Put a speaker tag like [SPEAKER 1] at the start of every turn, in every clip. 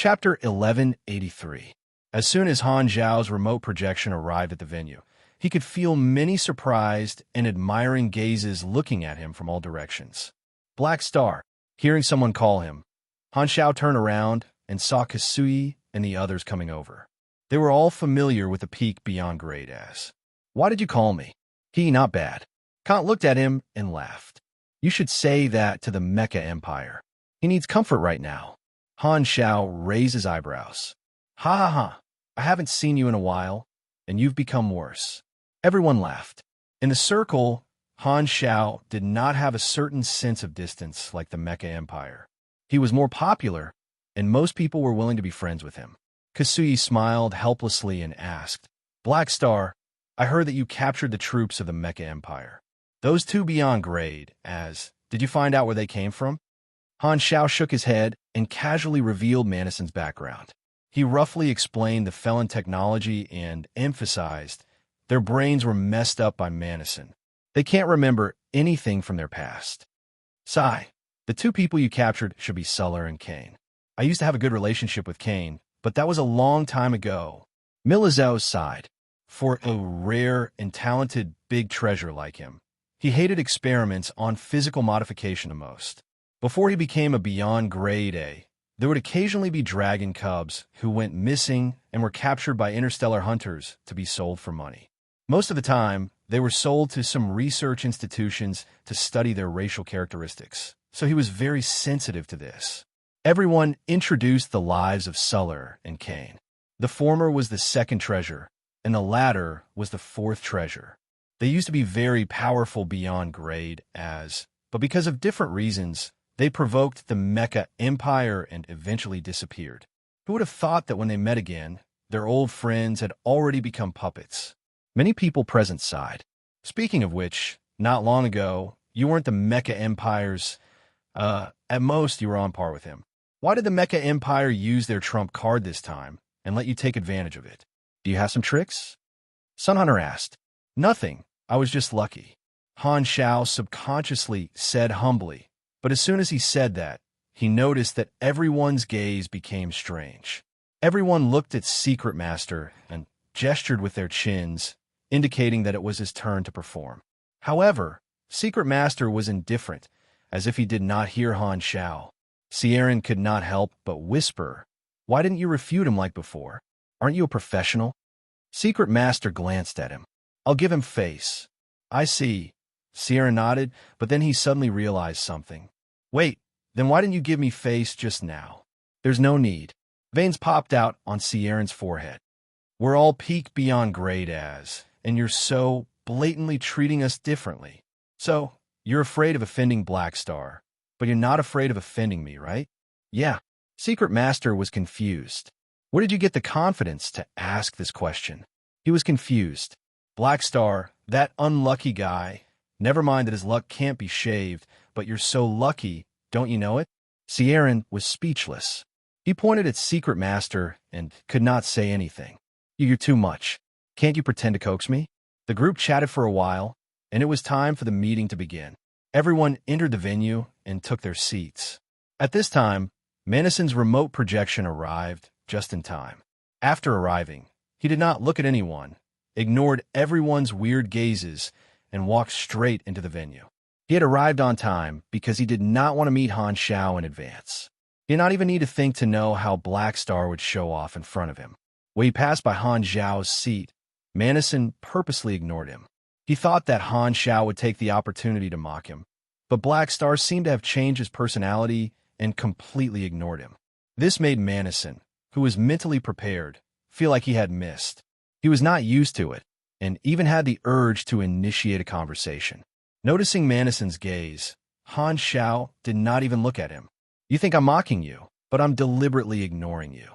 [SPEAKER 1] Chapter 1183. As soon as Han Zhao's remote projection arrived at the venue, he could feel many surprised and admiring gazes looking at him from all directions. Black Star. Hearing someone call him, Han Zhao turned around and saw Kasui and the others coming over. They were all familiar with the peak beyond grade as. Why did you call me? He not bad. Kant looked at him and laughed. You should say that to the Mecha Empire. He needs comfort right now. Han Zhao raised his eyebrows. Ha ha ha. I haven't seen you in a while, and you've become worse. Everyone laughed. In the circle, Han Zhao did not have a certain sense of distance like the Mecha Empire. He was more popular, and most people were willing to be friends with him. Kasui smiled helplessly and asked, Black Star, I heard that you captured the troops of the Mecha Empire. Those two beyond grade, did you find out where they came from? Han Zhao shook his head and casually revealed Manison's background. He roughly explained the felon technology and emphasized their brains were messed up by Manison. They can't remember anything from their past. Sigh, the two people you captured should be Suller and Kane. I used to have a good relationship with Kane, but that was a long time ago. Milizao sighed. For a rare and talented big treasure like him, he hated experiments on physical modification the most. Before he became a beyond grade A, there would occasionally be dragon cubs who went missing and were captured by interstellar hunters to be sold for money. Most of the time, they were sold to some research institutions to study their racial characteristics, so he was very sensitive to this. Everyone introduced the lives of Suller and Kane. The former was the second treasure, and the latter was the fourth treasure. They used to be very powerful beyond grade but because of different reasons, they provoked the Mecha Empire and eventually disappeared. Who would have thought that when they met again, their old friends had already become puppets? Many people present sighed. Speaking of which, not long ago, you weren't the Mecha Empire's, at most you were on par with him. Why did the Mecha Empire use their trump card this time and let you take advantage of it? Do you have some tricks? Sun Hunter asked. Nothing, I was just lucky. Han Zhao subconsciously said humbly, but as soon as he said that, he noticed that everyone's gaze became strange. Everyone looked at Secret Master and gestured with their chins, indicating that it was his turn to perform. However, Secret Master was indifferent, as if he did not hear Han Zhao. Serene could not help but whisper, Why didn't you refute him like before? Aren't you a professional? Secret Master glanced at him. I'll give him face. I see. Serene nodded, but then he suddenly realized something. Wait, then why didn't you give me face just now? There's no need. Veins popped out on Serene's forehead. We're all peak beyond grade and you're so blatantly treating us differently. So, you're afraid of offending Black Star, but you're not afraid of offending me, right? Yeah. Secret Master was confused. Where did you get the confidence to ask this question? He was confused. Black Star, that unlucky guy. Never mind that his luck can't be shaved, but you're so lucky, don't you know it? Serene was speechless. He pointed at Secret Master and could not say anything. You're too much. Can't you pretend to coax me? The group chatted for a while, and it was time for the meeting to begin. Everyone entered the venue and took their seats. At this time, Manison's remote projection arrived just in time. After arriving, he did not look at anyone, ignored everyone's weird gazes, and walked straight into the venue. He had arrived on time because he did not want to meet Han Zhao in advance. He did not even need to think to know how Black Star would show off in front of him. When he passed by Han Zhao's seat, Manison purposely ignored him. He thought that Han Zhao would take the opportunity to mock him, but Black Star seemed to have changed his personality and completely ignored him. This made Manison, who was mentally prepared, feel like he had missed. He was not used to it, and even had the urge to initiate a conversation. Noticing Manison's gaze, Han Zhao did not even look at him. You think I'm mocking you, but I'm deliberately ignoring you.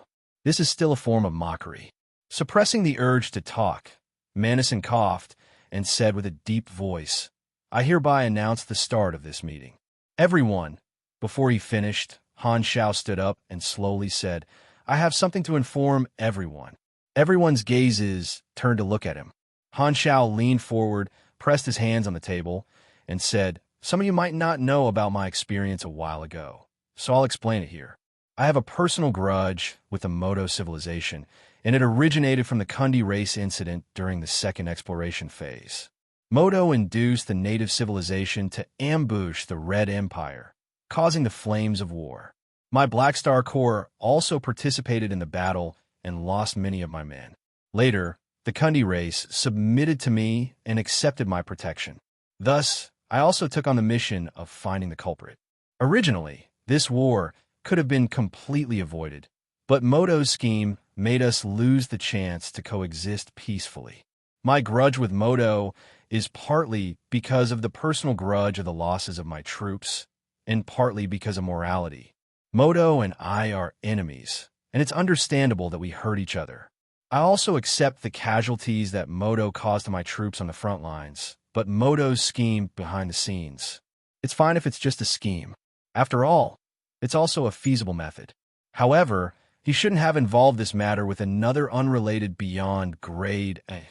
[SPEAKER 1] This is still a form of mockery. Suppressing the urge to talk, Manison coughed and said with a deep voice, I hereby announce the start of this meeting. Everyone. Before he finished, Han Zhao stood up and slowly said, I have something to inform everyone. Everyone's gazes turned to look at him. Han Zhao leaned forward, pressed his hands on the table, and said, Some of you might not know about my experience a while ago, so I'll explain it here. I have a personal grudge with the Modo civilization, and it originated from the Kundi race incident during the second exploration phase. Modo induced the native civilization to ambush the Red Empire, causing the flames of war. My Black Star Corps also participated in the battle and lost many of my men. Later, the Kundi race submitted to me and accepted my protection. Thus, I also took on the mission of finding the culprit. Originally, this war could have been completely avoided, but Modo's scheme made us lose the chance to coexist peacefully. My grudge with Modo is partly because of the personal grudge of the losses of my troops, and partly because of morality. Modo and I are enemies, and it's understandable that we hurt each other. I also accept the casualties that Modo caused to my troops on the front lines, but Modo's scheme behind the scenes. It's fine if it's just a scheme. After all, it's also a feasible method. However, he shouldn't have involved this matter with another unrelated beyond grade A.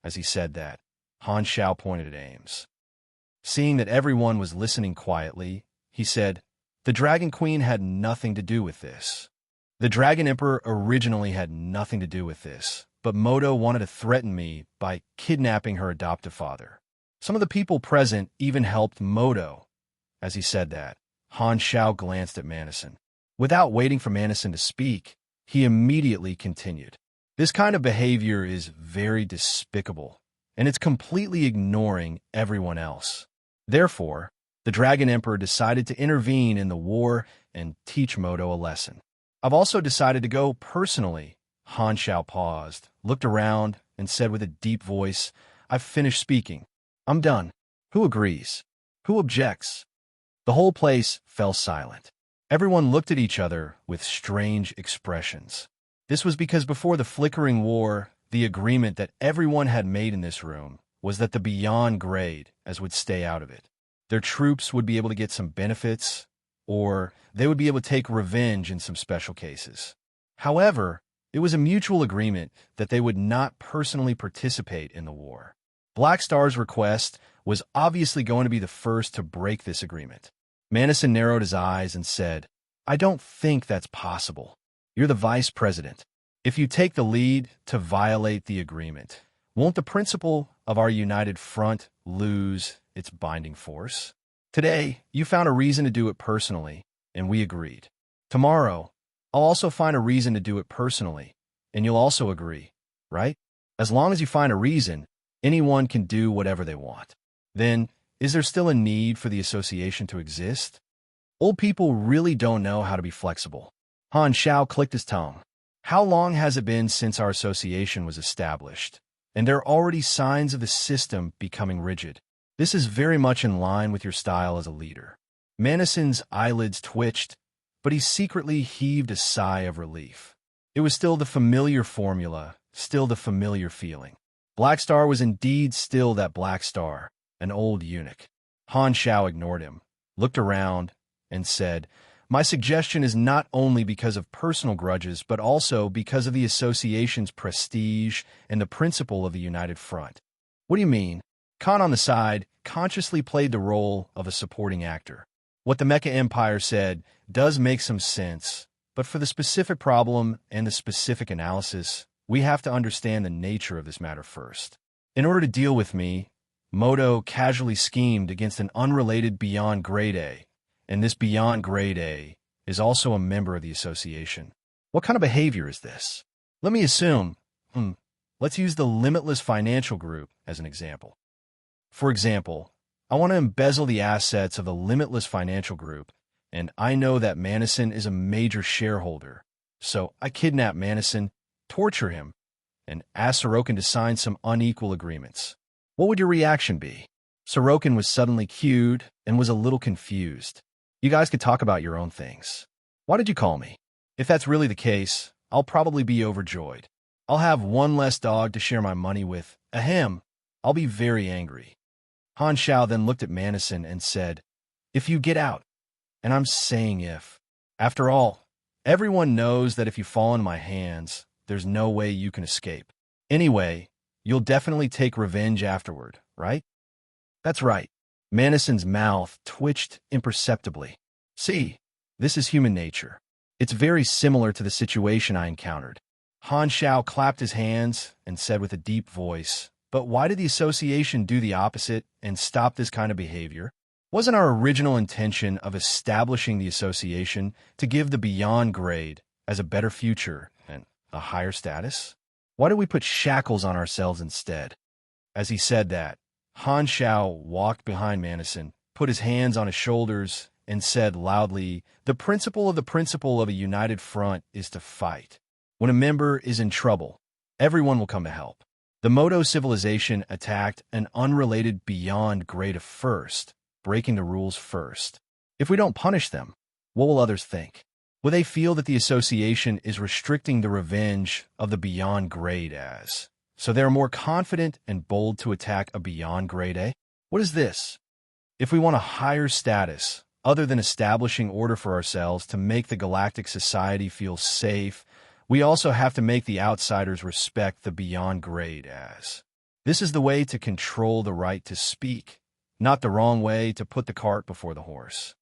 [SPEAKER 1] As he said that, Han Shao pointed at Ames. Seeing that everyone was listening quietly, he said, "The Dragon Queen had nothing to do with this. The Dragon Emperor originally had nothing to do with this, but Modo wanted to threaten me by kidnapping her adoptive father. Some of the people present even helped Modo." As he said that, Han Shao glanced at Manison. Without waiting for Manison to speak, he immediately continued. "This kind of behavior is very despicable, and it's completely ignoring everyone else. Therefore, the Dragon Emperor decided to intervene in the war and teach Modo a lesson. I've also decided to go personally." Han Shao paused, looked around, and said with a deep voice, "I've finished speaking. I'm done. Who agrees? Who objects?" The whole place fell silent. Everyone looked at each other with strange expressions. This was because before the flickering war, the agreement that everyone had made in this room was that the beyond grade as would stay out of it. Their troops would be able to get some benefits, or they would be able to take revenge in some special cases. However, it was a mutual agreement that they would not personally participate in the war. Black Star's request was obviously going to be the first to break this agreement. Manison narrowed his eyes and said, "I don't think that's possible. You're the vice president. If you take the lead to violate the agreement, won't the principle of our united front lose its binding force? Today, you found a reason to do it personally, and we agreed. Tomorrow, I'll also find a reason to do it personally, and you'll also agree, right? As long as you find a reason, anyone can do whatever they want. Then, is there still a need for the association to exist? Old people really don't know how to be flexible." Han Shao clicked his tongue. "How long has it been since our association was established? And there are already signs of the system becoming rigid. This is very much in line with your style as a leader." Manison's eyelids twitched, but he secretly heaved a sigh of relief. It was still the familiar formula, still the familiar feeling. Black Star was indeed still that Black Star, an old eunuch. Han Shao ignored him, looked around, and said, "My suggestion is not only because of personal grudges, but also because of the association's prestige and the principle of the united front." "What do you mean?" Khan on the side consciously played the role of a supporting actor. "What the Mecha Empire said does make some sense, but for the specific problem and the specific analysis, we have to understand the nature of this matter first. In order to deal with me, Modo casually schemed against an unrelated beyond grade A, and this beyond grade A is also a member of the association. What kind of behavior is this? Let me assume, let's use the Limitless Financial Group as an example. For example, I want to embezzle the assets of the Limitless Financial Group, and I know that Manison is a major shareholder. So I kidnap Manison, torture him, and ask Sorokin to sign some unequal agreements. What would your reaction be?" Sorokin was suddenly cued and was a little confused. "You guys could talk about your own things. Why did you call me? If that's really the case, I'll probably be overjoyed. I'll have one less dog to share my money with. Ahem. I'll be very angry." Han Shao then looked at Manison and said, "If you get out," and I'm saying if. After all, everyone knows that if you fall into my hands, there's no way you can escape. Anyway, you'll definitely take revenge afterward, right? That's right. Manison's mouth twitched imperceptibly. "See, this is human nature. It's very similar to the situation I encountered. Han Xiao clapped his hands and said with a deep voice, "But why did the association do the opposite and stop this kind of behavior? Wasn't our original intention of establishing the association to give the beyond grade as a better future and a higher status? Why did we put shackles on ourselves instead?" As he said that, Han Xiao walked behind Manison, put his hands on his shoulders, and said loudly, "The principle of a united front is to fight. When a member is in trouble, everyone will come to help. The Modo civilization attacked an unrelated beyond grade first, breaking the rules first. If we don't punish them, what will others think? Will they feel that the association is restricting the revenge of the beyond grade as? So they're more confident and bold to attack a beyond grade A? What is this? If we want a higher status, other than establishing order for ourselves to make the galactic society feel safe, we also have to make the outsiders respect the beyond grade as. This is the way to control the right to speak, not the wrong way to put the cart before the horse.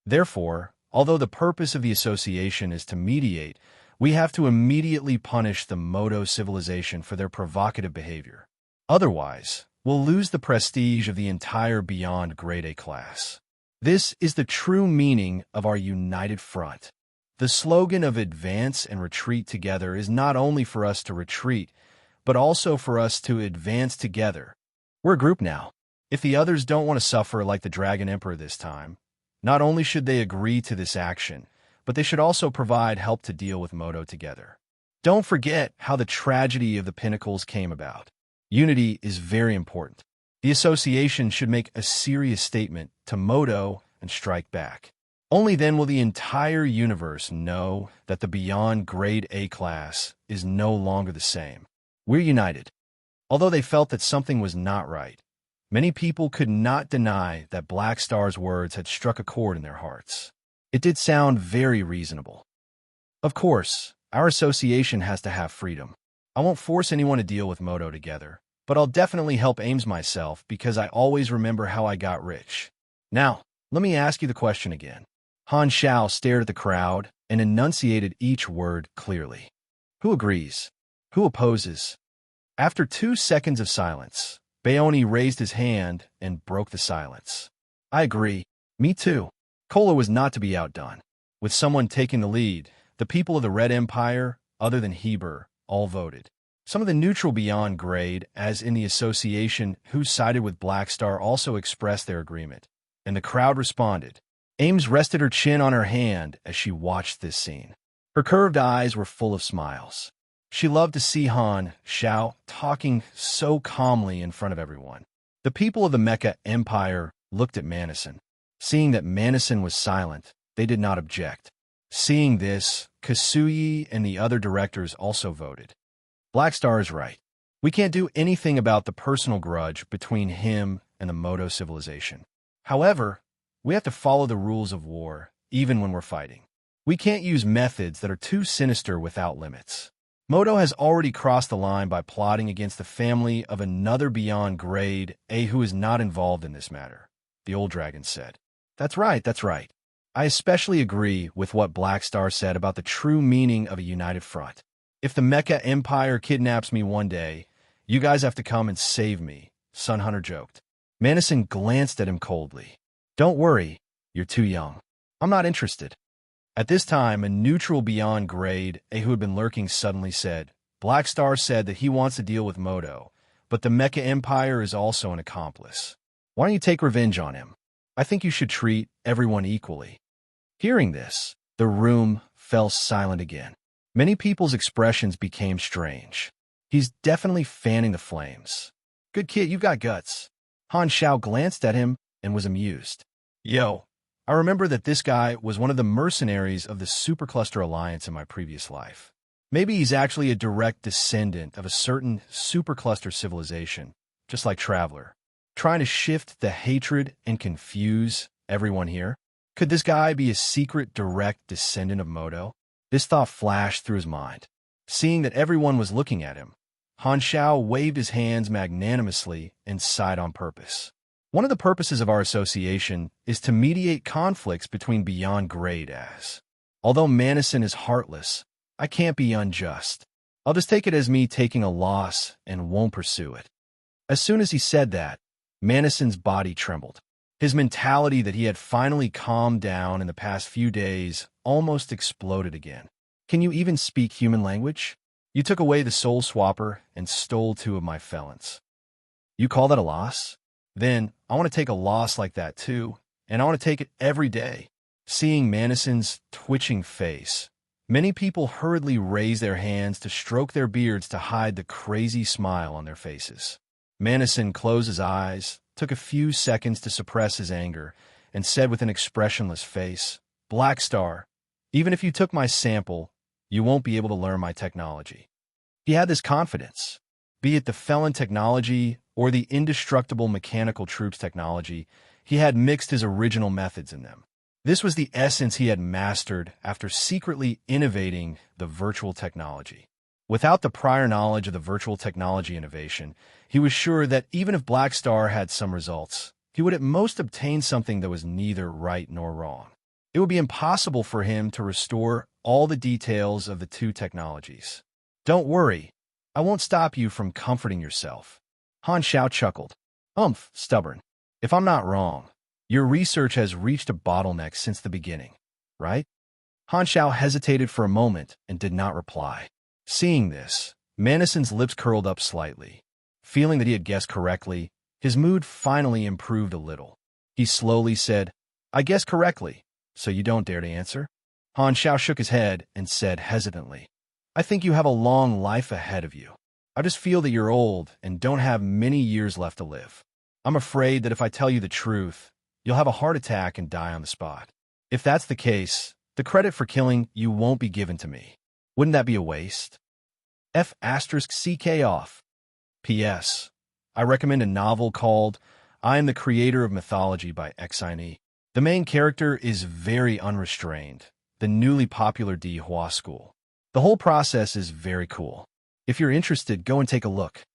[SPEAKER 1] Therefore, although the purpose of the association is to mediate, we have to immediately punish the Modo civilization for their provocative behavior. Otherwise, we'll lose the prestige of the entire beyond grade A class. This is the true meaning of our united front. The slogan of advance and retreat together is not only for us to retreat, but also for us to advance together. We're a group now. If the others don't want to suffer like the Dragon Emperor this time, not only should they agree to this action, but they should also provide help to deal with Modo together. Don't forget how the tragedy of the Pinnacles came about. Unity is very important. The association should make a serious statement to Modo and strike back. Only then will the entire universe know that the beyond grade A class is no longer the same. We're united. Although they felt that something was not right, many people could not deny that Black Star's words had struck a chord in their hearts. It did sound very reasonable. Of course, our association has to have freedom. I won't force anyone to deal with Modo together, but I'll definitely help Ames myself because I always remember how I got rich. Now, let me ask you the question again. Han Xiao stared at the crowd and enunciated each word clearly. Who agrees? Who opposes? After 2 seconds of silence, Baoni raised his hand and broke the silence. I agree. Me too. Kola was not to be outdone. With someone taking the lead, the people of the Red Empire, other than Heber, all voted. Some of the neutral beyond grade, as in the association who sided with Black Star, also expressed their agreement, and the crowd responded. Ames rested her chin on her hand as she watched this scene. Her curved eyes were full of smiles. She loved to see Han Xiao talking so calmly in front of everyone. The people of the Mecha Empire looked at Manison. Seeing that Manison was silent, they did not object. Seeing this, Kasuyi and the other directors also voted. Black Star is right. We can't do anything about the personal grudge between him and the Modo civilization. However, we have to follow the rules of war, even when we're fighting. We can't use methods that are too sinister without limits. Modo has already crossed the line by plotting against the family of another beyond grade A who is not involved in this matter, the old dragon said. That's right. I especially agree with what Black Star said about the true meaning of a united front. If the Mecha Empire kidnaps me one day, you guys have to come and save me, Sun Hunter joked. Manison glanced at him coldly. Don't worry, you're too young. I'm not interested. At this time, a neutral beyond grade A who had been lurking suddenly said, Black Star said that he wants to deal with Modo, but the Mecha Empire is also an accomplice. Why don't you take revenge on him? I think you should treat everyone equally. Hearing this, the room fell silent again. Many people's expressions became strange. He's definitely fanning the flames. Good kid, you've got guts. Han Xiao glanced at him and was amused. Yo, I remember that this guy was one of the mercenaries of the Supercluster Alliance in my previous life. Maybe he's actually a direct descendant of a certain Supercluster civilization, just like Traveler, trying to shift the hatred and confuse everyone here. Could this guy be a secret direct descendant of Modo? This thought flashed through his mind. Seeing that everyone was looking at him, Han Xiao waved his hands magnanimously and sighed on purpose. One of the purposes of our association is to mediate conflicts between beyond grade As. Although Madison is heartless, I can't be unjust. I'll just take it as me taking a loss and won't pursue it." As soon as he said that, Madison's body trembled. His mentality that he had finally calmed down in the past few days almost exploded again. "Can you even speak human language? You took away the soul swapper and stole 2 of my felons. You call that a loss? Then I want to take a loss like that too, and I want to take it every day." Seeing Madison's twitching face, many people hurriedly raised their hands to stroke their beards to hide the crazy smile on their faces. Madison closed his eyes, took a few seconds to suppress his anger, and said with an expressionless face, "Black Star, even if you took my sample, you won't be able to learn my technology." He had this confidence. Be it the felon technology or the indestructible mechanical troops technology, he had mixed his original methods in them. This was the essence he had mastered after secretly innovating the virtual technology. Without the prior knowledge of the virtual technology innovation, he was sure that even if Black Star had some results, he would at most obtain something that was neither right nor wrong. It would be impossible for him to restore all the details of the 2 technologies. "Don't worry, I won't stop you from comforting yourself." Han Xiao chuckled. Stubborn. If I'm not wrong, your research has reached a bottleneck since the beginning, right?" Han Xiao hesitated for a moment and did not reply. Seeing this, Madison's lips curled up slightly. Feeling that he had guessed correctly, his mood finally improved a little. He slowly said, "I guessed correctly, so you don't dare to answer?" Han Xiao shook his head and said hesitantly, "I think you have a long life ahead of you. I just feel that you're old and don't have many years left to live. I'm afraid that if I tell you the truth, you'll have a heart attack and die on the spot. If that's the case, the credit for killing you won't be given to me. Wouldn't that be a waste? F***CK off. P.S. I recommend a novel called I Am the Creator of Mythology by Xine. The main character is very unrestrained, the newly popular Di Hua school. The whole process is very cool. If you're interested, go and take a look."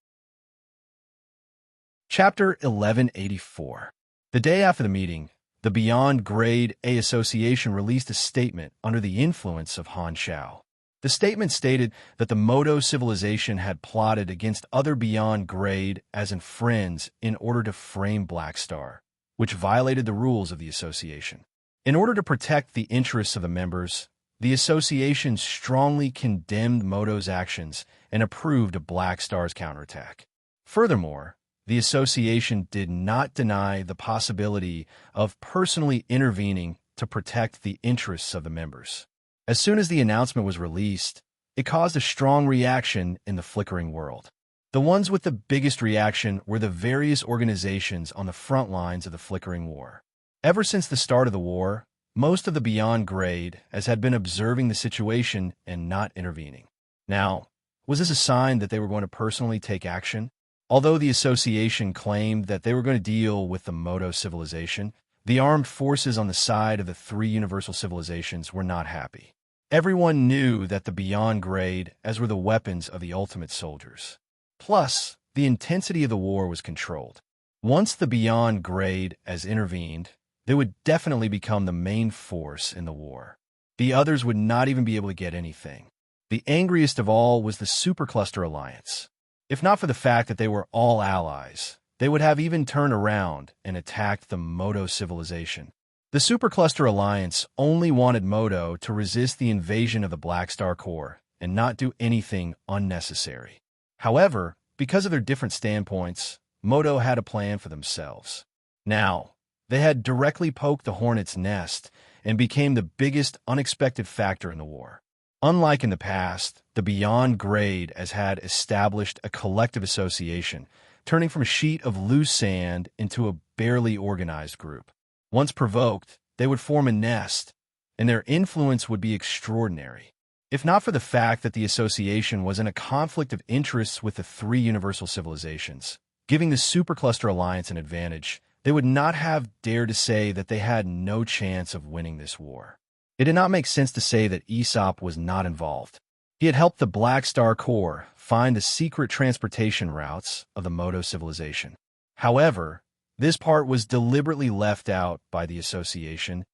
[SPEAKER 1] Chapter 1184. The day after the meeting, the Beyond Grade A Association released a statement under the influence of Han Xiao. The statement stated that the Modo civilization had plotted against other Beyond Grade as in friends in order to frame Black Star, which violated the rules of the association. In order to protect the interests of the members, the association strongly condemned Modo's actions and approved of Black Star's counterattack. Furthermore, the association did not deny the possibility of personally intervening to protect the interests of the members. As soon as the announcement was released, it caused a strong reaction in the flickering world. The ones with the biggest reaction were the various organizations on the front lines of the flickering war. Ever since the start of the war, most of the Beyond Grade had been observing the situation and not intervening. Now, was this a sign that they were going to personally take action? Although the association claimed that they were going to deal with the Modo civilization, the armed forces on the side of the 3 universal civilizations were not happy. Everyone knew that the Beyond Grade were the weapons of the ultimate soldiers. Plus, the intensity of the war was controlled. Once the Beyond Grade intervened, they would definitely become the main force in the war. The others would not even be able to get anything. The angriest of all was the Supercluster Alliance. If not for the fact that they were all allies, they would have even turned around and attacked the Modo civilization. The Supercluster Alliance only wanted Modo to resist the invasion of the Black Star Core and not do anything unnecessary. However, because of their different standpoints, Modo had a plan for themselves. Now, they had directly poked the hornet's nest and became the biggest unexpected factor in the war. Unlike in the past, the Beyond Grade had established a collective association, turning from a sheet of loose sand into a barely organized group. Once provoked, they would form a nest, and their influence would be extraordinary. If not for the fact that the association was in a conflict of interests with the 3 universal civilizations, giving the Supercluster Alliance an advantage, they would not have dared to say that they had no chance of winning this war. It did not make sense to say that Aesop was not involved. He had helped the Black Star Core find the secret transportation routes of the Modo civilization. However, this part was deliberately left out by the association,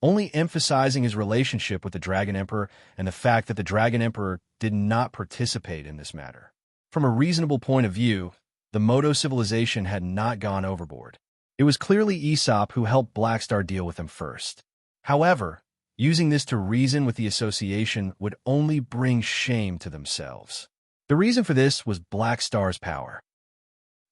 [SPEAKER 1] only emphasizing his relationship with the Dragon Emperor and the fact that the Dragon Emperor did not participate in this matter. From a reasonable point of view, the Moto civilization had not gone overboard. It was clearly Aesop who helped Blackstar deal with them first. However, using this to reason with the association would only bring shame to themselves. The reason for this was Blackstar's power.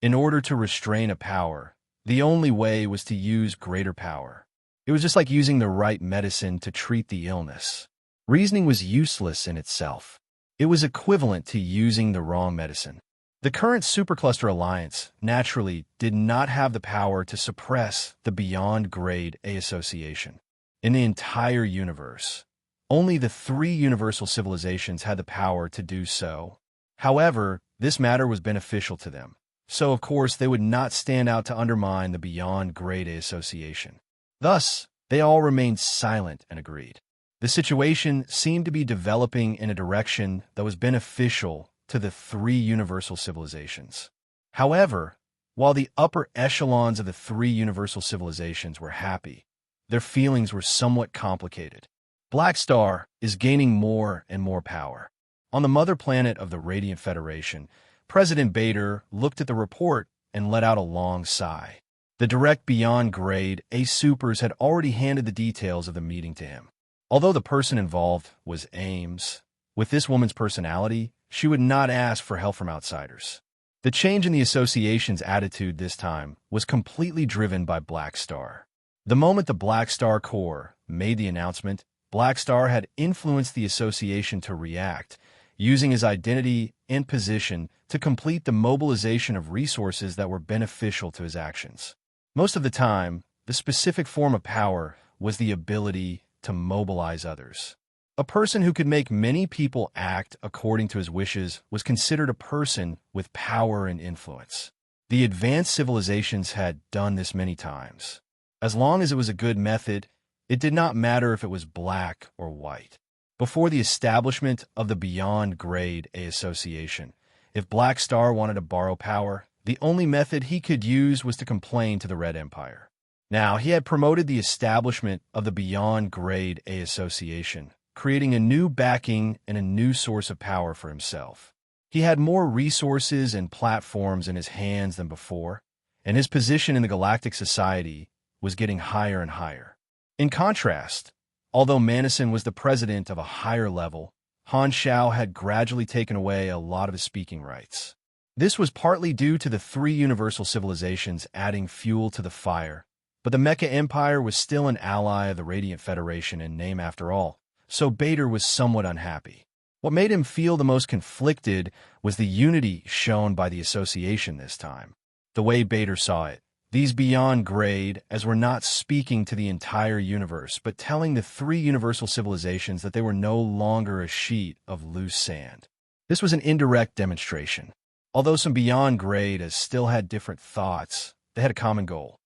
[SPEAKER 1] In order to restrain a power, the only way was to use greater power. It was just like using the right medicine to treat the illness. Reasoning was useless in itself. It was equivalent to using the wrong medicine. The current Supercluster Alliance, naturally, did not have the power to suppress the Beyond Grade A Association. In the entire universe, only the 3 universal civilizations had the power to do so. However, this matter was beneficial to them, so of course they would not stand out to undermine the Beyond Grade A Association. Thus, they all remained silent and agreed. The situation seemed to be developing in a direction that was beneficial to the 3 universal civilizations. However, while the upper echelons of the 3 universal civilizations were happy, their feelings were somewhat complicated. Blackstar is gaining more and more power. On the mother planet of the Radiant Federation, President Bader looked at the report and let out a long sigh. The direct Beyond Grade A Supers had already handed the details of the meeting to him. Although the person involved was Ames, with this woman's personality, she would not ask for help from outsiders. The change in the association's attitude this time was completely driven by Blackstar. The moment the Blackstar Corps made the announcement, Blackstar had influenced the association to react, using his identity and position to complete the mobilization of resources that were beneficial to his actions. Most of the time, the specific form of power was the ability to mobilize others. A person who could make many people act according to his wishes was considered a person with power and influence. The advanced civilizations had done this many times. As long as it was a good method, it did not matter if it was black or white. Before the establishment of the Beyond Grade A Association, if Blackstar wanted to borrow power, the only method he could use was to complain to the Red Empire. Now, he had promoted the establishment of the Beyond Grade A Association, creating a new backing and a new source of power for himself. He had more resources and platforms in his hands than before, and his position in the Galactic Society was getting higher and higher. In contrast, although Manison was the president of a higher level, Han Shao had gradually taken away a lot of his speaking rights. This was partly due to the 3 universal civilizations adding fuel to the fire, but the Mecha Empire was still an ally of the Radiant Federation in name after all, so Bader was somewhat unhappy. What made him feel the most conflicted was the unity shown by the association this time. The way Bader saw it, these Beyond Grade as were not speaking to the entire universe, but telling the 3 universal civilizations that they were no longer a sheet of loose sand. This was an indirect demonstration. Although some Beyond Grade as still had different thoughts, they had a common goal.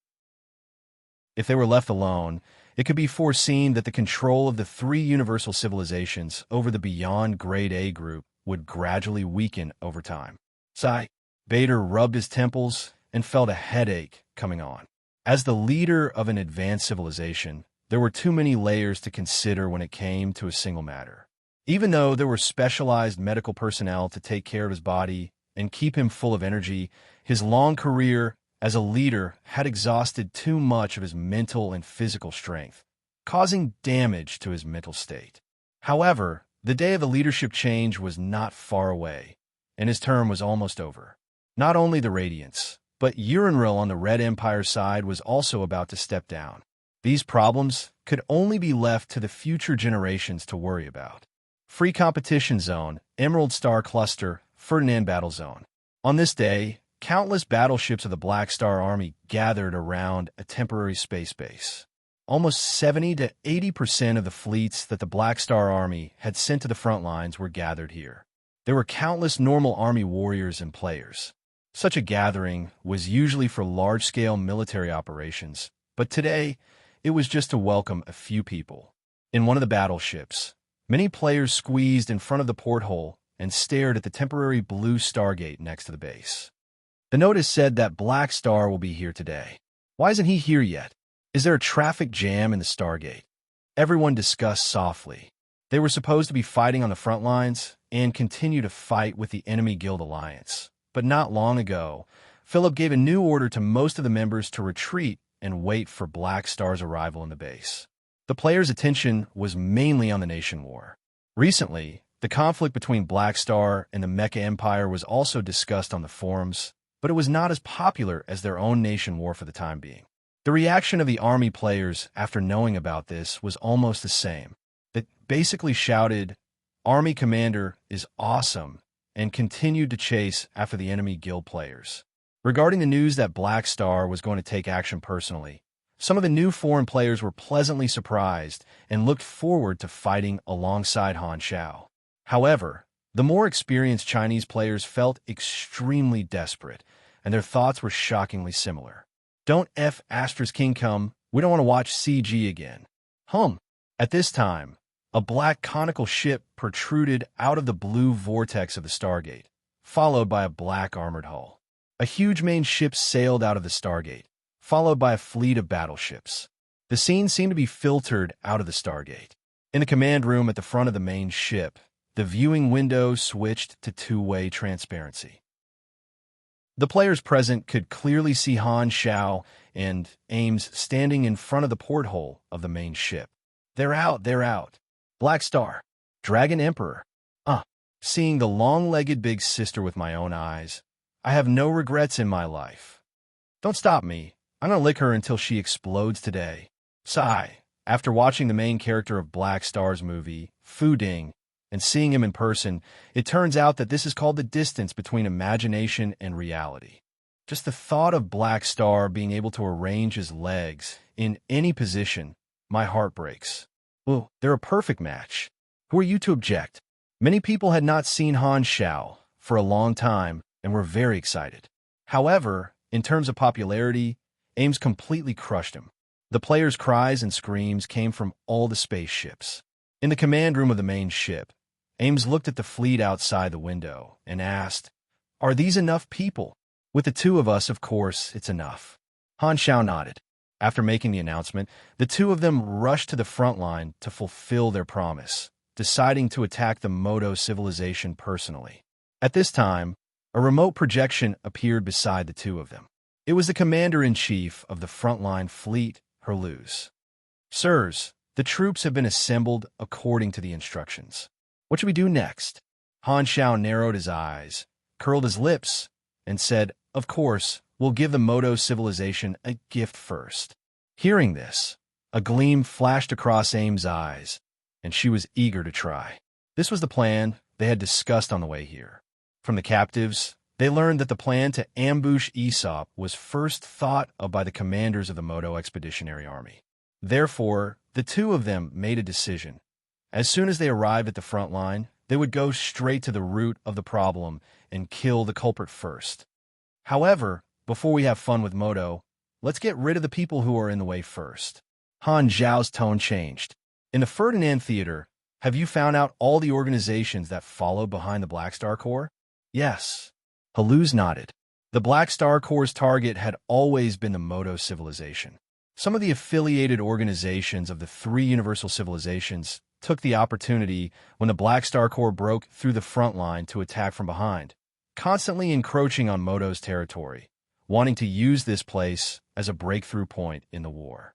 [SPEAKER 1] If they were left alone, it could be foreseen that the control of the 3 universal civilizations over the Beyond Grade A group would gradually weaken over time. Sigh. Bader rubbed his temples and felt a headache coming on. As the leader of an advanced civilization, there were too many layers to consider when it came to a single matter. Even though there were specialized medical personnel to take care of his body and keep him full of energy, his long career as a leader had exhausted too much of his mental and physical strength, causing damage to his mental state. However, the day of the leadership change was not far away, and his term was almost over. Not only the Radiants, but Unravel on the Red Empire side was also about to step down. These problems could only be left to the future generations to worry about. Free Competition Zone, Emerald Star Cluster, Ferdinand Battle Zone. On this day, countless battleships of the Black Star Army gathered around a temporary space base. Almost 70 to 80% of the fleets that the Black Star Army had sent to the front lines were gathered here. There were countless normal army warriors and players. Such a gathering was usually for large-scale military operations, but today it was just to welcome a few people. In one of the battleships, many players squeezed in front of the porthole and stared at the temporary blue Stargate next to the base. The notice said that Black Star will be here today. Why isn't he here yet? Is there a traffic jam in the Stargate? Everyone discussed softly. They were supposed to be fighting on the front lines and continue to fight with the enemy guild alliance. But not long ago, Philip gave a new order to most of the members to retreat and wait for Black Star's arrival in the base. The players' attention was mainly on the nation war. Recently, the conflict between Black Star and the Mecha Empire was also discussed on the forums, but it was not as popular as their own nation war for the time being. The reaction of the army players after knowing about this was almost the same. They basically shouted, "Army Commander is awesome," and continued to chase after the enemy guild players. Regarding the news that Black Star was going to take action personally, some of the new foreign players were pleasantly surprised and looked forward to fighting alongside Han Xiao. However, the more experienced Chinese players felt extremely desperate, and their thoughts were shockingly similar. "Don't King come, we don't want to watch CG again." At this time, a black conical ship protruded out of the blue vortex of the Stargate, followed by a black armored hull. A huge main ship sailed out of the Stargate, followed by a fleet of battleships. The scene seemed to be filtered out of the Stargate. In the command room at the front of the main ship, the viewing window switched to two-way transparency. The players present could clearly see Han Xiao and Ames standing in front of the porthole of the main ship. They're out. Black Star. Dragon Emperor. Seeing the long-legged big sister with my own eyes, I have no regrets in my life. Don't stop me. I'm gonna lick her until she explodes today. Sigh. After watching the main character of Black Star's movie, Fu Ding, and seeing him in person, it turns out that this is called the distance between imagination and reality. Just the thought of Black Star being able to arrange his legs in any position, my heart breaks. Well, they're a perfect match. Who are you to object? Many people had not seen Han Xiao for a long time and were very excited. However, in terms of popularity, Ames completely crushed him. The players' cries and screams came from all the spaceships. In the command room of the main ship, Ames looked at the fleet outside the window and asked, "Are these enough people?" "With the two of us, of course, it's enough." Han Xiao nodded. After making the announcement, the two of them rushed to the front line to fulfill their promise, deciding to attack the Moto civilization personally. At this time, a remote projection appeared beside the two of them. It was the commander-in-chief of the frontline fleet, Herluz. "Sirs, the troops have been assembled according to the instructions. What should we do next?" Han Xiao narrowed his eyes, curled his lips, and said, "Of course, we'll give the Moto civilization a gift first." Hearing this, a gleam flashed across Ames' eyes, and she was eager to try. This was the plan they had discussed on the way here. From the captives, they learned that the plan to ambush Aesop was first thought of by the commanders of the Moto Expeditionary Army. Therefore, the two of them made a decision. As soon as they arrived at the front line, they would go straight to the root of the problem and kill the culprit first. However, before we have fun with Moto, let's get rid of the people who are in the way first. Han Zhao's tone changed. "In the Ferdinand Theater, have you found out all the organizations that followed behind the Black Star Corps?" "Yes." Haluz nodded. The Black Star Corps' target had always been the Moto civilization. Some of the affiliated organizations of the three universal civilizations took the opportunity when the Black Star Corps broke through the front line to attack from behind, constantly encroaching on Moto's territory, wanting to use this place as a breakthrough point in the war.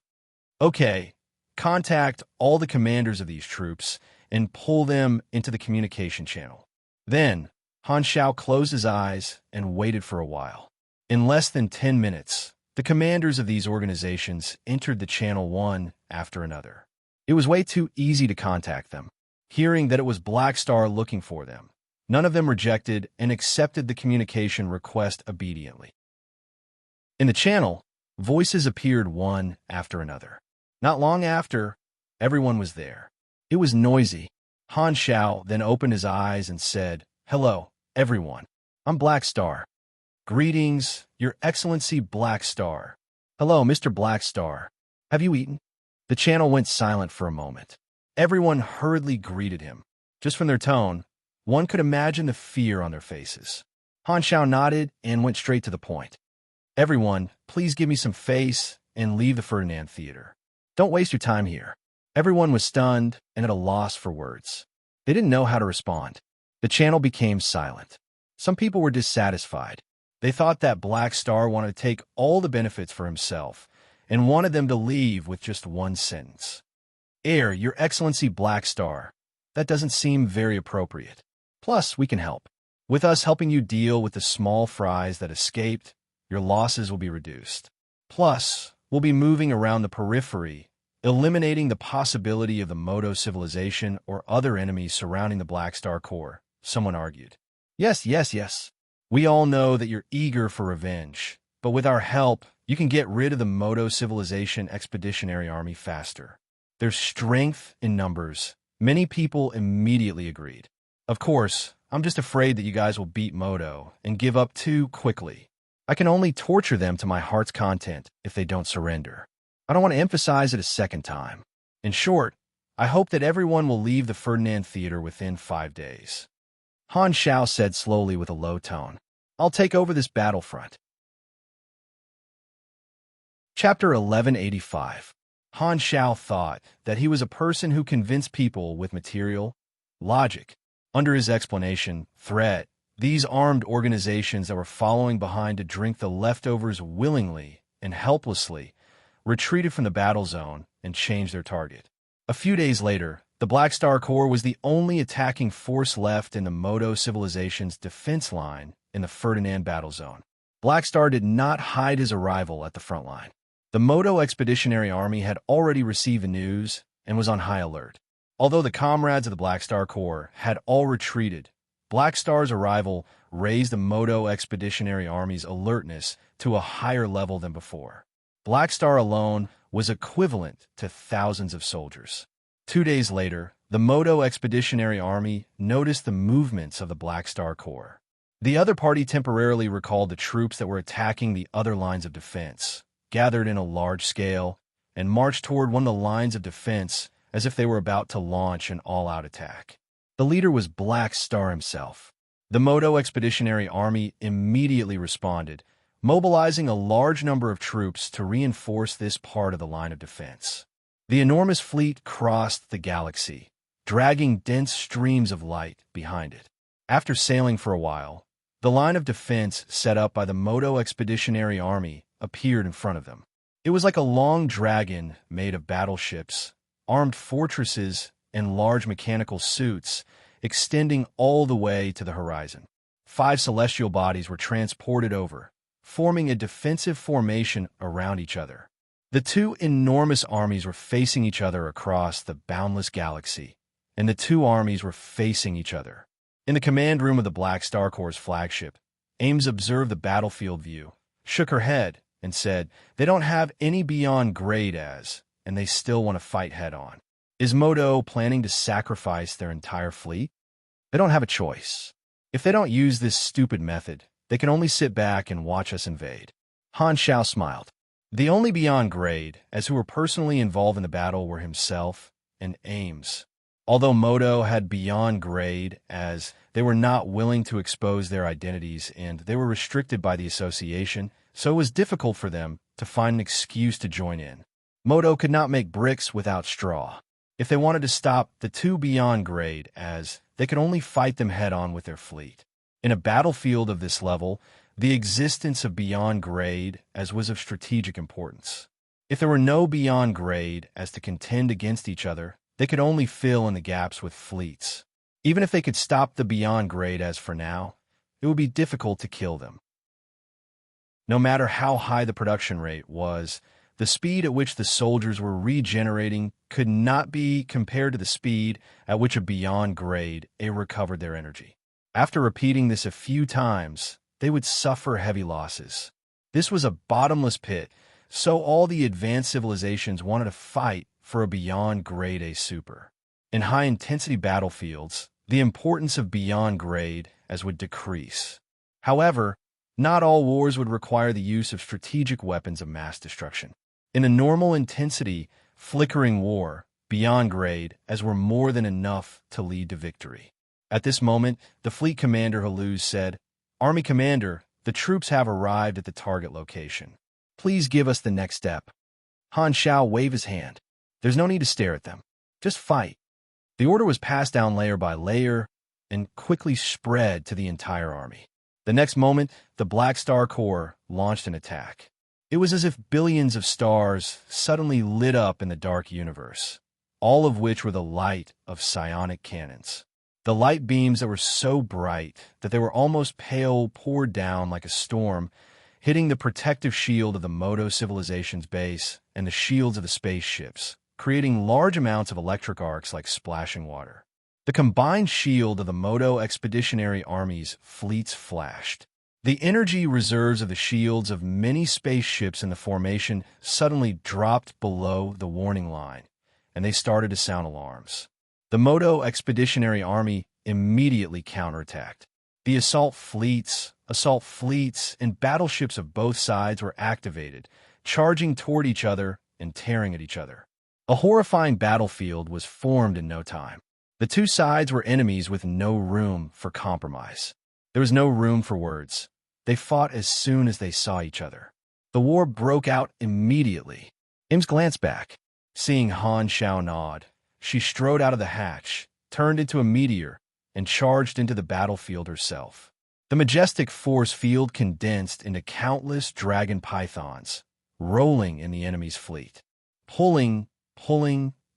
[SPEAKER 1] "Okay, contact all the commanders of these troops and pull them into the communication channel." Then, Han Xiao closed his eyes and waited for a while. In less than 10 minutes, the commanders of these organizations entered the channel one after another. It was way too easy to contact them. Hearing that it was Black Star looking for them, none of them rejected and accepted the communication request obediently. In the channel, voices appeared one after another. Not long after, everyone was there. It was noisy. Han Xiao then opened his eyes and said, "Hello, everyone. I'm Black Star." "Greetings, Your Excellency Black Star." "Hello, Mr. Black Star. Have you eaten?" The channel went silent for a moment. Everyone hurriedly greeted him. Just from their tone, one could imagine the fear on their faces. Han Xiao nodded and went straight to the point. "Everyone, please give me some face and leave the Ferdinand Theater. Don't waste your time here." Everyone was stunned and at a loss for words. They didn't know how to respond. The channel became silent. Some people were dissatisfied. They thought that Black Star wanted to take all the benefits for himself and wanted them to leave with just one sentence. Your Excellency Black Star, that doesn't seem very appropriate. Plus, we can help. With us helping you deal with the small fries that escaped, your losses will be reduced. Plus, we'll be moving around the periphery, eliminating the possibility of the Moto civilization or other enemies surrounding the Black Star core, someone argued. Yes. We all know that you're eager for revenge, but with our help, you can get rid of the Moto civilization expeditionary army faster. There's strength in numbers. Many people immediately agreed. Of course, I'm just afraid that you guys will beat Moto and give up too quickly. I can only torture them to my heart's content if they don't surrender. I don't want to emphasize it a second time. In short, I hope that everyone will leave the Ferdinand Theater within 5 days. Han Xiao said slowly with a low tone. I'll take over this battlefront. Chapter 1185. Han Xiao thought that he was a person who convinced people with material logic. Under his explanation, threat, these armed organizations that were following behind to drink the leftovers willingly and helplessly retreated from the battle zone and changed their target. A few days later, the Black Star Corps was the only attacking force left in the Moto civilization's defense line in the Ferdinand battle zone. Black Star did not hide his arrival at the front line. The Moto Expeditionary Army had already received the news and was on high alert. Although the comrades of the Black Star Corps had all retreated, Black Star's arrival raised the Moto Expeditionary Army's alertness to a higher level than before. Black Star alone was equivalent to thousands of soldiers. 2 days later, the Moto Expeditionary Army noticed the movements of the Black Star Corps. The other party temporarily recalled the troops that were attacking the other lines of defense, gathered in a large scale, and marched toward one of the lines of defense as if they were about to launch an all-out attack. The leader was Black Star himself. The Moto Expeditionary Army immediately responded, mobilizing a large number of troops to reinforce this part of the line of defense. The enormous fleet crossed the galaxy, dragging dense streams of light behind it. After sailing for a while, the line of defense set up by the Moto Expeditionary Army appeared in front of them. It was like a long dragon made of battleships, armed fortresses, and large mechanical suits extending all the way to the horizon. 5 celestial bodies were transported over, forming a defensive formation around each other. The 2 enormous armies were facing each other across the boundless galaxy, and the 2 armies were facing each other. In the command room of the Black Star Corps' flagship, Ames observed the battlefield view, shook her head, and said, "They don't have any beyond grade and they still want to fight head-on. Is Moto planning to sacrifice their entire fleet? They don't have a choice. If they don't use this stupid method, they can only sit back and watch us invade." Han Xiao smiled. The only beyond grade who were personally involved in the battle were himself and Ames. Although Moto had beyond grade as they were not willing to expose their identities and they were restricted by the association, so it was difficult for them to find an excuse to join in. Moto could not make bricks without straw. If they wanted to stop the 2 beyond grade they could only fight them head-on with their fleet. In a battlefield of this level, the existence of beyond grade was of strategic importance. If there were no beyond grade to contend against each other, they could only fill in the gaps with fleets. Even if they could stop the beyond grade for now, it would be difficult to kill them. No matter how high the production rate was, the speed at which the soldiers were regenerating could not be compared to the speed at which a beyond grade recovered their energy. After repeating this a few times, they would suffer heavy losses. This was a bottomless pit, so all the advanced civilizations wanted to fight for a beyond grade A super. In high-intensity battlefields, the importance of beyond grade would decrease. However, not all wars would require the use of strategic weapons of mass destruction. In a normal intensity, flickering war, beyond grade were more than enough to lead to victory. At this moment, the fleet commander Haluz said, "Army Commander, the troops have arrived at the target location. Please give us the next step." Han Xiao waved his hand. There's no need to stare at them. Just fight. The order was passed down layer by layer and quickly spread to the entire army. The next moment, the Black Star Corps launched an attack. It was as if billions of stars suddenly lit up in the dark universe, all of which were the light of psionic cannons. The light beams that were so bright that they were almost pale poured down like a storm, hitting the protective shield of the Modo civilization's base and the shields of the spaceships, creating large amounts of electric arcs like splashing water. The combined shield of the Modo Expeditionary Army's fleets flashed. The energy reserves of the shields of many spaceships in the formation suddenly dropped below the warning line, and they started to sound alarms. The Modo Expeditionary Army immediately counterattacked. The assault fleets, and battleships of both sides were activated, charging toward each other and tearing at each other. A horrifying battlefield was formed in no time. The two sides were enemies with no room for compromise. There was no room for words. They fought as soon as they saw each other. The war broke out immediately. Ims glanced back. Seeing Han Xiao nod, she strode out of the hatch, turned into a meteor, and charged into the battlefield herself. The majestic force field condensed into countless dragon pythons, rolling in the enemy's fleet. Pulling,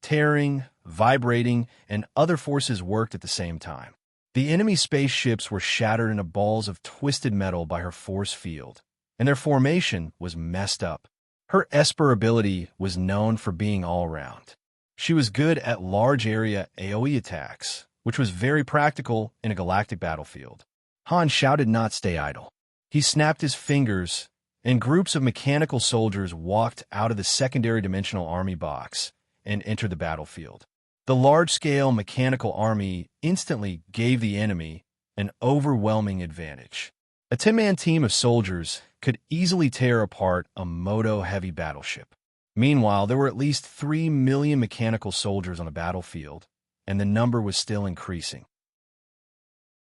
[SPEAKER 1] tearing, vibrating, and other forces worked at the same time. The enemy spaceships were shattered into balls of twisted metal by her force field, and their formation was messed up. Her Esper ability was known for being all-round. She was good at large-area AoE attacks, which was very practical in a galactic battlefield. Han Xiao did not stay idle. He snapped his fingers, and groups of mechanical soldiers walked out of the secondary dimensional army box and entered the battlefield. The large-scale mechanical army instantly gave the enemy an overwhelming advantage. A 10-man team of soldiers could easily tear apart a Modo-heavy battleship. Meanwhile, there were at least 3 million mechanical soldiers on the battlefield, and the number was still increasing.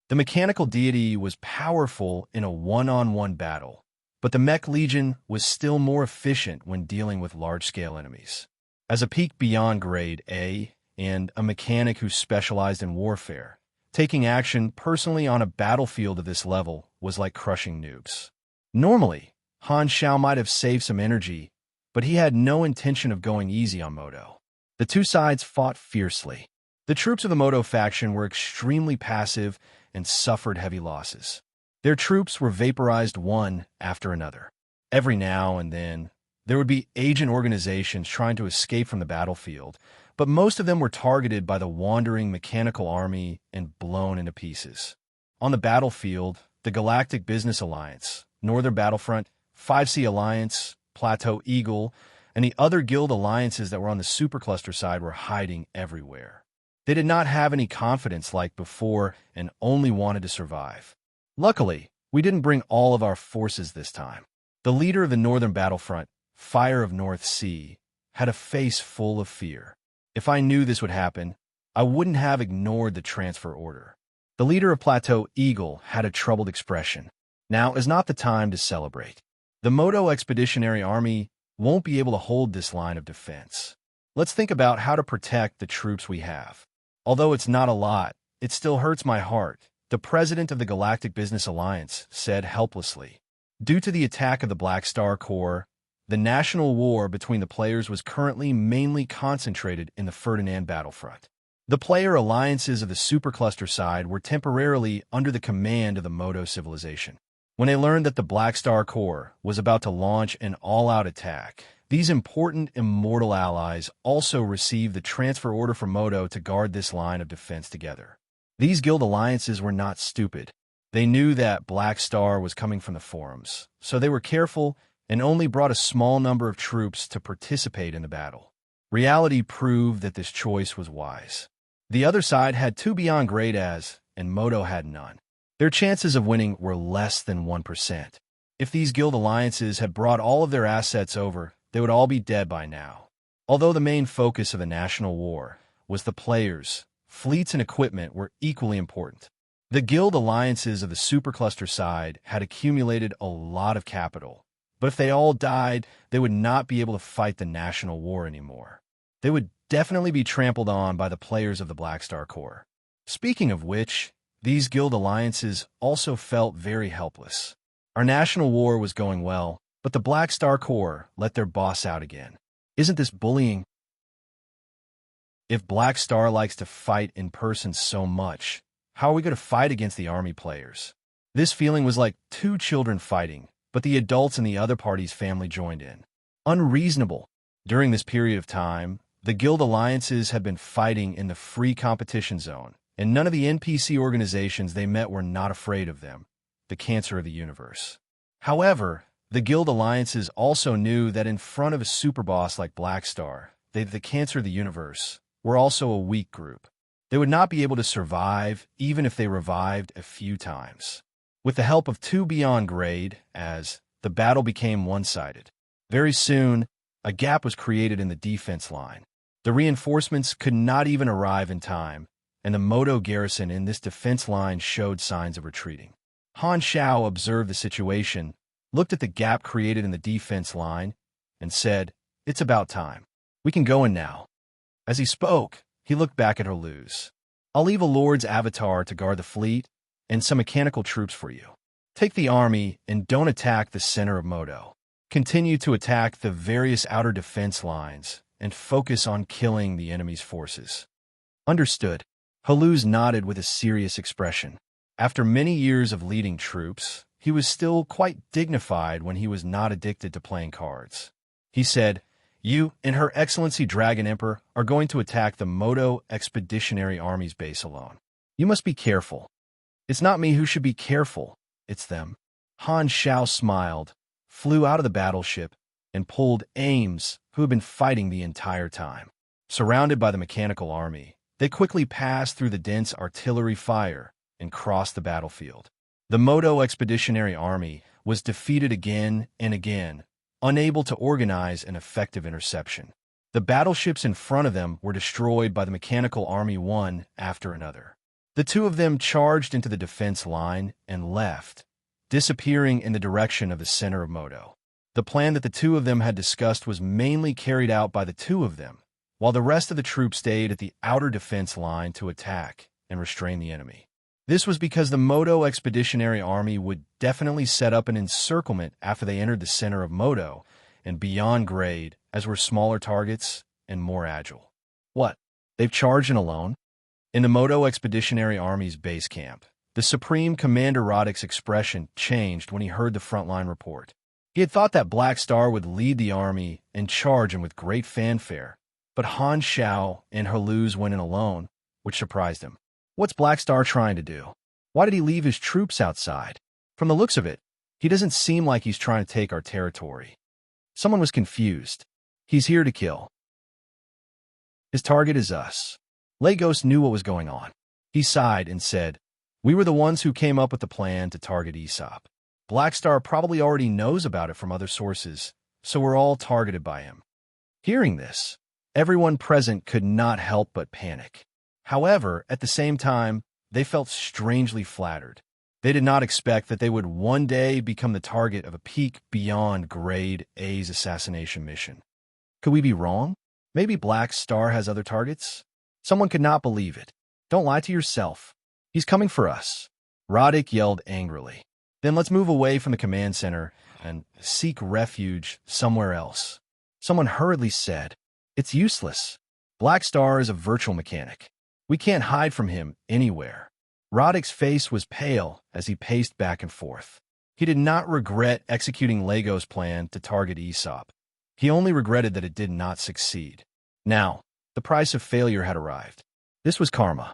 [SPEAKER 1] The mechanical deity was powerful in a one-on-one battle, but the Mech Legion was still more efficient when dealing with large-scale enemies. As a peak beyond Grade A, and a mechanic who specialized in warfare, taking action personally on a battlefield of this level was like crushing noobs. Normally, Han Xiao might have saved some energy, but he had no intention of going easy on Modo. The two sides fought fiercely. The troops of the Modo faction were extremely passive and suffered heavy losses. Their troops were vaporized one after another. Every now and then, there would be agent organizations trying to escape from the battlefield, but most of them were targeted by the wandering mechanical army and blown into pieces. On the battlefield, the Galactic Business Alliance, Northern Battlefront, 5C Alliance, Plateau Eagle, and the other guild alliances that were on the supercluster side were hiding everywhere. They did not have any confidence like before and only wanted to survive. Luckily, we didn't bring all of our forces this time. The leader of the Northern Battlefront, Fire of North Sea, had a face full of fear. If I knew this would happen, I wouldn't have ignored the transfer order. The leader of Plateau Eagle had a troubled expression. Now is not the time to celebrate. The Modo Expeditionary Army won't be able to hold this line of defense. Let's think about how to protect the troops we have. Although it's not a lot, it still hurts my heart, the president of the Galactic Business Alliance said helplessly. Due to the attack of the Black Star Corps, the national war between the players was currently mainly concentrated in the Ferdinand battlefront. The player alliances of the supercluster side were temporarily under the command of the Modo civilization. When they learned that the Black Star Corps was about to launch an all-out attack, these important immortal allies also received the transfer order from Modo to guard this line of defense together. These guild alliances were not stupid. They knew that Black Star was coming from the forums, so they were careful and only brought a small number of troops to participate in the battle. Reality proved that this choice was wise. The other side had 2 beyond grade as, and Modo had none. Their chances of winning were less than 1%. If these guild alliances had brought all of their assets over, they would all be dead by now. Although the main focus of the national war was the players, fleets and equipment were equally important. The guild alliances of the supercluster side had accumulated a lot of capital, but if they all died, they would not be able to fight the national war anymore. they would definitely be trampled on by the players of the Black Star Corps. Speaking of which, these guild alliances also felt very helpless. Our national war was going well, but the Black Star Corps let their boss out again. Isn't this bullying? If Black Star likes to fight in person so much, how are we going to fight against the army players? This feeling was like two children fighting, but the adults in the other party's family joined in. Unreasonable. During this period of time, the guild alliances had been fighting in the free competition zone, and none of the NPC organizations they met were not afraid of them, the cancer of the universe. However, the guild alliances also knew that in front of a superboss like Black Star, they, the cancer of the universe, were also a weak group. They would not be able to survive even if they revived a few times. With the help of two beyond grade, as the battle became one-sided, very soon, a gap was created in the defense line. The reinforcements could not even arrive in time, and the Moto garrison in this defense line showed signs of retreating. Han Xiao observed the situation, looked at the gap created in the defense line, and said, "It's about time. We can go in now." As he spoke, he looked back at Haluz. "I'll leave a lord's avatar to guard the fleet and some mechanical troops for you. Take the army and don't attack the center of Moto. Continue to attack the various outer defense lines and focus on killing the enemy's forces." Understood. Haluz nodded with a serious expression. After many years of leading troops, he was still quite dignified when he was not addicted to playing cards. He said, "You and Her Excellency Dragon Emperor are going to attack the Moto Expeditionary Army's base alone. You must be careful." "It's not me who should be careful, it's them." Han Xiao smiled, flew out of the battleship, and pulled Ames, who had been fighting the entire time. Surrounded by the mechanical army, they quickly passed through the dense artillery fire and crossed the battlefield. The Moto Expeditionary Army was defeated again and again, unable to organize an effective interception. The battleships in front of them were destroyed by the mechanical army one after another. The two of them charged into the defense line and left, disappearing in the direction of the center of Moto. The plan that the two of them had discussed was mainly carried out by the two of them, while the rest of the troops stayed at the outer defense line to attack and restrain the enemy. This was because the Moto Expeditionary Army would definitely set up an encirclement after they entered the center of Moto and beyond grade, as were smaller targets and more agile. What? They've charged in alone? In the Moto Expeditionary Army's base camp, the Supreme Commander Roddick's expression changed when he heard the frontline report. He had thought that Black Star would lead the army and charge him with great fanfare, but Han Xiao and Haluz went in alone, which surprised him. What's Black Star trying to do? Why did he leave his troops outside? From the looks of it, he doesn't seem like he's trying to take our territory. Someone was confused. He's here to kill. His target is us. Lagos knew what was going on. He sighed and said, "We were the ones who came up with the plan to target Aesop. Black Star probably already knows about it from other sources, so we're all targeted by him." Hearing this, everyone present could not help but panic. However, at the same time, they felt strangely flattered. They did not expect that they would one day become the target of a peak beyond Grade A's assassination mission. Could we be wrong? Maybe Black Star has other targets? Someone could not believe it. Don't lie to yourself. He's coming for us. Roddick yelled angrily. Then let's move away from the command center and seek refuge somewhere else. Someone hurriedly said, "It's useless. Black Star is a virtual mechanic. We can't hide from him anywhere." Roddick's face was pale as he paced back and forth. He did not regret executing Lagos' plan to target Aesop. He only regretted that it did not succeed. Now, the price of failure had arrived. This was karma.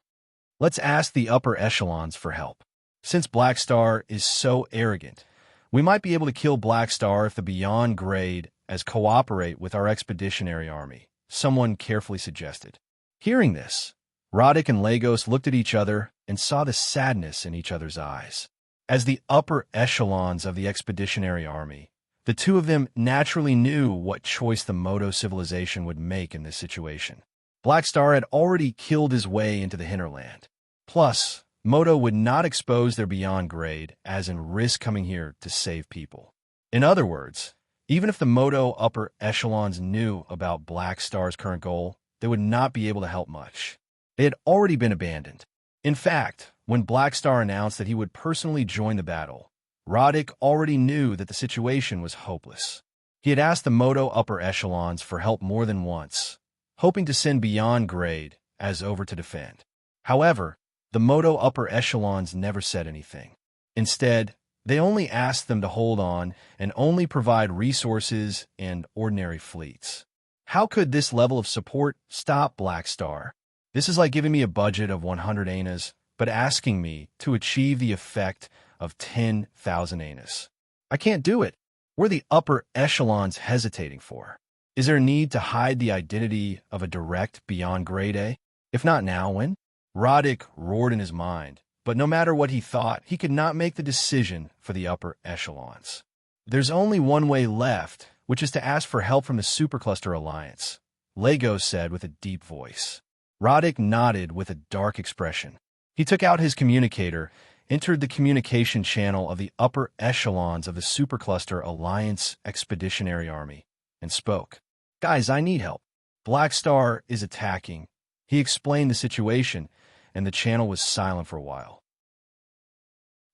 [SPEAKER 1] Let's ask the upper echelons for help. Since Black Star is so arrogant, we might be able to kill Black Star if the Beyond Grade as cooperate with our expeditionary army, someone carefully suggested. Hearing this, Roddick and Lagos looked at each other and saw the sadness in each other's eyes. As the upper echelons of the expeditionary army, the two of them naturally knew what choice the Moto civilization would make in this situation. Black Star had already killed his way into the hinterland. Plus, Moto would not expose their Beyond Grade as in risk coming here to save people. In other words, even if the Moto upper echelons knew about Black Star's current goal, they would not be able to help much. They had already been abandoned. In fact, when Black Star announced that he would personally join the battle, Roddick already knew that the situation was hopeless. He had asked the Moto upper echelons for help more than once, hoping to send Beyond Grade as over to defend. However, the Moto upper echelons never said anything. Instead, they only asked them to hold on and only provide resources and ordinary fleets. How could this level of support stop Black Star? This is like giving me a budget of 100 anas, but asking me to achieve the effect of 10,000 anas. I can't do it. What are the upper echelons hesitating for? Is there a need to hide the identity of a direct Beyond Grade A? If not now, when? Roddick roared in his mind, but no matter what he thought, he could not make the decision for the upper echelons. There's only one way left, which is to ask for help from the Supercluster Alliance, Lego said with a deep voice. Roddick nodded with a dark expression. He took out his communicator, entered the communication channel of the upper echelons of the Supercluster Alliance Expeditionary Army, and spoke. Guys, I need help. Black Star is attacking. He explained the situation, and the channel was silent for a while.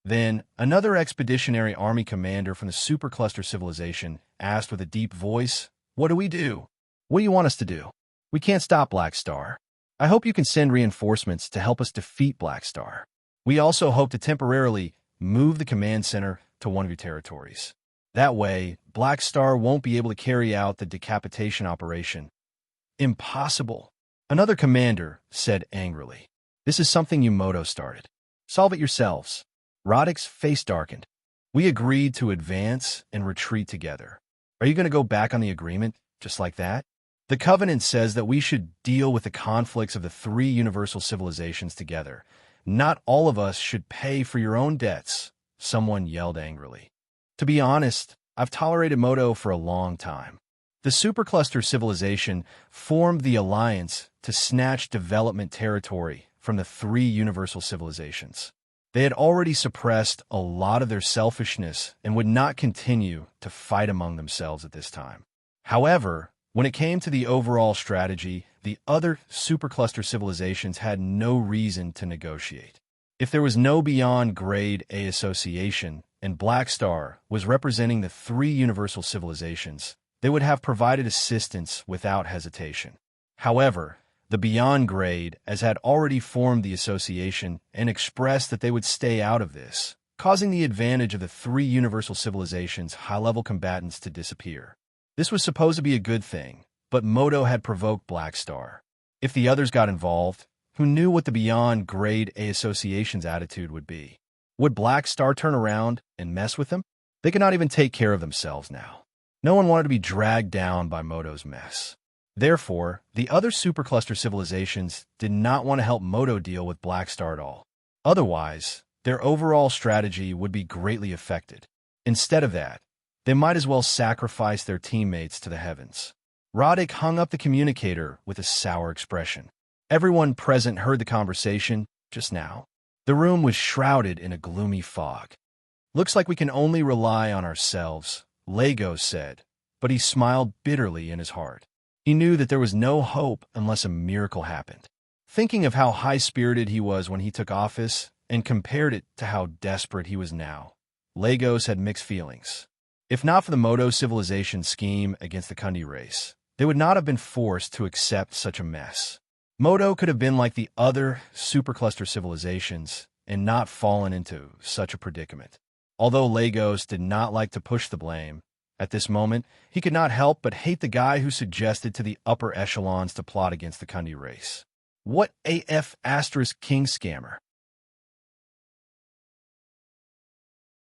[SPEAKER 1] Then, another Expeditionary Army commander from the Supercluster civilization asked with a deep voice, What do we do? What do you want us to do? We can't stop Black Star. I hope you can send reinforcements to help us defeat Black Star. We also hope to temporarily move the command center to one of your territories. That way, Black Star won't be able to carry out the decapitation operation. Impossible. Another commander said angrily. This is something you Moto started. Solve it yourselves. Roddick's face darkened. We agreed to advance and retreat together. Are you going to go back on the agreement, just like that? The Covenant says that we should deal with the conflicts of the three universal civilizations together. Not all of us should pay for your own debts, someone yelled angrily. To be honest, I've tolerated Moto for a long time. The Supercluster civilization formed the alliance to snatch development territory from the three universal civilizations. They had already suppressed a lot of their selfishness and would not continue to fight among themselves at this time. However, when it came to the overall strategy, the other Supercluster civilizations had no reason to negotiate. If there was no Beyond Grade A association, and Black Star was representing the three universal civilizations, they would have provided assistance without hesitation. However, the Beyond Grade as had already formed the association and expressed that they would stay out of this, causing the advantage of the three universal civilizations' high-level combatants to disappear. This was supposed to be a good thing, but Moto had provoked Black Star. If the others got involved, who knew what the Beyond Grade A Association's attitude would be? Would Black Star turn around and mess with them? They could not even take care of themselves now. No one wanted to be dragged down by Moto's mess. Therefore, the other Supercluster civilizations did not want to help Moto deal with Black Star at all. Otherwise, their overall strategy would be greatly affected. Instead of that, they might as well sacrifice their teammates to the heavens. Roddick hung up the communicator with a sour expression. Everyone present heard the conversation just now. The room was shrouded in a gloomy fog. Looks like we can only rely on ourselves, Lego said, but he smiled bitterly in his heart. He knew that there was no hope unless a miracle happened. Thinking of how high-spirited he was when he took office and compared it to how desperate he was now, Legos had mixed feelings. If not for the Moto civilization scheme against the Kundi race, they would not have been forced to accept such a mess. Moto could have been like the other Supercluster civilizations and not fallen into such a predicament. Although Legos did not like to push the blame, at this moment, he could not help but hate the guy who suggested to the upper echelons to plot against the Kundi race. What AF * king scammer?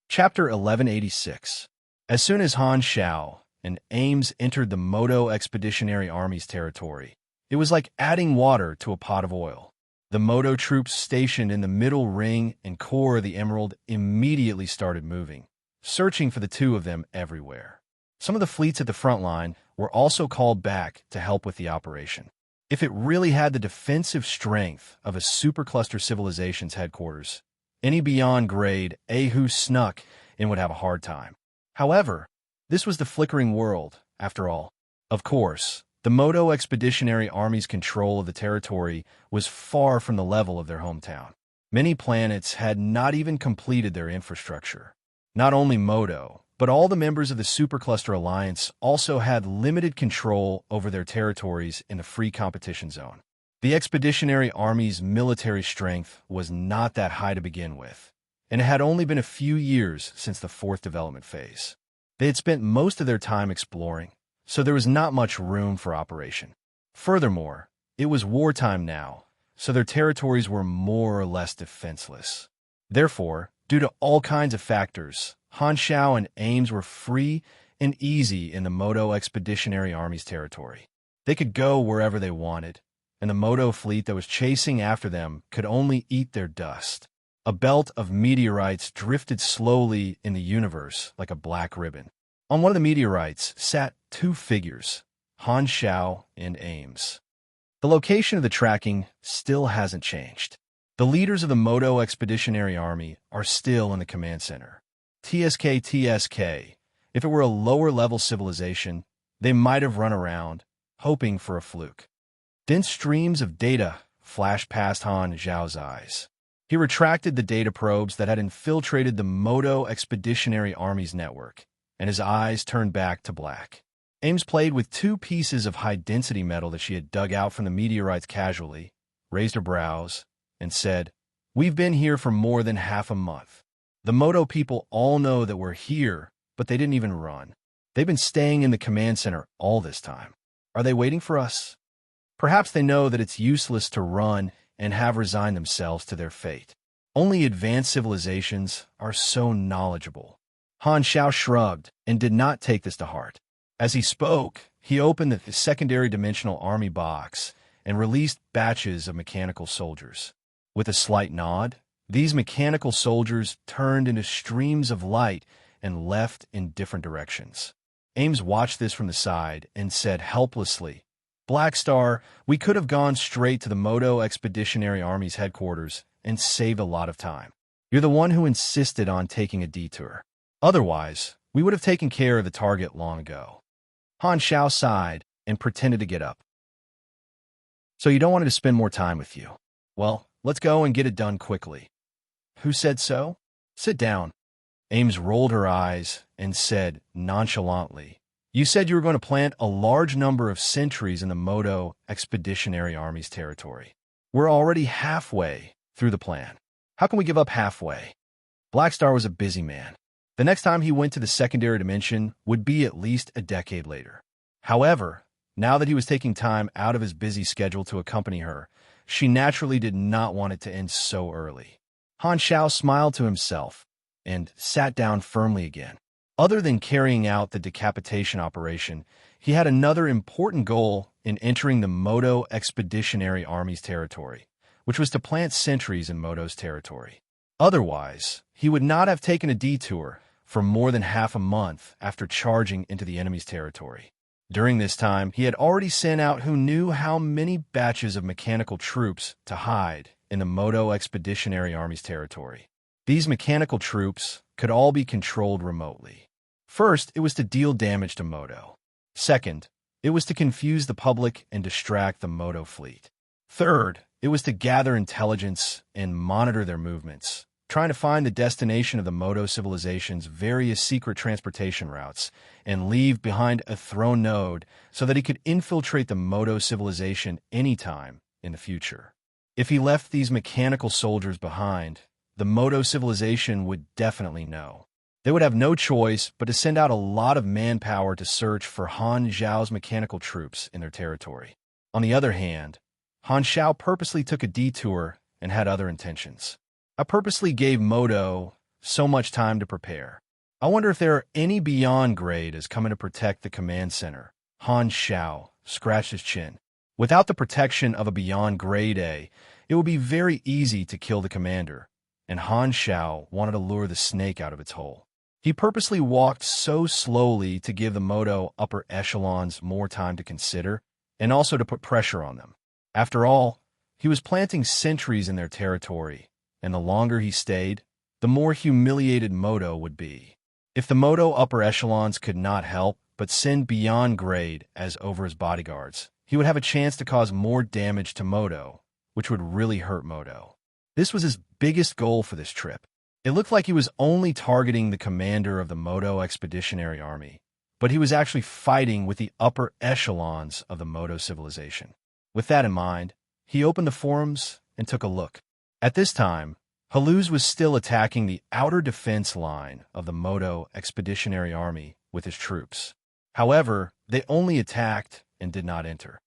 [SPEAKER 1] Chapter 1186. As soon as Han Shao and Ames entered the Moto Expeditionary Army's territory, it was like adding water to a pot of oil. The Moto troops stationed in the middle ring and core of the Emerald immediately started moving, searching for the two of them everywhere. Some of the fleets at the front line were also called back to help with the operation. If it really had the defensive strength of a Supercluster civilization's headquarters, any Beyond Grade A who snuck in would have a hard time. However, this was the flickering world, after all. Of course, The Moto Expeditionary Army's control of the territory was far from the level of their hometown. Many planets had not even completed their infrastructure. Not only Moto, but all the members of the Supercluster Alliance also had limited control over their territories in the free competition zone. The Expeditionary Army's military strength was not that high to begin with, and it had only been a few years since the fourth development phase. They had spent most of their time exploring, so there was not much room for operation. Furthermore, it was wartime now, so their territories were more or less defenseless. Therefore, due to all kinds of factors, Han Xiao and Ames were free and easy in the Moto Expeditionary Army's territory. They could go wherever they wanted, and the Moto fleet that was chasing after them could only eat their dust. A belt of meteorites drifted slowly in the universe like a black ribbon. On one of the meteorites sat two figures, Han Xiao and Ames. The location of the tracking still hasn't changed. The leaders of the Moto Expeditionary Army are still in the command center. TSK. If it were a lower-level civilization, they might have run around, hoping for a fluke. Dense streams of data flashed past Han Xiao's eyes. He retracted the data probes that had infiltrated the Moto Expeditionary Army's network, and his eyes turned back to black. Ames played with two pieces of high-density metal that she had dug out from the meteorites casually, raised her brows, and said, "We've been here for more than half a month. The Moto people all know that we're here, but they didn't even run. They've been staying in the command center all this time. Are they waiting for us? Perhaps they know that it's useless to run and have resigned themselves to their fate. Only advanced civilizations are so knowledgeable." Han Xiao shrugged and did not take this to heart. As he spoke, he opened the secondary dimensional army box and released batches of mechanical soldiers. With a slight nod, these mechanical soldiers turned into streams of light and left in different directions. Ames watched this from the side and said helplessly, "Black Star, we could have gone straight to the Moto Expeditionary Army's headquarters and saved a lot of time. You're the one who insisted on taking a detour. Otherwise, we would have taken care of the target long ago." Han Xiao sighed and pretended to get up. "So you don't want to spend more time with you? Well, let's go and get it done quickly." "Who said so? Sit down." Ames rolled her eyes and said nonchalantly, "You said you were going to plant a large number of sentries in the Moto Expeditionary Army's territory. We're already halfway through the plan. How can we give up halfway?" Blackstar was a busy man. The next time he went to the secondary dimension would be at least a decade later. However, now that he was taking time out of his busy schedule to accompany her, she naturally did not want it to end so early. Han Xiao smiled to himself and sat down firmly again. Other than carrying out the decapitation operation, he had another important goal in entering the Moto Expeditionary Army's territory, which was to plant sentries in Moto's territory. Otherwise, he would not have taken a detour for more than half a month after charging into the enemy's territory. During this time, he had already sent out who knew how many batches of mechanical troops to hide in the Moto Expeditionary Army's territory. These mechanical troops could all be controlled remotely. First, it was to deal damage to Moto. Second, it was to confuse the public and distract the Moto fleet. Third, it was to gather intelligence and monitor their movements, trying to find the destination of the Moto civilization's various secret transportation routes and leave behind a throne node so that he could infiltrate the Moto civilization anytime in the future. If he left these mechanical soldiers behind, the Moto civilization would definitely know. They would have no choice but to send out a lot of manpower to search for Han Xiao's mechanical troops in their territory. On the other hand, Han Xiao purposely took a detour and had other intentions. I purposely gave Moto so much time to prepare. I wonder if there are any beyond grade as coming to protect the command center. Han Xiao scratched his chin. Without the protection of a beyond grade A, it would be very easy to kill the commander, and Han Xiao wanted to lure the snake out of its hole. He purposely walked so slowly to give the Moto upper echelons more time to consider, and also to put pressure on them. After all, he was planting sentries in their territory, and the longer he stayed, the more humiliated Moto would be. If the Moto upper echelons could not help, but send beyond grade as over his bodyguards, he would have a chance to cause more damage to Moto, which would really hurt Moto. This was his biggest goal for this trip. It looked like he was only targeting the commander of the Moto Expeditionary Army, but he was actually fighting with the upper echelons of the Moto civilization. With that in mind, he opened the forums and took a look. At this time, Haluz was still attacking the outer defense line of the Moto Expeditionary Army with his troops. However, they only attacked and did not enter.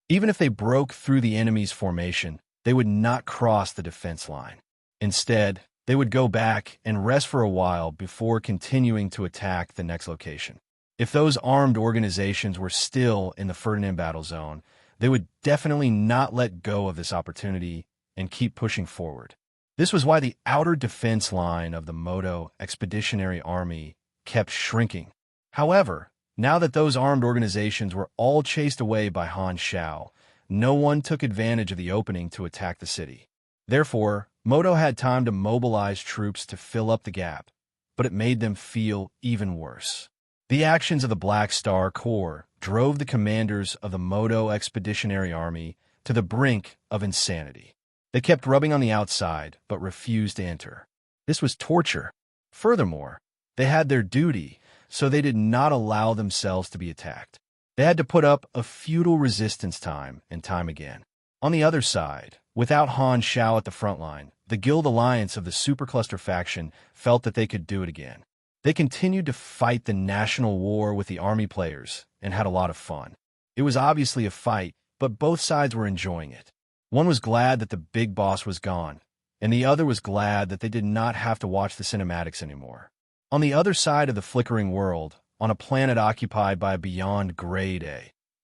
[SPEAKER 1] Even if they broke through the enemy's formation, they would not cross the defense line. Instead, they would go back and rest for a while before continuing to attack the next location. If those armed organizations were still in the Ferdinand battle zone, they would definitely not let go of this opportunity and keep pushing forward. This was why the outer defense line of the Moto Expeditionary Army kept shrinking. However, now that those armed organizations were all chased away by Han Shao, no one took advantage of the opening to attack the city. Therefore, Moto had time to mobilize troops to fill up the gap, but it made them feel even worse. The actions of the Black Star Corps drove the commanders of the Moto Expeditionary Army to the brink of insanity. They kept rubbing on the outside, but refused to enter. This was torture. Furthermore, they had their duty, so they did not allow themselves to be attacked. They had to put up a futile resistance time and time again. On the other side, without Han Shao at the front line, the Guild Alliance of the Supercluster faction felt that they could do it again. They continued to fight the national war with the army players and had a lot of fun. It was obviously a fight, but both sides were enjoying it. One was glad that the big boss was gone, and the other was glad that they did not have to watch the cinematics anymore. On the other side of the flickering world, on a planet occupied by a beyond grade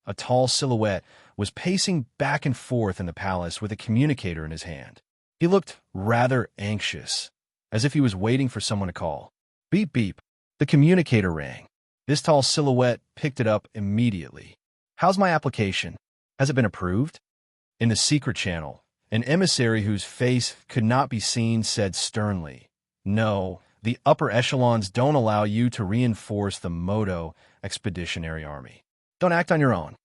[SPEAKER 1] a tall silhouette was pacing back and forth in the palace with a communicator in his hand. He looked rather anxious, as if he was waiting for someone to call. Beep beep. The communicator rang. This tall silhouette picked it up immediately. How's my application? Has it been approved? In the secret channel, an emissary whose face could not be seen said sternly, "No, the upper echelons don't allow you to reinforce the Moto Expeditionary Army. Don't act on your own."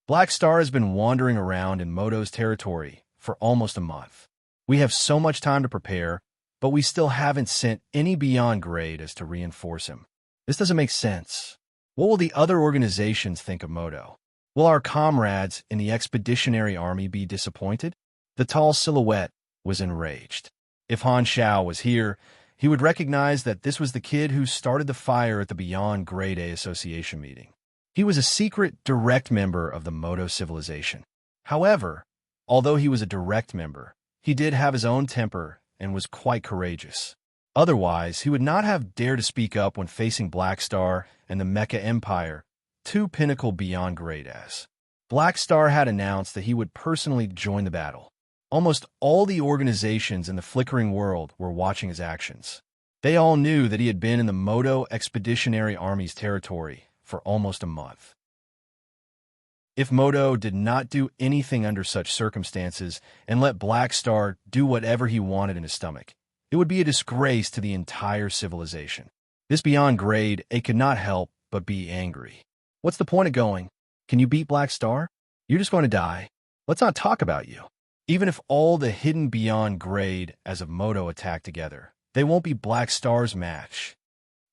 [SPEAKER 1] Black Star has been wandering around in Moto's territory for almost a month. We have so much time to prepare, but we still haven't sent any beyond grade as to reinforce him. This doesn't make sense. What will the other organizations think of Moto? Will our comrades in the Expeditionary Army be disappointed? The tall silhouette was enraged. If Han Shao was here, he would recognize that this was the kid who started the fire at the Beyond Grade A Association meeting. He was a secret, direct member of the Moto civilization. However, although he was a direct member, he did have his own temper and was quite courageous. Otherwise, he would not have dared to speak up when facing Black Star and the Mecha Empire, two pinnacle beyond grade as. Black Star had announced that he would personally join the battle. Almost all the organizations in the flickering world were watching his actions. They all knew that he had been in the Moto Expeditionary Army's territory for almost a month. If Moto did not do anything under such circumstances and let Black Star do whatever he wanted in his stomach, it would be a disgrace to the entire civilization. This beyond grade, it could not help but be angry. What's the point of going? Can you beat Black Star? You're just going to die. Let's not talk about you. Even if all the hidden beyond grade as of Moto attack together, they won't be Black Star's match.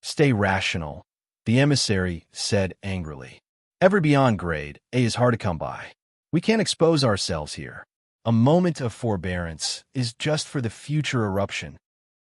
[SPEAKER 1] Stay rational, the emissary said angrily. Every beyond grade A is hard to come by. We can't expose ourselves here. A moment of forbearance is just for the future eruption.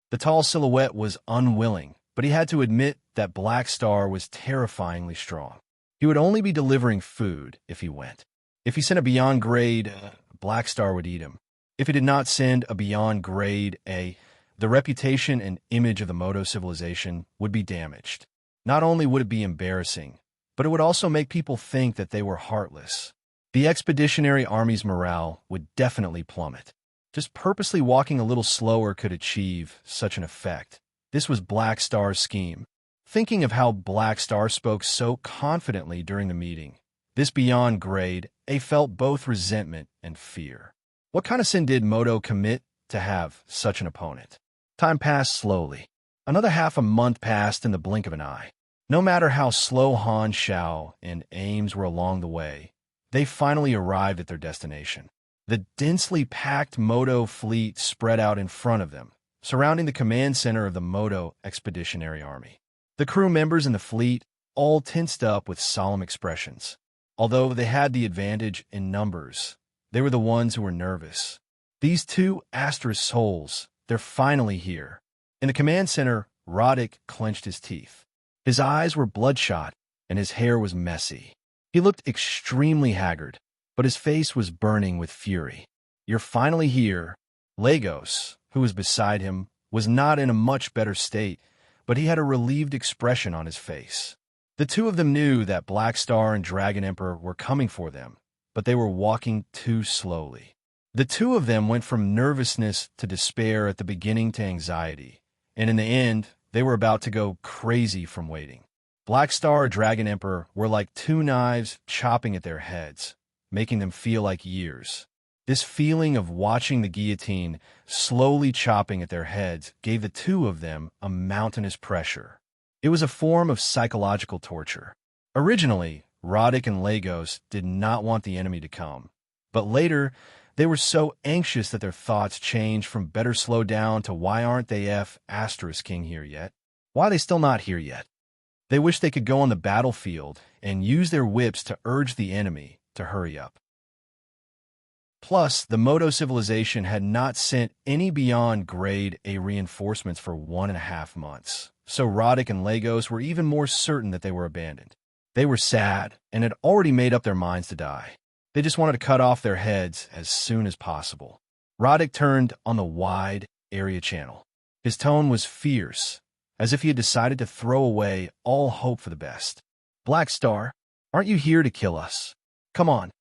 [SPEAKER 1] The tall silhouette was unwilling, but he had to admit that Black Star was terrifyingly strong. He would only be delivering food if he went. If he sent a beyond grade, Black Star would eat him. If he did not send a beyond grade A, the reputation and image of the Moto civilization would be damaged. Not only would it be embarrassing, but it would also make people think that they were heartless. The Expeditionary Army's morale would definitely plummet. Just purposely walking a little slower could achieve such an effect. This was Black Star's scheme. Thinking of how Black Star spoke so confidently during the meeting, this beyond grade A felt both resentment and fear. What kind of sin did Moto commit to have such an opponent? Time passed slowly. Another half a month passed in the blink of an eye. No matter how slow Han Xiao and Ames were along the way, they finally arrived at their destination. The densely packed Moto fleet spread out in front of them, surrounding the command center of the Moto Expeditionary Army. The crew members in the fleet all tensed up with solemn expressions. Although they had the advantage in numbers, they were the ones who were nervous. These two Asterisk souls, they're finally here. In the command center, Roddick clenched his teeth. His eyes were bloodshot, and his hair was messy. He looked extremely haggard, but his face was burning with fury. "You're finally here." Lagos, who was beside him, was not in a much better state, but he had a relieved expression on his face. The two of them knew that Black Star and Dragon Emperor were coming for them, but they were walking too slowly. The two of them went from nervousness to despair at the beginning to anxiety, and in the end, they were about to go crazy from waiting. Black Star and Dragon Emperor were like two knives chopping at their heads, making them feel like years. This feeling of watching the guillotine slowly chopping at their heads gave the two of them a mountainous pressure. It was a form of psychological torture. Originally, Roddick and Lagos did not want the enemy to come, but later, they were so anxious that their thoughts changed from "better slow down" to "why aren't they Asterisk King here yet? Why are they still not here yet?" They wished they could go on the battlefield and use their whips to urge the enemy to hurry up. Plus, the Moto civilization had not sent any beyond grade A reinforcements for 1.5 months, so Roddick and Lagos were even more certain that they were abandoned. They were sad and had already made up their minds to die. They just wanted to cut off their heads as soon as possible. Roddick turned on the wide area channel. His tone was fierce, as if he had decided to throw away all hope for the best. "Black Star, aren't you here to kill us? Come on."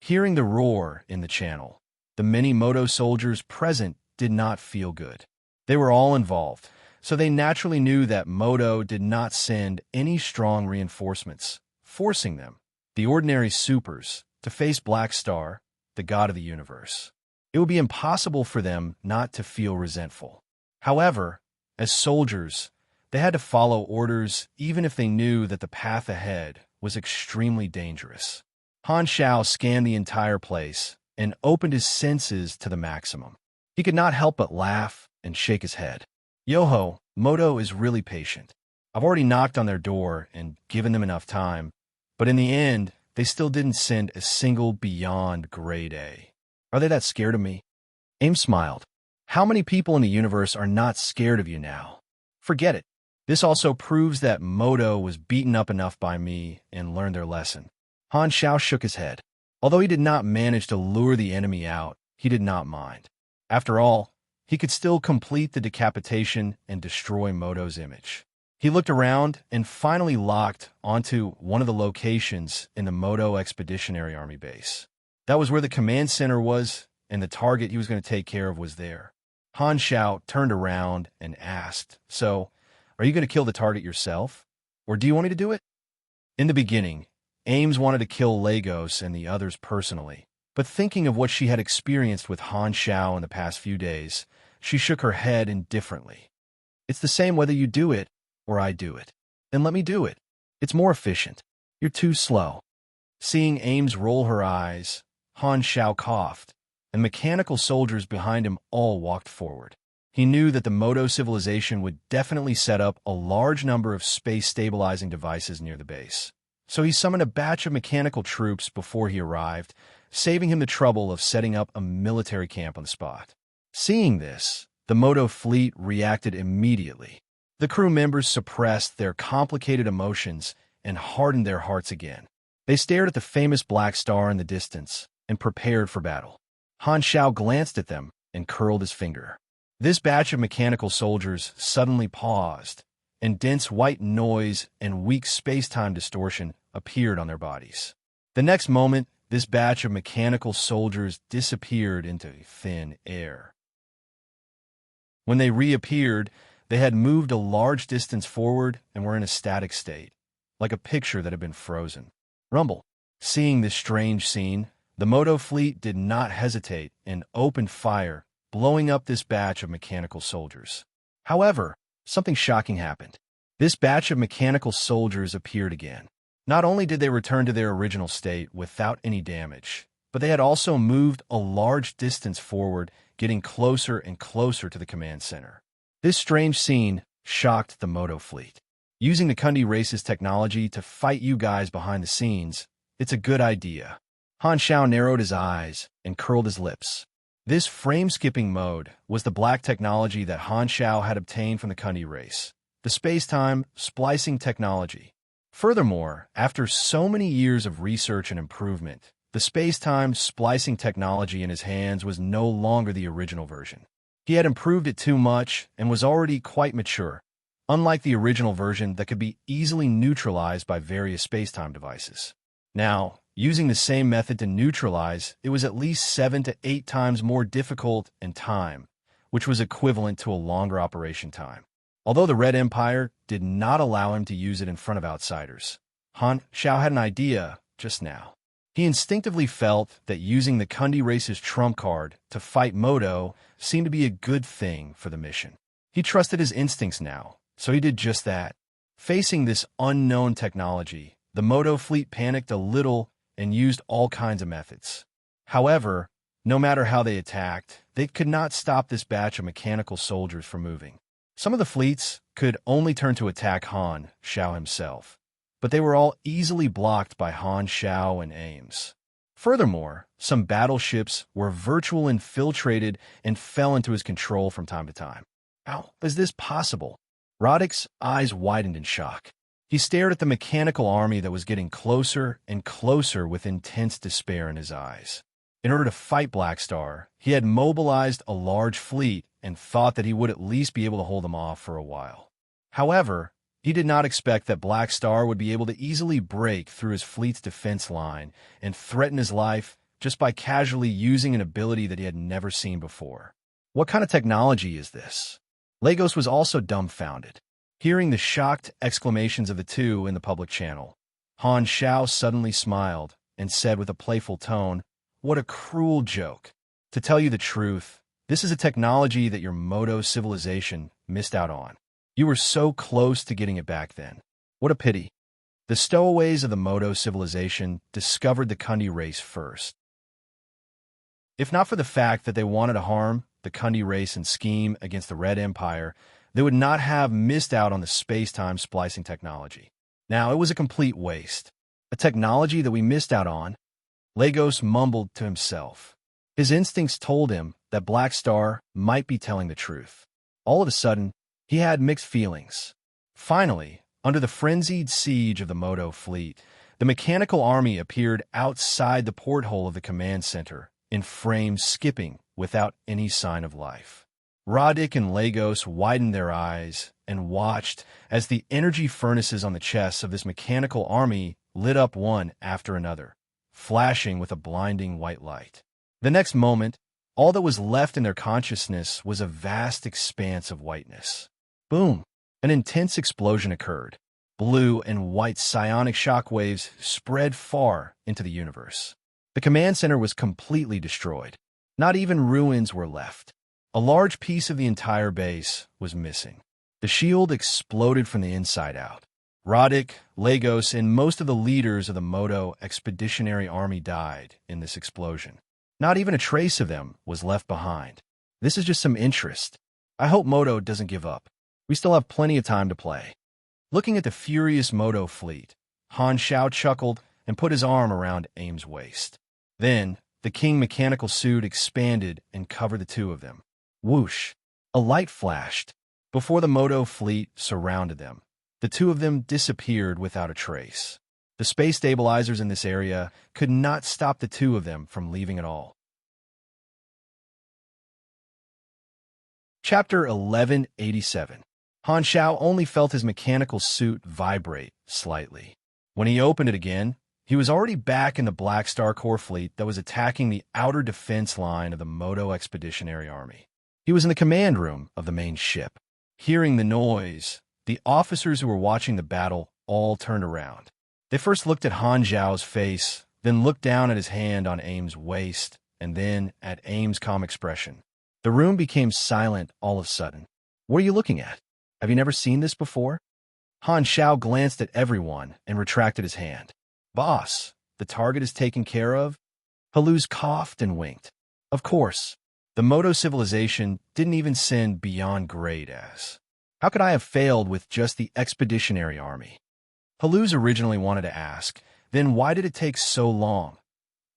[SPEAKER 1] Hearing the roar in the channel, the many Moto soldiers present did not feel good. They were all involved, so they naturally knew that Moto did not send any strong reinforcements, forcing them, the ordinary supers, to face Black Star, the god of the universe. It would be impossible for them not to feel resentful. However, as soldiers, they had to follow orders even if they knew that the path ahead was extremely dangerous. Han Xiao scanned the entire place and opened his senses to the maximum. He could not help but laugh and shake his head. "Yoho, Moto is really patient. I've already knocked on their door and given them enough time, but in the end, they still didn't send a single beyond grade A. Are they that scared of me?" Ames smiled. "How many people in the universe are not scared of you now? Forget it. This also proves that Moto was beaten up enough by me and learned their lesson." Han Xiao shook his head. Although he did not manage to lure the enemy out, he did not mind. After all, he could still complete the decapitation and destroy Moto's image. He looked around and finally locked onto one of the locations in the Moto Expeditionary Army base. That was where the command center was, and the target he was going to take care of was there. Han Xiao turned around and asked, "So, are you going to kill the target yourself? Or do you want me to do it?" In the beginning, Ames wanted to kill Lagos and the others personally, but thinking of what she had experienced with Han Xiao in the past few days, she shook her head indifferently. "It's the same whether you do it or I do it. Then let me do it. It's more efficient. You're too slow." Seeing Ames roll her eyes, Han Xiao coughed, and mechanical soldiers behind him all walked forward. He knew that the Moto civilization would definitely set up a large number of space-stabilizing devices near the base. So he summoned a batch of mechanical troops before he arrived, saving him the trouble of setting up a military camp on the spot. Seeing this, the Moto fleet reacted immediately. The crew members suppressed their complicated emotions and hardened their hearts again. They stared at the famous Black Star in the distance and prepared for battle. Han Xiao glanced at them and curled his finger. This batch of mechanical soldiers suddenly paused, and dense white noise and weak space-time distortion appeared on their bodies. The next moment, this batch of mechanical soldiers disappeared into thin air. When they reappeared, they had moved a large distance forward and were in a static state, like a picture that had been frozen. Rumble. Seeing this strange scene, the Moto fleet did not hesitate and opened fire, blowing up this batch of mechanical soldiers. However, something shocking happened. This batch of mechanical soldiers appeared again. Not only did they return to their original state without any damage, but they had also moved a large distance forward, getting closer and closer to the command center. This strange scene shocked the Moto fleet. Using the Kundi race's technology to fight you guys behind the scenes, it's a good idea. Han Xiao narrowed his eyes and curled his lips. This frame-skipping mode was the black technology that Han Xiao had obtained from the Kundi race, the space-time splicing technology. Furthermore, after so many years of research and improvement, the space-time splicing technology in his hands was no longer the original version. He had improved it too much and was already quite mature, unlike the original version that could be easily neutralized by various space-time devices. Now, using the same method to neutralize, it was at least 7 to 8 times more difficult in time, which was equivalent to a longer operation time. Although the Red Empire did not allow him to use it in front of outsiders, Han Xiao had an idea just now. He instinctively felt that using the Kundi race's trump card to fight Moto seemed to be a good thing for the mission. He trusted his instincts now, so he did just that. Facing this unknown technology, the Moto fleet panicked a little and used all kinds of methods. However, no matter how they attacked, they could not stop this batch of mechanical soldiers from moving. Some of the fleets could only turn to attack Han Xiao himself, but they were all easily blocked by Han Xiao and Ames. Furthermore, some battleships were virtually infiltrated and fell into his control from time to time. How is this possible? Roddick's eyes widened in shock. He stared at the mechanical army that was getting closer and closer with intense despair in his eyes. In order to fight Black Star, he had mobilized a large fleet and thought that he would at least be able to hold them off for a while. However, he did not expect that Black Star would be able to easily break through his fleet's defense line and threaten his life just by casually using an ability that he had never seen before. What kind of technology is this? Lagos was also dumbfounded. Hearing the shocked exclamations of the two in the public channel, Han Xiao suddenly smiled and said with a playful tone, "What a cruel joke. To tell you the truth, this is a technology that your Moto civilization missed out on. You were so close to getting it back then. What a pity." The stowaways of the Moto civilization discovered the Kundi race first. If not for the fact that they wanted to harm the Kundi race and scheme against the Red Empire, they would not have missed out on the space-time splicing technology. Now, it was a complete waste. A technology that we missed out on, Lagos mumbled to himself. His instincts told him that Black Star might be telling the truth. All of a sudden, he had mixed feelings. Finally, under the frenzied siege of the Moto fleet, the mechanical army appeared outside the porthole of the command center, in frames skipping without any sign of life. Roddick and Lagos widened their eyes and watched as the energy furnaces on the chests of this mechanical army lit up one after another, flashing with a blinding white light. The next moment, all that was left in their consciousness was a vast expanse of whiteness. Boom! An intense explosion occurred. Blue and white psionic shockwaves spread far into the universe. The command center was completely destroyed. Not even ruins were left. A large piece of the entire base was missing. The shield exploded from the inside out. Roddick, Lagos, and most of the leaders of the Moto Expeditionary Army died in this explosion. Not even a trace of them was left behind. This is just some interest. I hope Moto doesn't give up. We still have plenty of time to play. Looking at the furious Moto fleet, Han Xiao chuckled and put his arm around Ames' waist. Then, the King mechanical suit expanded and covered the two of them. Whoosh! A light flashed. Before the Moto fleet surrounded them, the two of them disappeared without a trace. The space stabilizers in this area could not stop the two of them from leaving at all. Chapter 1187. Han Xiao only felt his mechanical suit vibrate slightly. When he opened it again, he was already back in the Black Star Corps fleet that was attacking the outer defense line of the Moto Expeditionary Army. He was in the command room of the main ship. Hearing the noise, the officers who were watching the battle all turned around. They first looked at Han Xiao's face, then looked down at his hand on Ames' waist, and then at Ames' calm expression. The room became silent all of a sudden. What are you looking at? Have you never seen this before? Han Xiao glanced at everyone and retracted his hand. Boss, the target is taken care of? Haluz coughed and winked. Of course. The Moto civilization didn't even send beyond grade S. How could I have failed with just the expeditionary army? Haluz originally wanted to ask, then why did it take so long?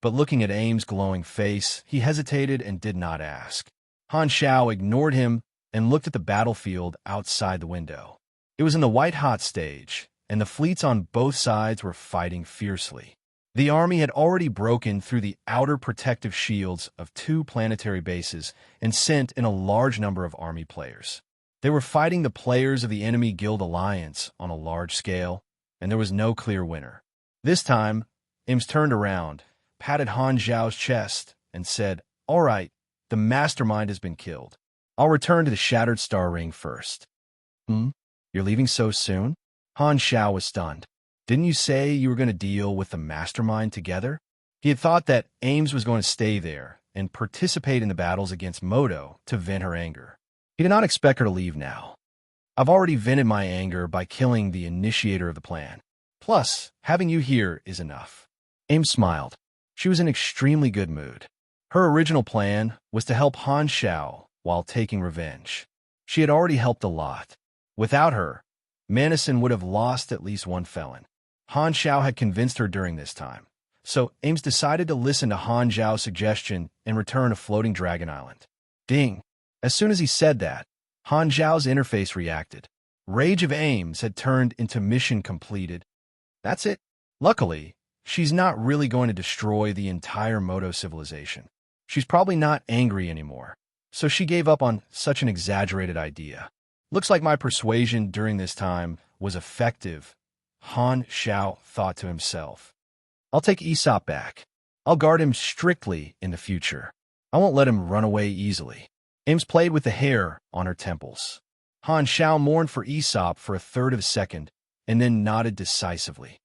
[SPEAKER 1] But looking at Aim's glowing face, he hesitated and did not ask. Han Xiao ignored him and looked at the battlefield outside the window. It was in the white-hot stage, and the fleets on both sides were fighting fiercely. The army had already broken through the outer protective shields of 2 planetary bases and sent in a large number of army players. They were fighting the players of the enemy guild alliance on a large scale, and there was no clear winner. This time, Ims turned around, patted Han Zhao's chest, and said, "All right, the mastermind has been killed. I'll return to the Shattered Star Ring first." You're leaving so soon? Han Xiao was stunned. Didn't you say you were going to deal with the mastermind together? He had thought that Ames was going to stay there and participate in the battles against Moto to vent her anger. He did not expect her to leave now. I've already vented my anger by killing the initiator of the plan. Plus, having you here is enough. Ames smiled. She was in extremely good mood. Her original plan was to help Han Xiao while taking revenge. She had already helped a lot. Without her, Manison would have lost at least one felon. Han Xiao had convinced her during this time, so Ames decided to listen to Han Zhao's suggestion and return to Floating Dragon Island. Ding! As soon as he said that, Han Zhao's interface reacted. Rage of Ames had turned into mission completed. That's it. Luckily, she's not really going to destroy the entire Moto civilization. She's probably not angry anymore, so she gave up on such an exaggerated idea. Looks like my persuasion during this time was effective, Han Xiao thought to himself. I'll take Aesop back. I'll guard him strictly in the future. I won't let him run away easily. Ames played with the hair on her temples. Han Xiao mourned for Aesop for a third of a second and then nodded decisively.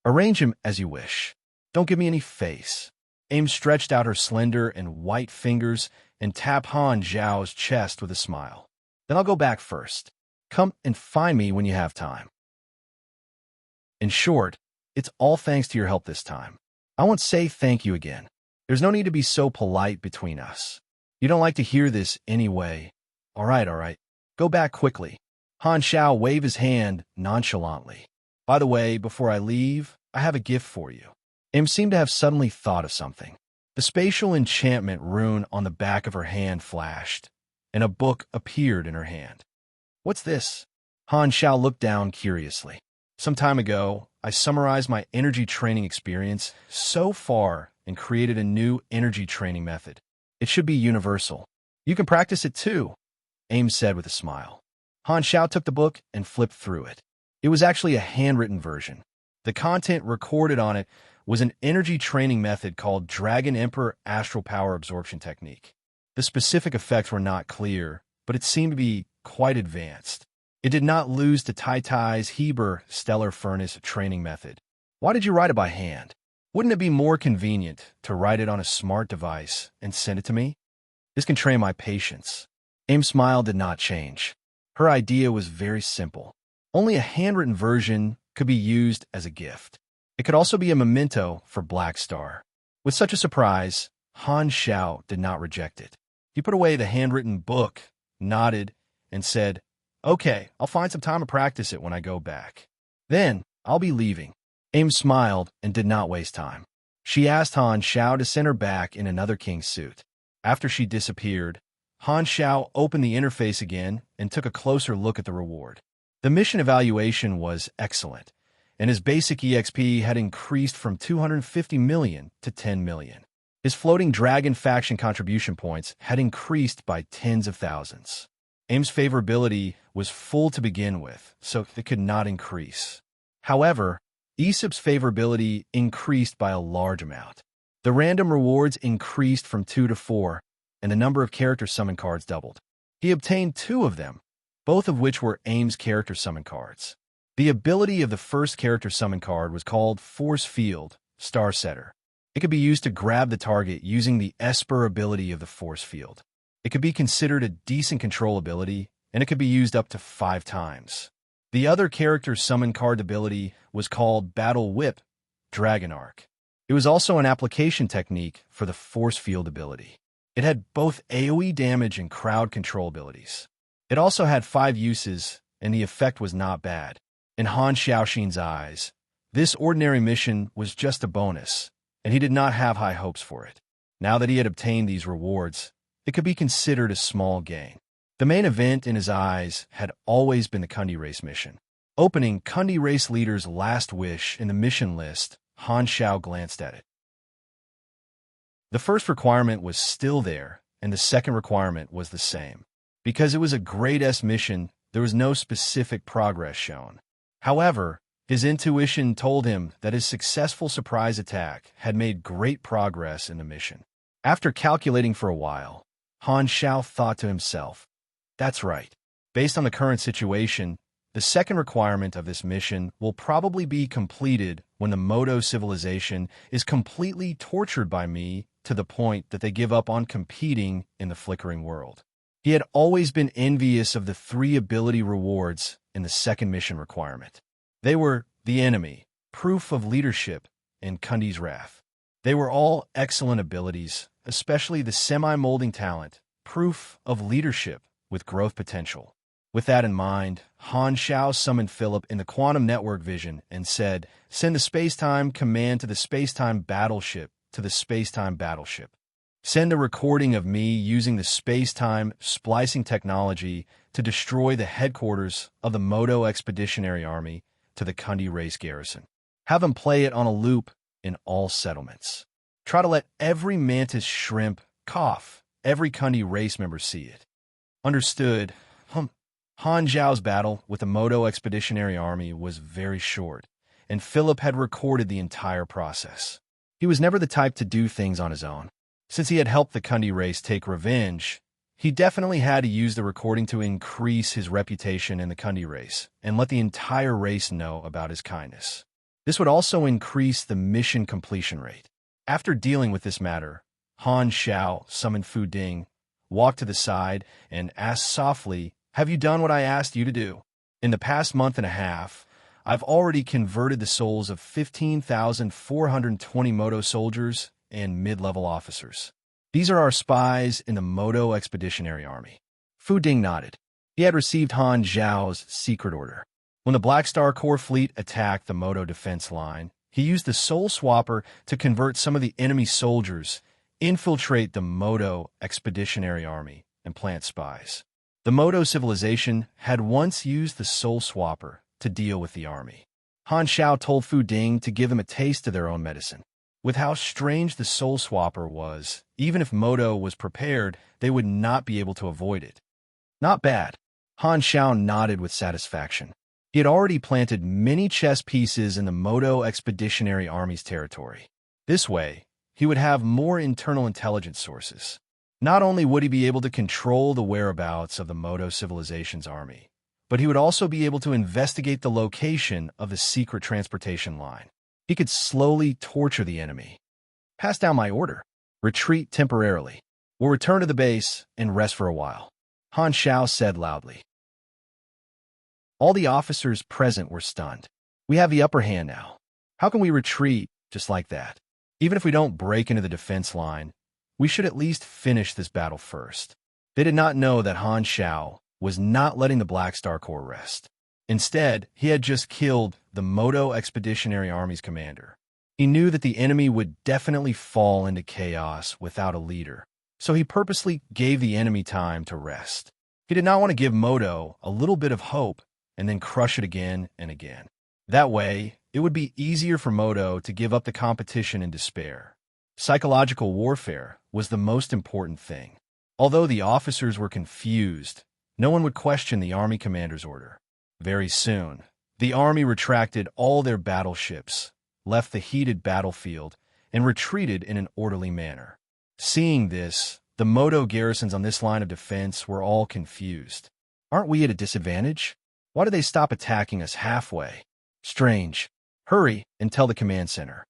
[SPEAKER 1] Arrange him as you wish. Don't give me any face. Ames stretched out her slender and white fingers and tapped Han Zhao's chest with a smile. Then I'll go back first. Come and find me when you have time. In short, it's all thanks to your help this time. I won't say thank you again. There's no need to be so polite between us. You don't like to hear this anyway. All right. Go back quickly. Han Xiao waved his hand nonchalantly. By the way, before I leave, I have a gift for you. Ames seemed to have suddenly thought of something. The spatial enchantment rune on the back of her hand flashed, and a book appeared in her hand. What's this? Han Xiao looked down curiously. Some time ago, I summarized my energy training experience so far and created a new energy training method. It should be universal. You can practice it too, Ames said with a smile. Han Xiao took the book and flipped through it. It was actually a handwritten version. The content recorded on it was an energy training method called Dragon Emperor Astral Power Absorption Technique. The specific effects were not clear, but it seemed to be quite advanced. It did not lose to Tai Tai's Heber Stellar Furnace training method. Why did you write it by hand? Wouldn't it be more convenient to write it on a smart device and send it to me? This can train my patience. Ames' smile did not change. Her idea was very simple. Only a handwritten version could be used as a gift. It could also be a memento for Black Star. With such a surprise, Han Xiao did not reject it. He put away the handwritten book, nodded, and said, "Okay, I'll find some time to practice it when I go back. Then, I'll be leaving." Ames smiled and did not waste time. She asked Han Xiao to send her back in another king's suit. After she disappeared, Han Xiao opened the interface again and took a closer look at the reward. The mission evaluation was excellent, and his basic EXP had increased from 250 million to 10 million. His floating dragon faction contribution points had increased by tens of thousands. Ames' favorability was full to begin with, so it could not increase. However, Aesop's favorability increased by a large amount. The random rewards increased from 2 to 4, and the number of character summon cards doubled. He obtained 2 of them, both of which were Ames' character summon cards. The ability of the first character summon card was called Force Field, Star Setter. It could be used to grab the target using the Esper ability of the Force Field. It could be considered a decent control ability, and it could be used up to 5 times. The other character's summon card ability was called Battle Whip, Dragon Arc. It was also an application technique for the Force Field ability. It had both AoE damage and crowd control abilities. It also had 5 uses, and the effect was not bad. In Han Xiaoxin's eyes, this ordinary mission was just a bonus, and he did not have high hopes for it. Now that he had obtained these rewards, it could be considered a small gain. The main event in his eyes had always been the Kundi Race mission. Opening Kundi Race Leader's last wish in the mission list, Han Xiao glanced at it. The first requirement was still there, and the second requirement was the same. Because it was a Grade S mission, there was no specific progress shown. However, his intuition told him that his successful surprise attack had made great progress in the mission. After calculating for a while, Han Xiao thought to himself, "That's right. Based on the current situation, the second requirement of this mission will probably be completed when the Modo civilization is completely tortured by me to the point that they give up on competing in the flickering world." He had always been envious of the 3 ability rewards in the second mission requirement. They were the enemy, proof of leadership, and Kundi's wrath. They were all excellent abilities, especially the semi-molding talent, proof of leadership with growth potential. With that in mind, Han Xiao summoned Philip in the quantum network vision and said, "Send the space-time command to the space-time battleship to the space-time battleship. Send a recording of me using the space-time splicing technology to destroy the headquarters of the Modo Expeditionary Army to the Kundi Race garrison. Have them play it on a loop in all settlements. Try to let every mantis shrimp cough, every Kundi Race member see it." Understood. Han Zhao's battle with the Modo Expeditionary Army was very short, and Philip had recorded the entire process. He was never the type to do things on his own. Since he had helped the Kundi race take revenge, he definitely had to use the recording to increase his reputation in the Kundi race and let the entire race know about his kindness. This would also increase the mission completion rate. After dealing with this matter, Han Xiao summoned Fu Ding, walked to the side, and asked softly, "Have you done what I asked you to do? In the past month and a half, I've already converted the souls of 15,420 Modo soldiers and mid-level officers. These are our spies in the Modo Expeditionary Army." Fu Ding nodded. He had received Han Zhao's secret order. When the Black Star Corps fleet attacked the Modo defense line, he used the Soul Swapper to convert some of the enemy soldiers, infiltrate the Modo Expeditionary Army, and plant spies. The Modo civilization had once used the Soul Swapper to deal with the army. Han Xiao told Fu Ding to give them a taste of their own medicine. With how strange the Soul Swapper was, even if Modo was prepared, they would not be able to avoid it. Not bad. Han Xiao nodded with satisfaction. He had already planted many chess pieces in the Modo Expeditionary Army's territory. This way, he would have more internal intelligence sources. Not only would he be able to control the whereabouts of the Modo civilization's army, but he would also be able to investigate the location of the secret transportation line. He could slowly torture the enemy. "Pass down my order. Retreat temporarily. We'll return to the base and rest for a while," Han Xiao said loudly. All the officers present were stunned. "We have the upper hand now. How can we retreat just like that? Even if we don't break into the defense line, we should at least finish this battle first." They did not know that Han Xiao was not letting the Black Star Corps rest. Instead, he had just killed the Modo Expeditionary Army's commander. He knew that the enemy would definitely fall into chaos without a leader, so he purposely gave the enemy time to rest. He did not want to give Modo a little bit of hope and then crush it again and again. That way, it would be easier for Modo to give up the competition in despair. Psychological warfare was the most important thing. Although the officers were confused, no one would question the army commander's order. Very soon, the army retracted all their battleships, left the heated battlefield, and retreated in an orderly manner. Seeing this, the Modo garrisons on this line of defense were all confused. "Aren't we at a disadvantage? Why did they stop attacking us halfway? Strange. Hurry and tell the command center."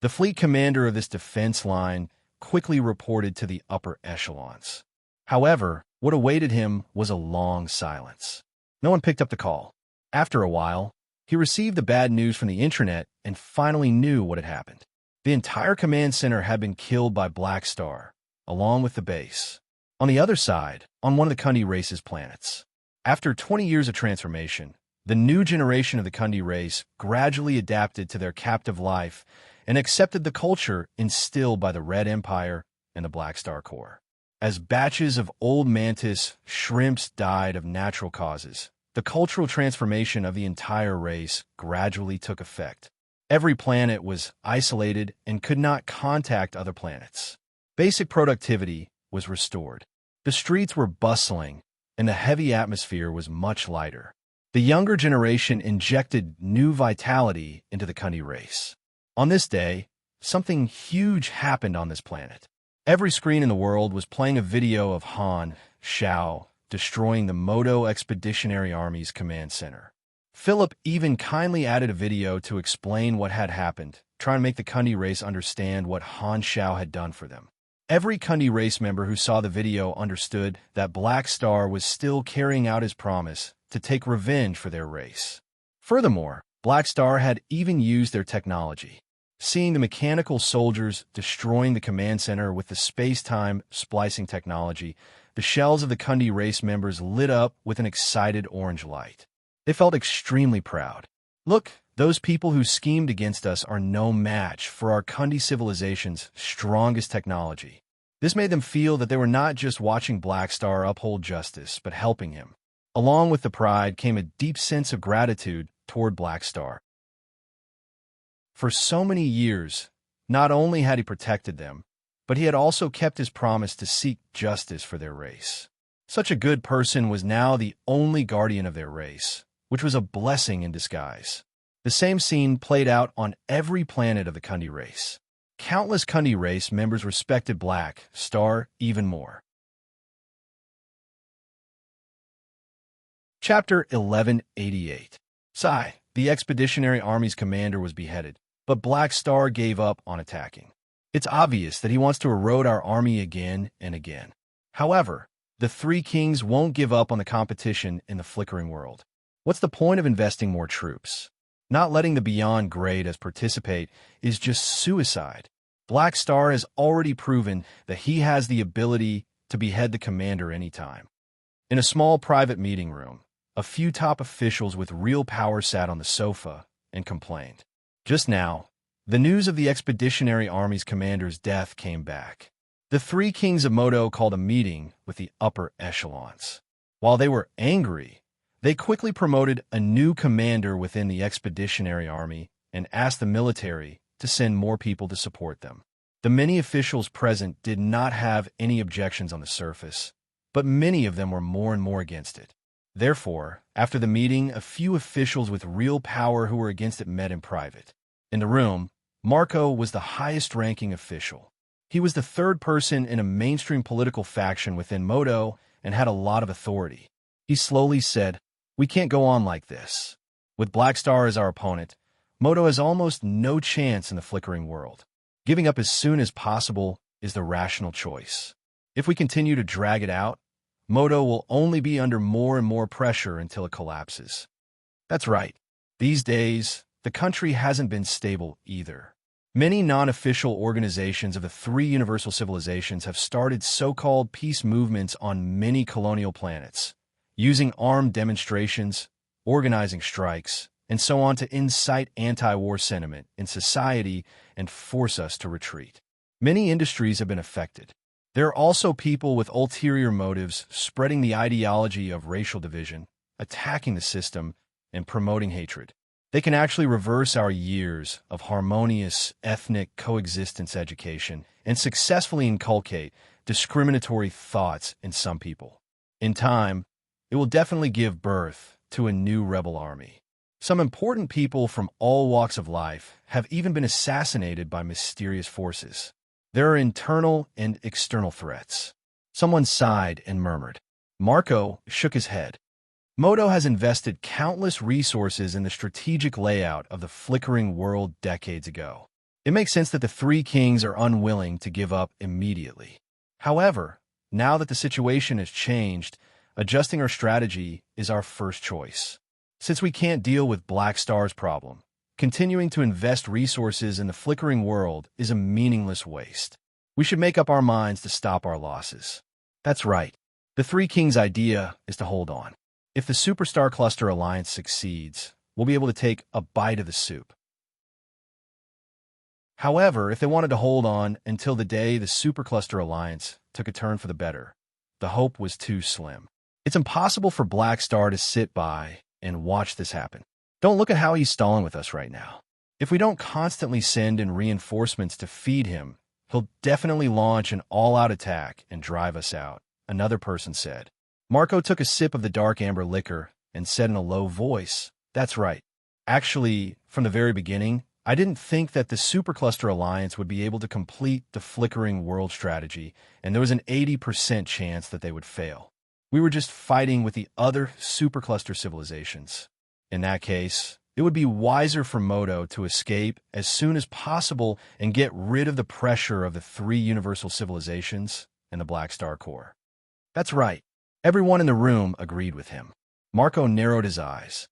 [SPEAKER 1] The fleet commander of this defense line quickly reported to the upper echelons. However, what awaited him was a long silence. No one picked up the call. After a while, he received the bad news from the intranet and finally knew what had happened. The entire command center had been killed by Black Star, along with the base. On the other side, on one of the Kundi race's planets. After 20 years of transformation, the new generation of the Kundi race gradually adapted to their captive life and accepted the culture instilled by the Red Empire and the Black Star Corps. As batches of old mantis shrimps died of natural causes, the cultural transformation of the entire race gradually took effect. Every planet was isolated and could not contact other planets. Basic productivity was restored. The streets were bustling, and the heavy atmosphere was much lighter. The younger generation injected new vitality into the Kundi race. On this day, something huge happened on this planet. Every screen in the world was playing a video of Han, Shao, destroying the Moto Expeditionary Army's command center. Philip even kindly added a video to explain what had happened, trying to make the Kundi race understand what Han Shao had done for them. Every Kundi race member who saw the video understood that Black Star was still carrying out his promise to take revenge for their race. Furthermore, Black Star had even used their technology. Seeing the mechanical soldiers destroying the command center with the space-time splicing technology, the shells of the Kundi race members lit up with an excited orange light. They felt extremely proud. Look, those people who schemed against us are no match for our Kundi civilization's strongest technology. This made them feel that they were not just watching Black Star uphold justice, but helping him. Along with the pride came a deep sense of gratitude toward Black Star. For so many years, not only had he protected them, but he had also kept his promise to seek justice for their race. Such a good person was now the only guardian of their race, which was a blessing in disguise. The same scene played out on every planet of the Kundi race. Countless Kundi race members respected Black Star even more. Chapter 1188. Sai, the Expeditionary Army's commander, was beheaded, but Black Star gave up on attacking. It's obvious that he wants to erode our army again and again. However, the Three Kings won't give up on the competition in the flickering world. What's the point of investing more troops? Not letting the Beyond Great participate is just suicide. Black Star has already proven that he has the ability to behead the commander anytime. In a small private meeting room, a few top officials with real power sat on the sofa and complained. Just now, the news of the Expeditionary Army's commander's death came back. The Three Kings of Moto called a meeting with the upper echelons. While they were angry, they quickly promoted a new commander within the Expeditionary Army and asked the military to send more people to support them. The many officials present did not have any objections on the surface, but many of them were more and more against it. Therefore, after the meeting, a few officials with real power who were against it met in private. In the room, Marco was the highest-ranking official. He was the third person in a mainstream political faction within Moto and had a lot of authority. He slowly said, "We can't go on like this. With Black Star as our opponent, Moto has almost no chance in the flickering world. Giving up as soon as possible is the rational choice. If we continue to drag it out, Moto will only be under more and more pressure until it collapses." That's right. These days, the country hasn't been stable either. Many non-official organizations of the three universal civilizations have started so-called peace movements on many colonial planets, using armed demonstrations, organizing strikes, and so on to incite anti-war sentiment in society and force us to retreat. Many industries have been affected. There are also people with ulterior motives spreading the ideology of racial division, attacking the system, and promoting hatred. They can actually reverse our years of harmonious ethnic coexistence education and successfully inculcate discriminatory thoughts in some people. In time, it will definitely give birth to a new rebel army. Some important people from all walks of life have even been assassinated by mysterious forces. There are internal and external threats. Someone sighed and murmured. Marco shook his head. Moto has invested countless resources in the strategic layout of the flickering world decades ago. It makes sense that the Three Kings are unwilling to give up immediately. However, now that the situation has changed, adjusting our strategy is our first choice. Since we can't deal with Black Star's problem, continuing to invest resources in the flickering world is a meaningless waste. We should make up our minds to stop our losses. That's right. The Three Kings' idea is to hold on. If the Superstar Cluster Alliance succeeds, we'll be able to take a bite of the soup. However, if they wanted to hold on until the day the Supercluster Alliance took a turn for the better, the hope was too slim. It's impossible for Black Star to sit by and watch this happen. Don't look at how he's stalling with us right now. If we don't constantly send in reinforcements to feed him, he'll definitely launch an all-out attack and drive us out, another person said. Marco took a sip of the dark amber liquor and said in a low voice, "That's right. Actually, from the very beginning, I didn't think that the Supercluster Alliance would be able to complete the flickering world strategy, and there was an 80% chance that they would fail. We were just fighting with the other supercluster civilizations. In that case, it would be wiser for Moto to escape as soon as possible and get rid of the pressure of the three universal civilizations and the Black Star Core." That's right. Everyone in the room agreed with him. Marco narrowed his eyes.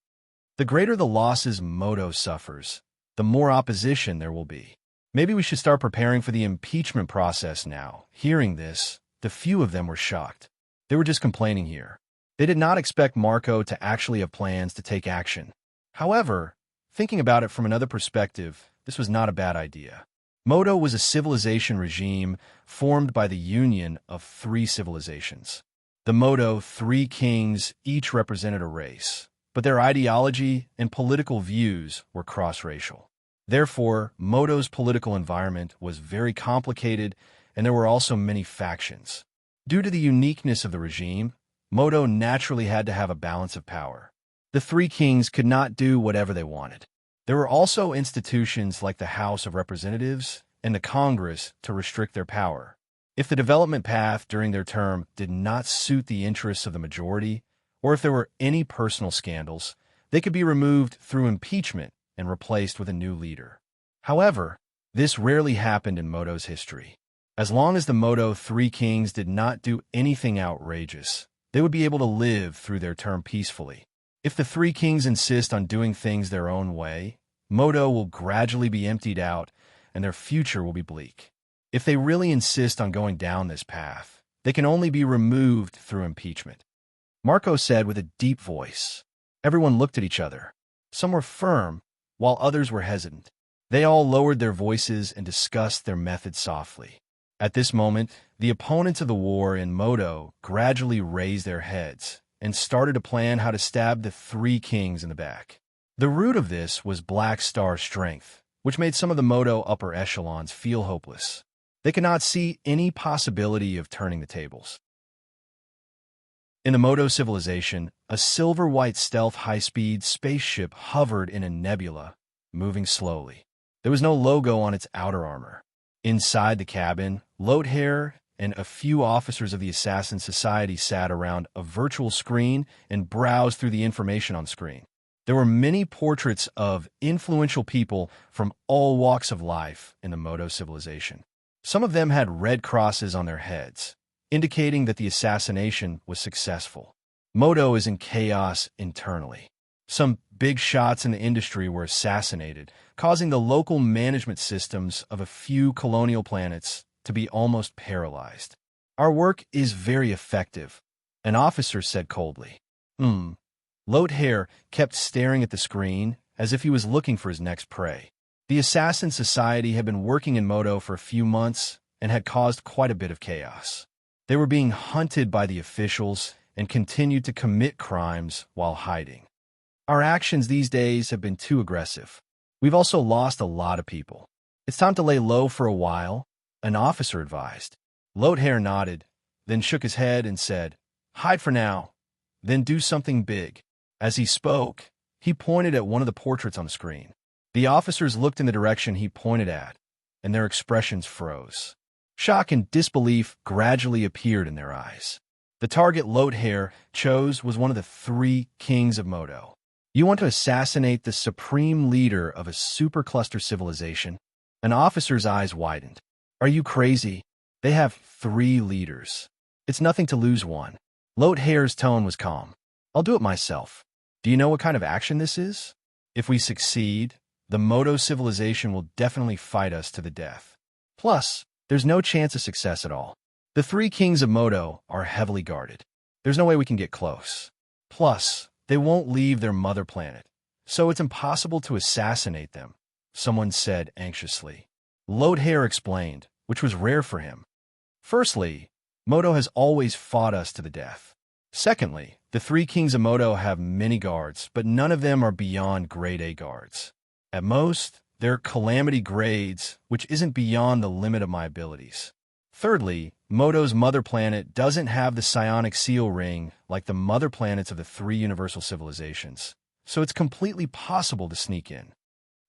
[SPEAKER 1] The greater the losses Moto suffers, the more opposition there will be. Maybe we should start preparing for the impeachment process now. Hearing this, the few of them were shocked. They were just complaining here. They did not expect Marco to actually have plans to take action. However, thinking about it from another perspective, this was not a bad idea. Moto was a civilization regime formed by the union of three civilizations. The Moto Three Kings each represented a race, but their ideology and political views were cross-racial. Therefore, Moto's political environment was very complicated, and there were also many factions. Due to the uniqueness of the regime, Moto naturally had to have a balance of power. The Three Kings could not do whatever they wanted. There were also institutions like the House of Representatives and the Congress to restrict their power. If the development path during their term did not suit the interests of the majority, or if there were any personal scandals, they could be removed through impeachment and replaced with a new leader. However, this rarely happened in Moto's history. As long as the Moto Three Kings did not do anything outrageous, they would be able to live through their term peacefully. If the Three Kings insist on doing things their own way, Moto will gradually be emptied out and their future will be bleak. If they really insist on going down this path, they can only be removed through impeachment. Marco said with a deep voice. Everyone looked at each other. Some were firm, while others were hesitant. They all lowered their voices and discussed their methods softly. At this moment, the opponents of the war in Moto gradually raised their heads and started to plan how to stab the Three Kings in the back. The root of this was Black Star's strength, which made some of the Moto upper echelons feel hopeless. They could not see any possibility of turning the tables. In the Moto civilization, a silver-white stealth high-speed spaceship hovered in a nebula, moving slowly. There was no logo on its outer armor. Inside the cabin, Loathair and a few officers of the Assassin Society sat around a virtual screen and browsed through the information on screen. There were many portraits of influential people from all walks of life in the Moto civilization. Some of them had red crosses on their heads, indicating that the assassination was successful. Moto is in chaos internally. Some big shots in the industry were assassinated, causing the local management systems of a few colonial planets to be almost paralyzed. "Our work is very effective," an officer said coldly. Loathair kept staring at the screen as if he was looking for his next prey. The Assassin Society had been working in Moto for a few months and had caused quite a bit of chaos. They were being hunted by the officials and continued to commit crimes while hiding. "Our actions these days have been too aggressive. We've also lost a lot of people. It's time to lay low for a while," an officer advised. Loathair nodded, then shook his head and said, "Hide for now, then do something big." As he spoke, he pointed at one of the portraits on the screen. The officers looked in the direction he pointed at, and their expressions froze. Shock and disbelief gradually appeared in their eyes. The target Loathair chose was one of the Three Kings of Moto. "You want to assassinate the supreme leader of a supercluster civilization?" An officer's eyes widened. "Are you crazy? They have 3 leaders. It's nothing to lose one." Loathair's tone was calm. "I'll do it myself. Do you know what kind of action this is? If we succeed, the Moto civilization will definitely fight us to the death. Plus, there's no chance of success at all. The three kings of Moto are heavily guarded. There's no way we can get close. Plus, they won't leave their mother planet, so it's impossible to assassinate them, someone said anxiously. Lothair explained, which was rare for him. Firstly, Moto has always fought us to the death. Secondly, the three kings of Moto have many guards, but none of them are beyond grade A guards. At most, they're calamity grades, which isn't beyond the limit of my abilities. Thirdly, Moto's mother planet doesn't have the psionic seal ring like the mother planets of the three universal civilizations, so it's completely possible to sneak in.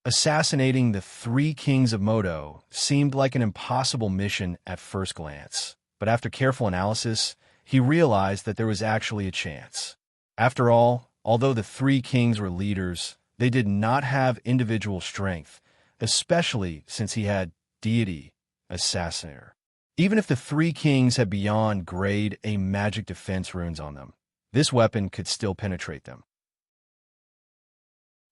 [SPEAKER 1] Assassinating the three kings of Moto seemed like an impossible mission at first glance, but after careful analysis, he realized that there was actually a chance. After all, although the three kings were leaders, they did not have individual strength, especially since he had deity, assassinator. Even if the three kings had beyond grade A magic defense runes on them, this weapon could still penetrate them.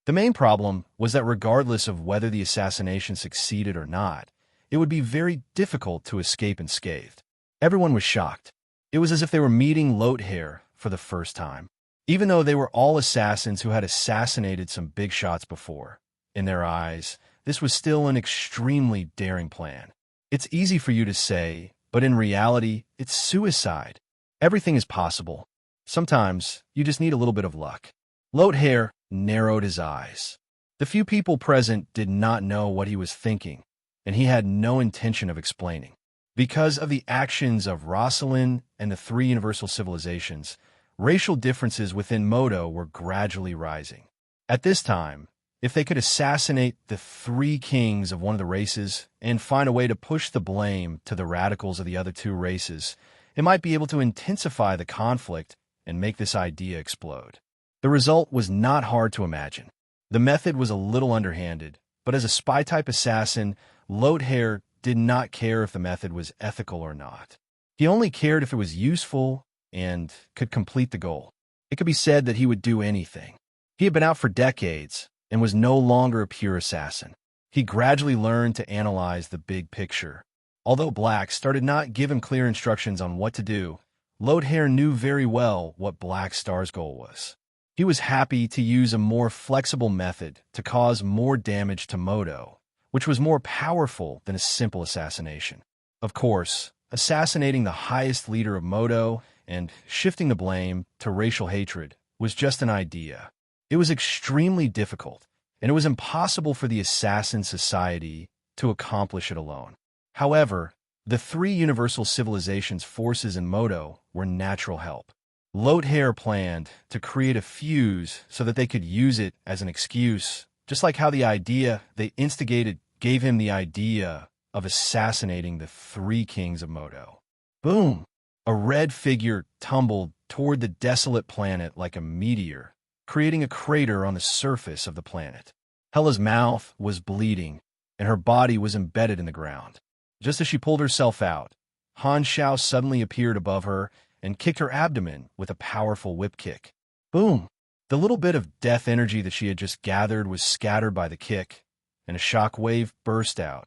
[SPEAKER 1] The main problem was that regardless of whether the assassination succeeded or not, it would be very difficult to escape unscathed. Everyone was shocked. It was as if they were meeting Lothair for the first time, even though they were all assassins who had assassinated some big shots before. In their eyes, this was still an extremely daring plan. It's easy for you to say, but in reality, it's suicide. Everything is possible. Sometimes, you just need a little bit of luck. Lothair narrowed his eyes. The few people present did not know what he was thinking, and he had no intention of explaining. Because of the actions of Rosalind and the three universal civilizations, racial differences within Moto were gradually rising. At this time, if they could assassinate the three kings of one of the races and find a way to push the blame to the radicals of the other two races, it might be able to intensify the conflict and make this idea explode. The result was not hard to imagine. The method was a little underhanded, but as a spy-type assassin, Lothair did not care if the method was ethical or not. He only cared if it was useful and could complete the goal. It could be said that he would do anything. He had been out for decades and was no longer a pure assassin. He gradually learned to analyze the big picture. Although Black Star did not give him clear instructions on what to do, Lothair knew very well what Black Star's goal was. He was happy to use a more flexible method to cause more damage to Moto, which was more powerful than a simple assassination. Of course, assassinating the highest leader of Moto and shifting the blame to racial hatred was just an idea. It was extremely difficult, and it was impossible for the assassin society to accomplish it alone. However, the three universal civilizations' forces in Moto were natural help. Lothair planned to create a fuse so that they could use it as an excuse, just like how the idea they instigated gave him the idea of assassinating the three kings of Moto. Boom! A red figure tumbled toward the desolate planet like a meteor, creating a crater on the surface of the planet. Hela's mouth was bleeding, and her body was embedded in the ground. Just as she pulled herself out, Han Xiao suddenly appeared above her and kicked her abdomen with a powerful whip kick. Boom! The little bit of death energy that she had just gathered was scattered by the kick, and a shock wave burst out,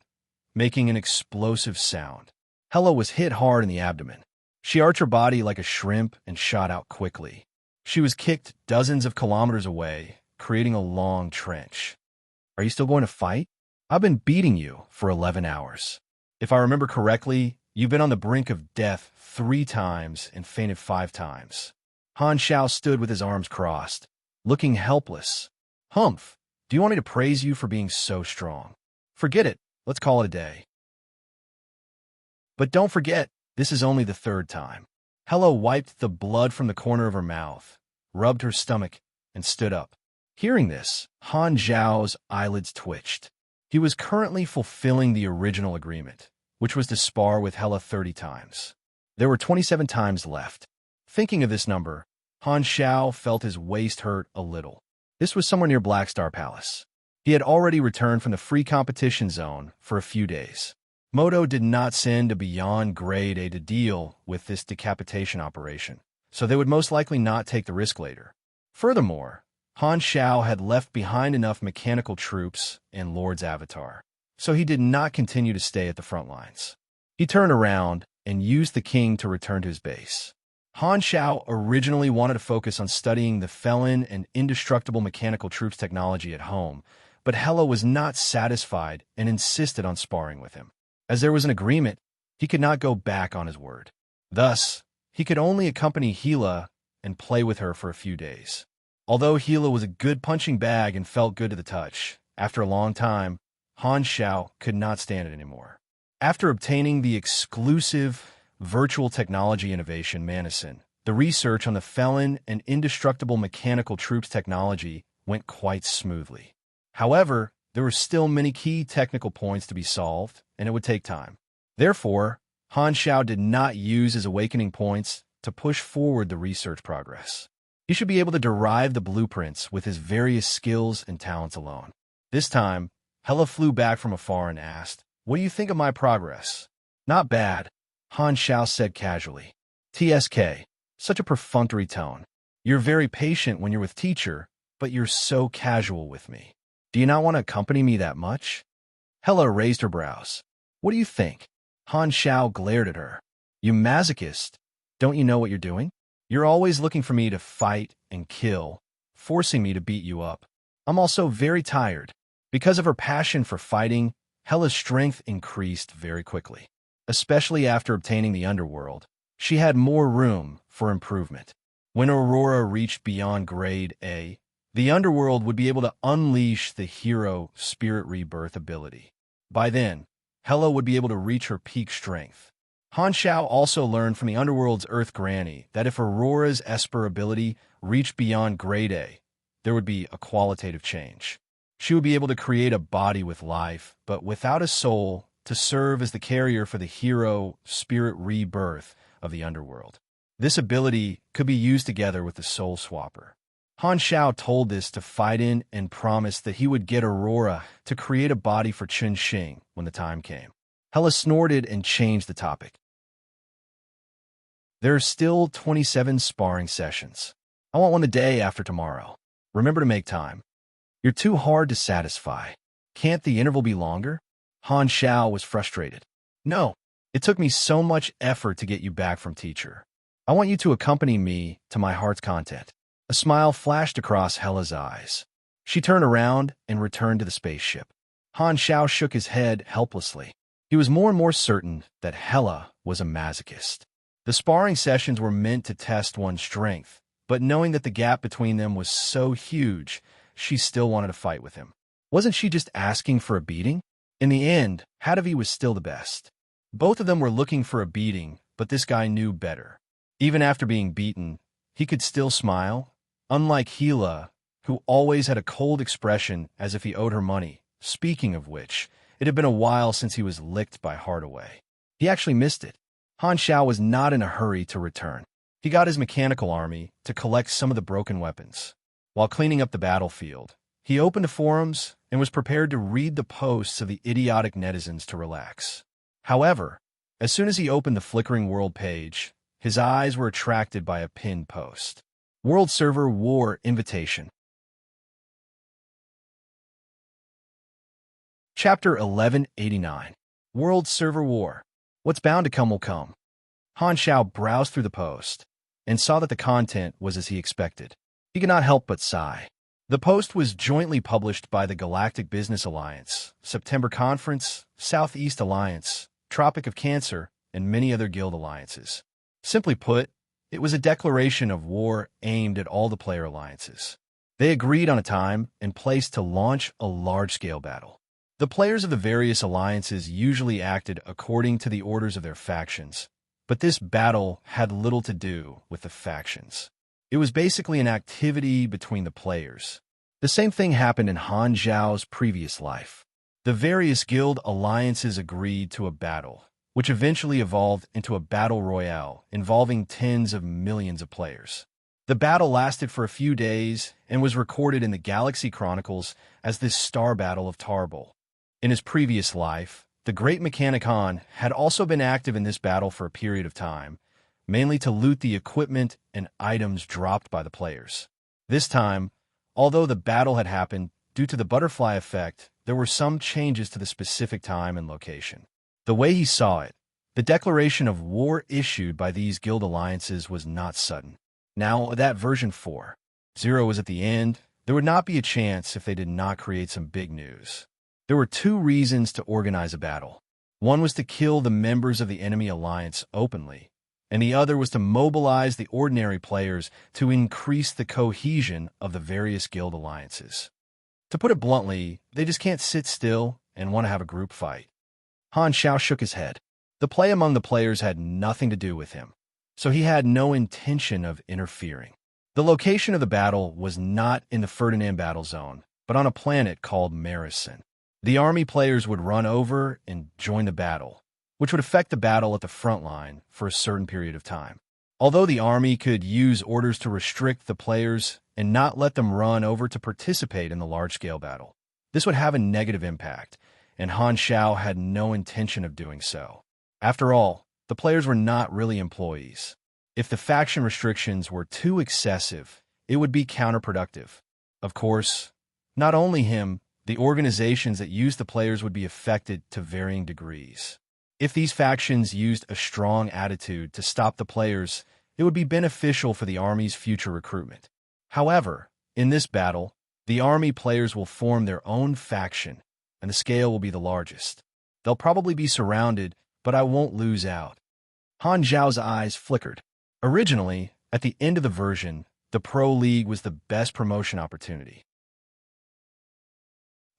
[SPEAKER 1] making an explosive sound. Hela was hit hard in the abdomen. She arched her body like a shrimp and shot out quickly. She was kicked dozens of kilometers away, creating a long trench. Are you still going to fight? I've been beating you for 11 hours. If I remember correctly, you've been on the brink of death 3 times and fainted 5 times. Han Xiao stood with his arms crossed, looking helpless. Humph, do you want me to praise you for being so strong? Forget it. Let's call it a day. But don't forget, this is only the 3rd time. Hela wiped the blood from the corner of her mouth, rubbed her stomach, and stood up. Hearing this, Han Zhao's eyelids twitched. He was currently fulfilling the original agreement, which was to spar with Hela 30 times. There were 27 times left. Thinking of this number, Han Xiao felt his waist hurt a little. This was somewhere near Black Star Palace. He had already returned from the free competition zone for a few days. Moto did not send a beyond grade A to deal with this decapitation operation, so they would most likely not take the risk later. Furthermore, Han Xiao had left behind enough mechanical troops and Lord's avatar, so he did not continue to stay at the front lines. He turned around and used the king to return to his base. Han Xiao originally wanted to focus on studying the felon and indestructible mechanical troops technology at home, but Hela was not satisfied and insisted on sparring with him. As there was an agreement, he could not go back on his word. Thus, he could only accompany Hela and play with her for a few days. Although Hela was a good punching bag and felt good to the touch, after a long time, Han Xiao could not stand it anymore. After obtaining the exclusive virtual technology innovation Manison, the research on the felon and indestructible mechanical troops technology went quite smoothly. However, there were still many key technical points to be solved, and it would take time. Therefore, Han Xiao did not use his awakening points to push forward the research progress. He should be able to derive the blueprints with his various skills and talents alone. This time, Hela flew back from afar and asked, "What do you think of my progress?" "Not bad," Han Xiao said casually. "TSK, such a perfunctory tone. You're very patient when you're with teacher, but you're so casual with me. Do you not want to accompany me that much?" Hela raised her brows. "What do you think?" Han Xiao glared at her. "You masochist, don't you know what you're doing? You're always looking for me to fight and kill, forcing me to beat you up. I'm also very tired." Because of her passion for fighting, Hela's strength increased very quickly. Especially after obtaining the underworld, she had more room for improvement. When Aurora reached beyond grade A, the underworld would be able to unleash the hero spirit rebirth ability. By then, Hela would be able to reach her peak strength. Han Xiao also learned from the underworld's Earth Granny that if Aurora's Esper ability reached beyond grade A, there would be a qualitative change. She would be able to create a body with life, but without a soul, to serve as the carrier for the hero spirit rebirth of the underworld. This ability could be used together with the Soul Swapper. Han Xiao told this to Faiden and promised that he would get Aurora to create a body for Chun Xing when the time came. Hela snorted and changed the topic. "There are still 27 sparring sessions. I want one the day after tomorrow. Remember to make time. You're too hard to satisfy. Can't the interval be longer?" Han Xiao was frustrated. "No, it took me so much effort to get you back from teacher. I want you to accompany me to my heart's content." A smile flashed across Hela's eyes. She turned around and returned to the spaceship. Han Xiao shook his head helplessly. He was more and more certain that Hela was a masochist. The sparring sessions were meant to test one's strength, but knowing that the gap between them was so huge, she still wanted to fight with him. Wasn't she just asking for a beating? In the end, Hadavi was still the best. Both of them were looking for a beating, but this guy knew better. Even after being beaten, he could still smile, unlike Hela, who always had a cold expression as if he owed her money. Speaking of which, it had been a while since he was licked by Hardaway. He actually missed it. Han Xiao was not in a hurry to return. He got his mechanical army to collect some of the broken weapons. While cleaning up the battlefield, he opened the forums and was prepared to read the posts of the idiotic netizens to relax. However, as soon as he opened the flickering world page, his eyes were attracted by a pinned post. World Server War Invitation. Chapter 1189. World Server War. What's bound to come will come. Han Xiao browsed through the post and saw that the content was as he expected. He could not help but sigh. The post was jointly published by the Galactic Business Alliance, September Conference, Southeast Alliance, Tropic of Cancer, and many other guild alliances. Simply put, it was a declaration of war aimed at all the player alliances. They agreed on a time and place to launch a large-scale battle. The players of the various alliances usually acted according to the orders of their factions, but this battle had little to do with the factions. It was basically an activity between the players. The same thing happened in Han Zhao's previous life. The various guild alliances agreed to a battle, which eventually evolved into a battle royale involving tens of millions of players. The battle lasted for a few days and was recorded in the Galaxy Chronicles as the Star Battle of Tarbal. In his previous life, the Great Mechanicon had also been active in this battle for a period of time, mainly to loot the equipment and items dropped by the players. This time, Although the battle had happened due to the butterfly effect, there were some changes to the specific time and location. The way he saw it, the declaration of war issued by these guild alliances was not sudden. Now, that version 4.0 was at the end. There would not be a chance if they did not create some big news. There were two reasons to organize a battle. One was to kill the members of the enemy alliance openly, and the other was to mobilize the ordinary players to increase the cohesion of the various guild alliances. To put it bluntly, they just can't sit still and want to have a group fight. Han Xiao shook his head. The play among the players had nothing to do with him, so he had no intention of interfering. The location of the battle was not in the Ferdinand battle zone, but on a planet called Marison. The army players would run over and join the battle, which would affect the battle at the front line for a certain period of time. Although the army could use orders to restrict the players and not let them run over to participate in the large-scale battle, this would have a negative impact, and Han Xiao had no intention of doing so. After all, the players were not really employees. If the faction restrictions were too excessive, it would be counterproductive. Of course, not only him, the organizations that used the players would be affected to varying degrees. If these factions used a strong attitude to stop the players, it would be beneficial for the army's future recruitment. However, in this battle, the army players will form their own faction, and the scale will be the largest. They'll probably be surrounded, but I won't lose out. Han Zhao's eyes flickered. Originally, at the end of the version, the Pro League was the best promotion opportunity.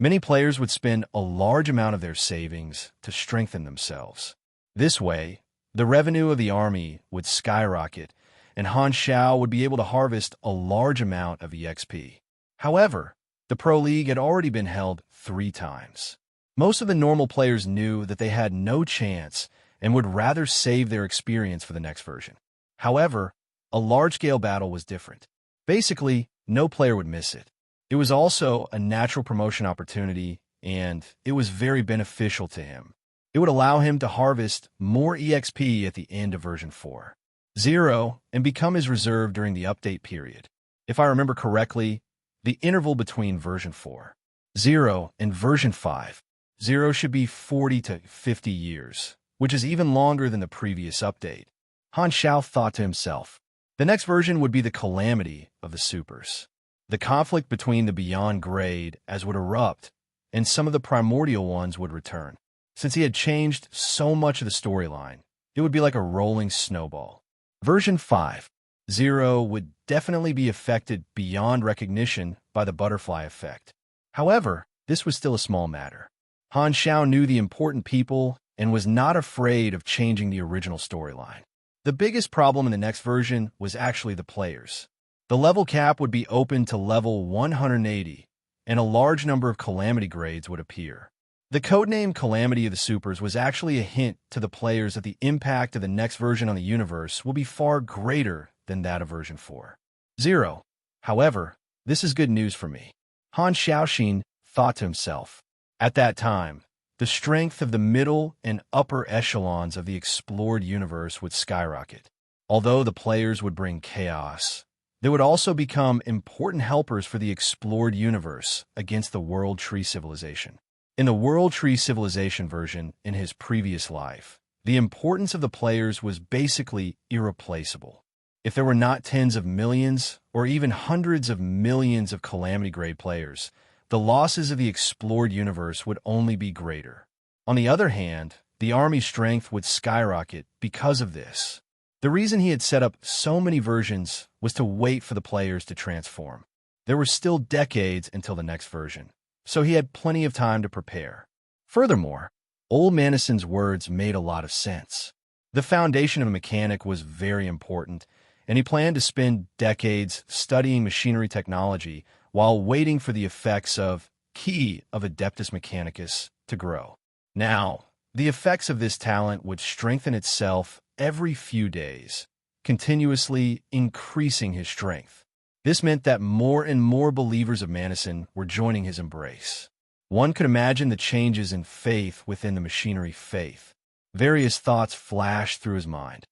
[SPEAKER 1] Many players would spend a large amount of their savings to strengthen themselves. This way, the revenue of the army would skyrocket, and Han Xiao would be able to harvest a large amount of EXP. However, the Pro League had already been held 3 times. Most of the normal players knew that they had no chance and would rather save their experience for the next version. However, a large-scale battle was different. Basically, no player would miss it. It was also a natural promotion opportunity, and it was very beneficial to him. It would allow him to harvest more EXP at the end of version 4.0 and become his reserve during the update period. If I remember correctly, the interval between version 4.0 and version 5.0 should be 40 to 50 years, which is even longer than the previous update. Han Xiao thought to himself, the next version would be the calamity of the supers. The conflict between the Beyond grade as would erupt, and some of the primordial ones would return. Since he had changed so much of the storyline, it would be like a rolling snowball. Version 5.0 would definitely be affected beyond recognition by the butterfly effect. However, this was still a small matter. Han Xiao knew the important people and was not afraid of changing the original storyline. The biggest problem in the next version was actually the players. The level cap would be open to level 180, and a large number of Calamity grades would appear. The codename Calamity of the Supers was actually a hint to the players that the impact of the next version on the universe will be far greater than that of version 4.0. However, this is good news for me. Han Xiaoxin thought to himself. At that time, the strength of the middle and upper echelons of the explored universe would skyrocket. Although the players would bring chaos, they would also become important helpers for the explored universe against the World Tree Civilization. In the World Tree Civilization version in his previous life, the importance of the players was basically irreplaceable. If there were not tens of millions or even hundreds of millions of Calamity grade players, the losses of the explored universe would only be greater. On the other hand, the army's strength would skyrocket because of this. The reason he had set up so many versions was to wait for the players to transform. There were still decades until the next version, so he had plenty of time to prepare. Furthermore, Old Manison's words made a lot of sense. The foundation of a mechanic was very important, and he planned to spend decades studying machinery technology while waiting for the effects of Key of Adeptus Mechanicus to grow. Now, the effects of this talent would strengthen itself every few days, continuously increasing his strength. This meant that more and more believers of Manison were joining his embrace. One could imagine the changes in faith within the machinery faith. Various thoughts flashed through his mind.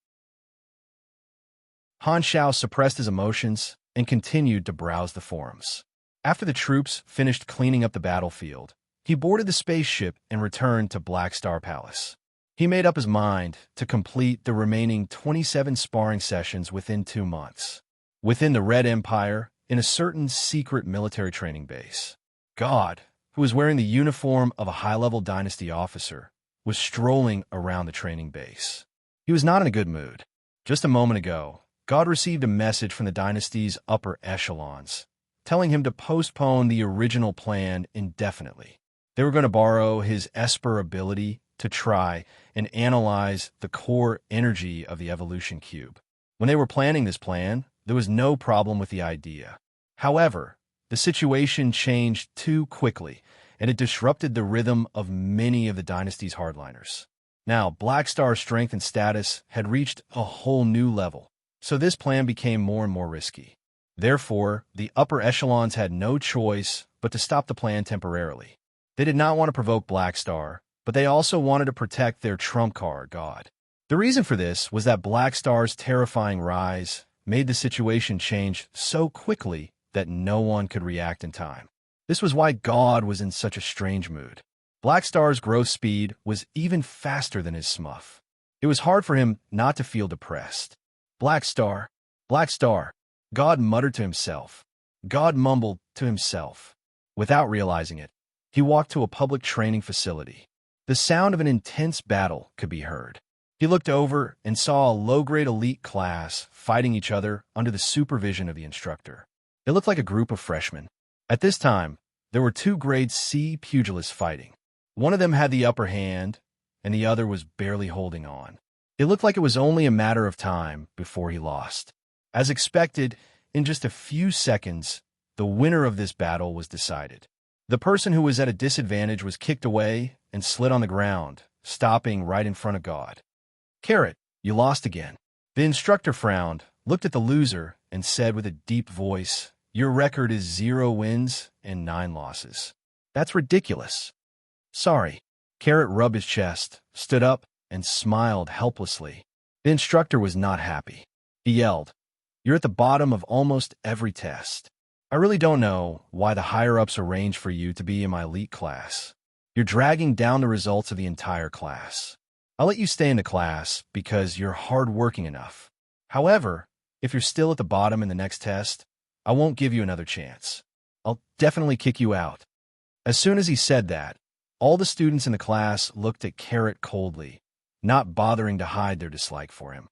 [SPEAKER 1] Han Xiao suppressed his emotions and continued to browse the forums. After the troops finished cleaning up the battlefield, he boarded the spaceship and returned to Black Star Palace. He made up his mind to complete the remaining 27 sparring sessions within 2 months. Within the Red Empire, in a certain secret military training base, God, who was wearing the uniform of a high-level dynasty officer, was strolling around the training base. He was not in a good mood. Just a moment ago, God received a message from the dynasty's upper echelons, telling him to postpone the original plan indefinitely. They were going to borrow his Esper ability to try and analyze the core energy of the evolution cube. When they were planning this plan, there was no problem with the idea. However, the situation changed too quickly, and it disrupted the rhythm of many of the dynasty's hardliners. Now, Black Star's strength and status had reached a whole new level, so this plan became more and more risky. Therefore, the upper echelons had no choice but to stop the plan temporarily. They did not want to provoke Black Star, but they also wanted to protect their trump card, God. The reason for this was that Black Star's terrifying rise made the situation change so quickly that no one could react in time. This was why God was in such a strange mood. Black Star's growth speed was even faster than his smuff. It was hard for him not to feel depressed. Black Star, God muttered to himself. God mumbled to himself. Without realizing it, he walked to a public training facility. The sound of an intense battle could be heard. He looked over and saw a low-grade elite class fighting each other under the supervision of the instructor. It looked like a group of freshmen. At this time, there were 2 grade C pugilists fighting. One of them had the upper hand, and the other was barely holding on. It looked like it was only a matter of time before he lost. As expected, in just a few seconds, the winner of this battle was decided. The person who was at a disadvantage was kicked away and slid on the ground, stopping right in front of God. Carrot, you lost again. The instructor frowned, looked at the loser, and said with a deep voice, "Your record is 0 wins and 9 losses. That's ridiculous." "Sorry." Carrot rubbed his chest, stood up, and smiled helplessly. The instructor was not happy. He yelled, "You're at the bottom of almost every test. I really don't know why the higher-ups arranged for you to be in my elite class. You're dragging down the results of the entire class. I'll let you stay in the class because you're hard-working enough. However, if you're still at the bottom in the next test, I won't give you another chance. I'll definitely kick you out." As soon as he said that, all the students in the class looked at Carrot coldly, not bothering to hide their dislike for him.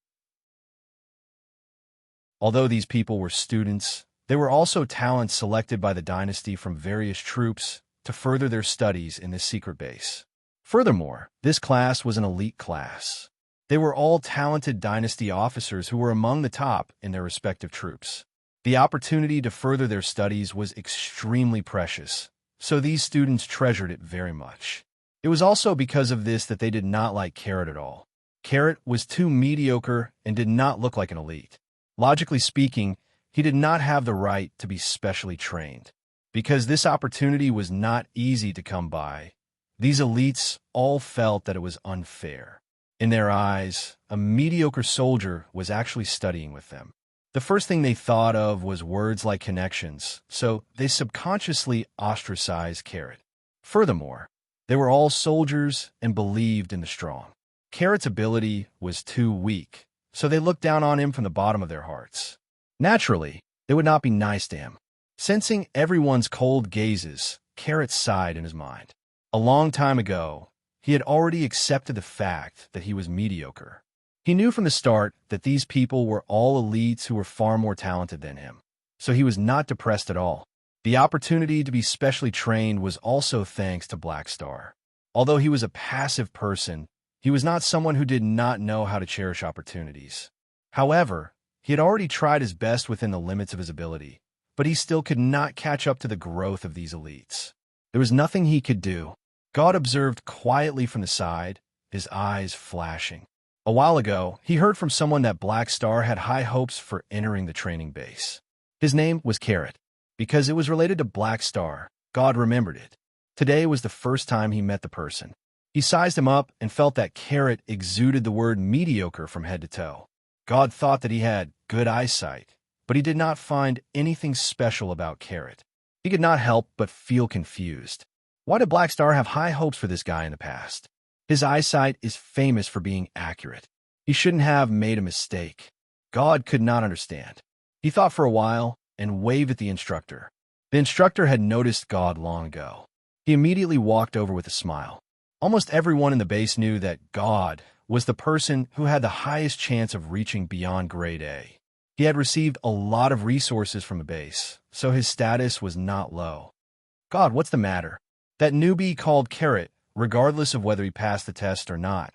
[SPEAKER 1] Although these people were students, they were also talents selected by the dynasty from various troops to further their studies in this secret base. Furthermore, this class was an elite class. They were all talented dynasty officers who were among the top in their respective troops. The opportunity to further their studies was extremely precious, so these students treasured it very much. It was also because of this that they did not like Carrot at all. Carrot was too mediocre and did not look like an elite. Logically speaking, he did not have the right to be specially trained. Because this opportunity was not easy to come by, these elites all felt that it was unfair. In their eyes, a mediocre soldier was actually studying with them. The first thing they thought of was words like connections, so they subconsciously ostracized Carrot. Furthermore, they were all soldiers and believed in the strong. Carrot's ability was too weak, so they looked down on him from the bottom of their hearts. Naturally, they would not be nice to him. Sensing everyone's cold gazes, Carrot sighed in his mind. A long time ago, he had already accepted the fact that he was mediocre. He knew from the start that these people were all elites who were far more talented than him, so he was not depressed at all. The opportunity to be specially trained was also thanks to Black Star. Although he was a passive person, he was not someone who did not know how to cherish opportunities. However, he had already tried his best within the limits of his ability, but he still could not catch up to the growth of these elites. There was nothing he could do. God observed quietly from the side, his eyes flashing. A while ago, he heard from someone that Black Star had high hopes for entering the training base. His name was Carrot. Because it was related to Black Star, God remembered it. Today was the first time he met the person. He sized him up and felt that Carrot exuded the word mediocre from head to toe. God thought that he had good eyesight, but he did not find anything special about Carrot. He could not help but feel confused. Why did Black Star have high hopes for this guy in the past? His eyesight is famous for being accurate. He shouldn't have made a mistake. God could not understand. He thought for a while and waved at the instructor. The instructor had noticed God long ago. He immediately walked over with a smile. Almost everyone in the base knew that God was the person who had the highest chance of reaching beyond grade A. He had received a lot of resources from the base, so his status was not low. God, what's the matter? That newbie called Carrot, regardless of whether he passed the test or not.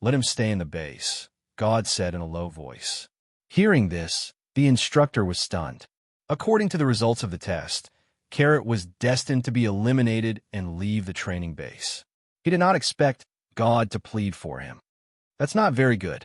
[SPEAKER 1] Let him stay in the base, God said in a low voice. Hearing this, the instructor was stunned. According to the results of the test, Carrot was destined to be eliminated and leave the training base. He did not expect God to plead for him. That's not very good.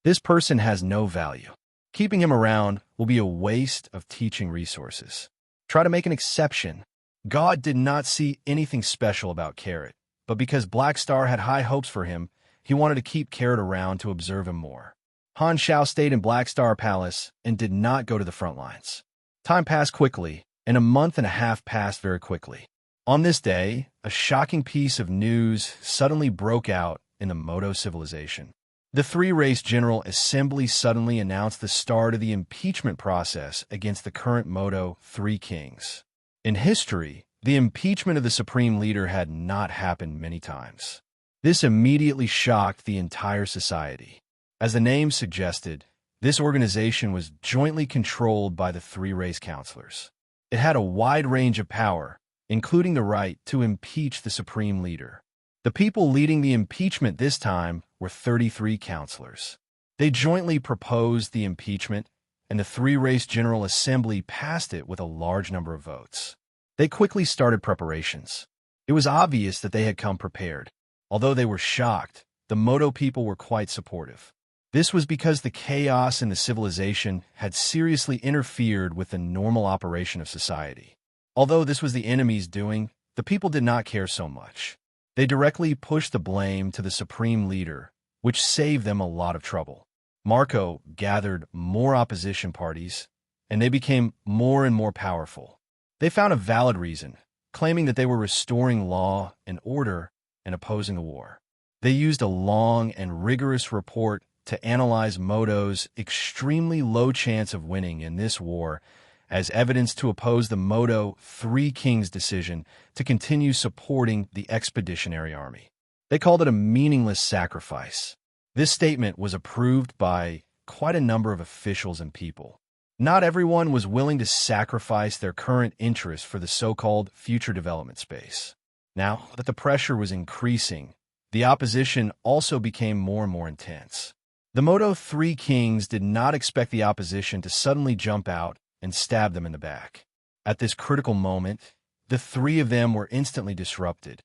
[SPEAKER 1] This person has no value. Keeping him around will be a waste of teaching resources. Try to make an exception. God did not see anything special about Carrot, but because Black Star had high hopes for him, he wanted to keep Carrot around to observe him more. Han Shao stayed in Black Star Palace and did not go to the front lines. Time passed quickly, and a month and a half passed very quickly. On this day, a shocking piece of news suddenly broke out in the Modo civilization. The three-race General Assembly suddenly announced the start of the impeachment process against the current Modo Three Kings. In history, the impeachment of the Supreme Leader had not happened many times. This immediately shocked the entire society. As the name suggested, this organization was jointly controlled by the three-race counselors. It had a wide range of power, including the right to impeach the Supreme Leader. The people leading the impeachment this time were 33 counselors. They jointly proposed the impeachment, and the three-race General Assembly passed it with a large number of votes. They quickly started preparations. It was obvious that they had come prepared. Although they were shocked, the Modo people were quite supportive. This was because the chaos in the civilization had seriously interfered with the normal operation of society. Although this was the enemy's doing, the people did not care so much. They directly pushed the blame to the Supreme Leader, which saved them a lot of trouble. Marco gathered more opposition parties, and they became more and more powerful. They found a valid reason, claiming that they were restoring law and order and opposing the war. They used a long and rigorous report to analyze Modo's extremely low chance of winning in this war as evidence to oppose the Modo Three Kings' decision to continue supporting the expeditionary army. They called it a meaningless sacrifice. This statement was approved by quite a number of officials and people. Not everyone was willing to sacrifice their current interests for the so-called future development space. Now that the pressure was increasing, the opposition also became more and more intense. The Modo Three Kings did not expect the opposition to suddenly jump out and stab them in the back. At this critical moment, the three of them were instantly disrupted.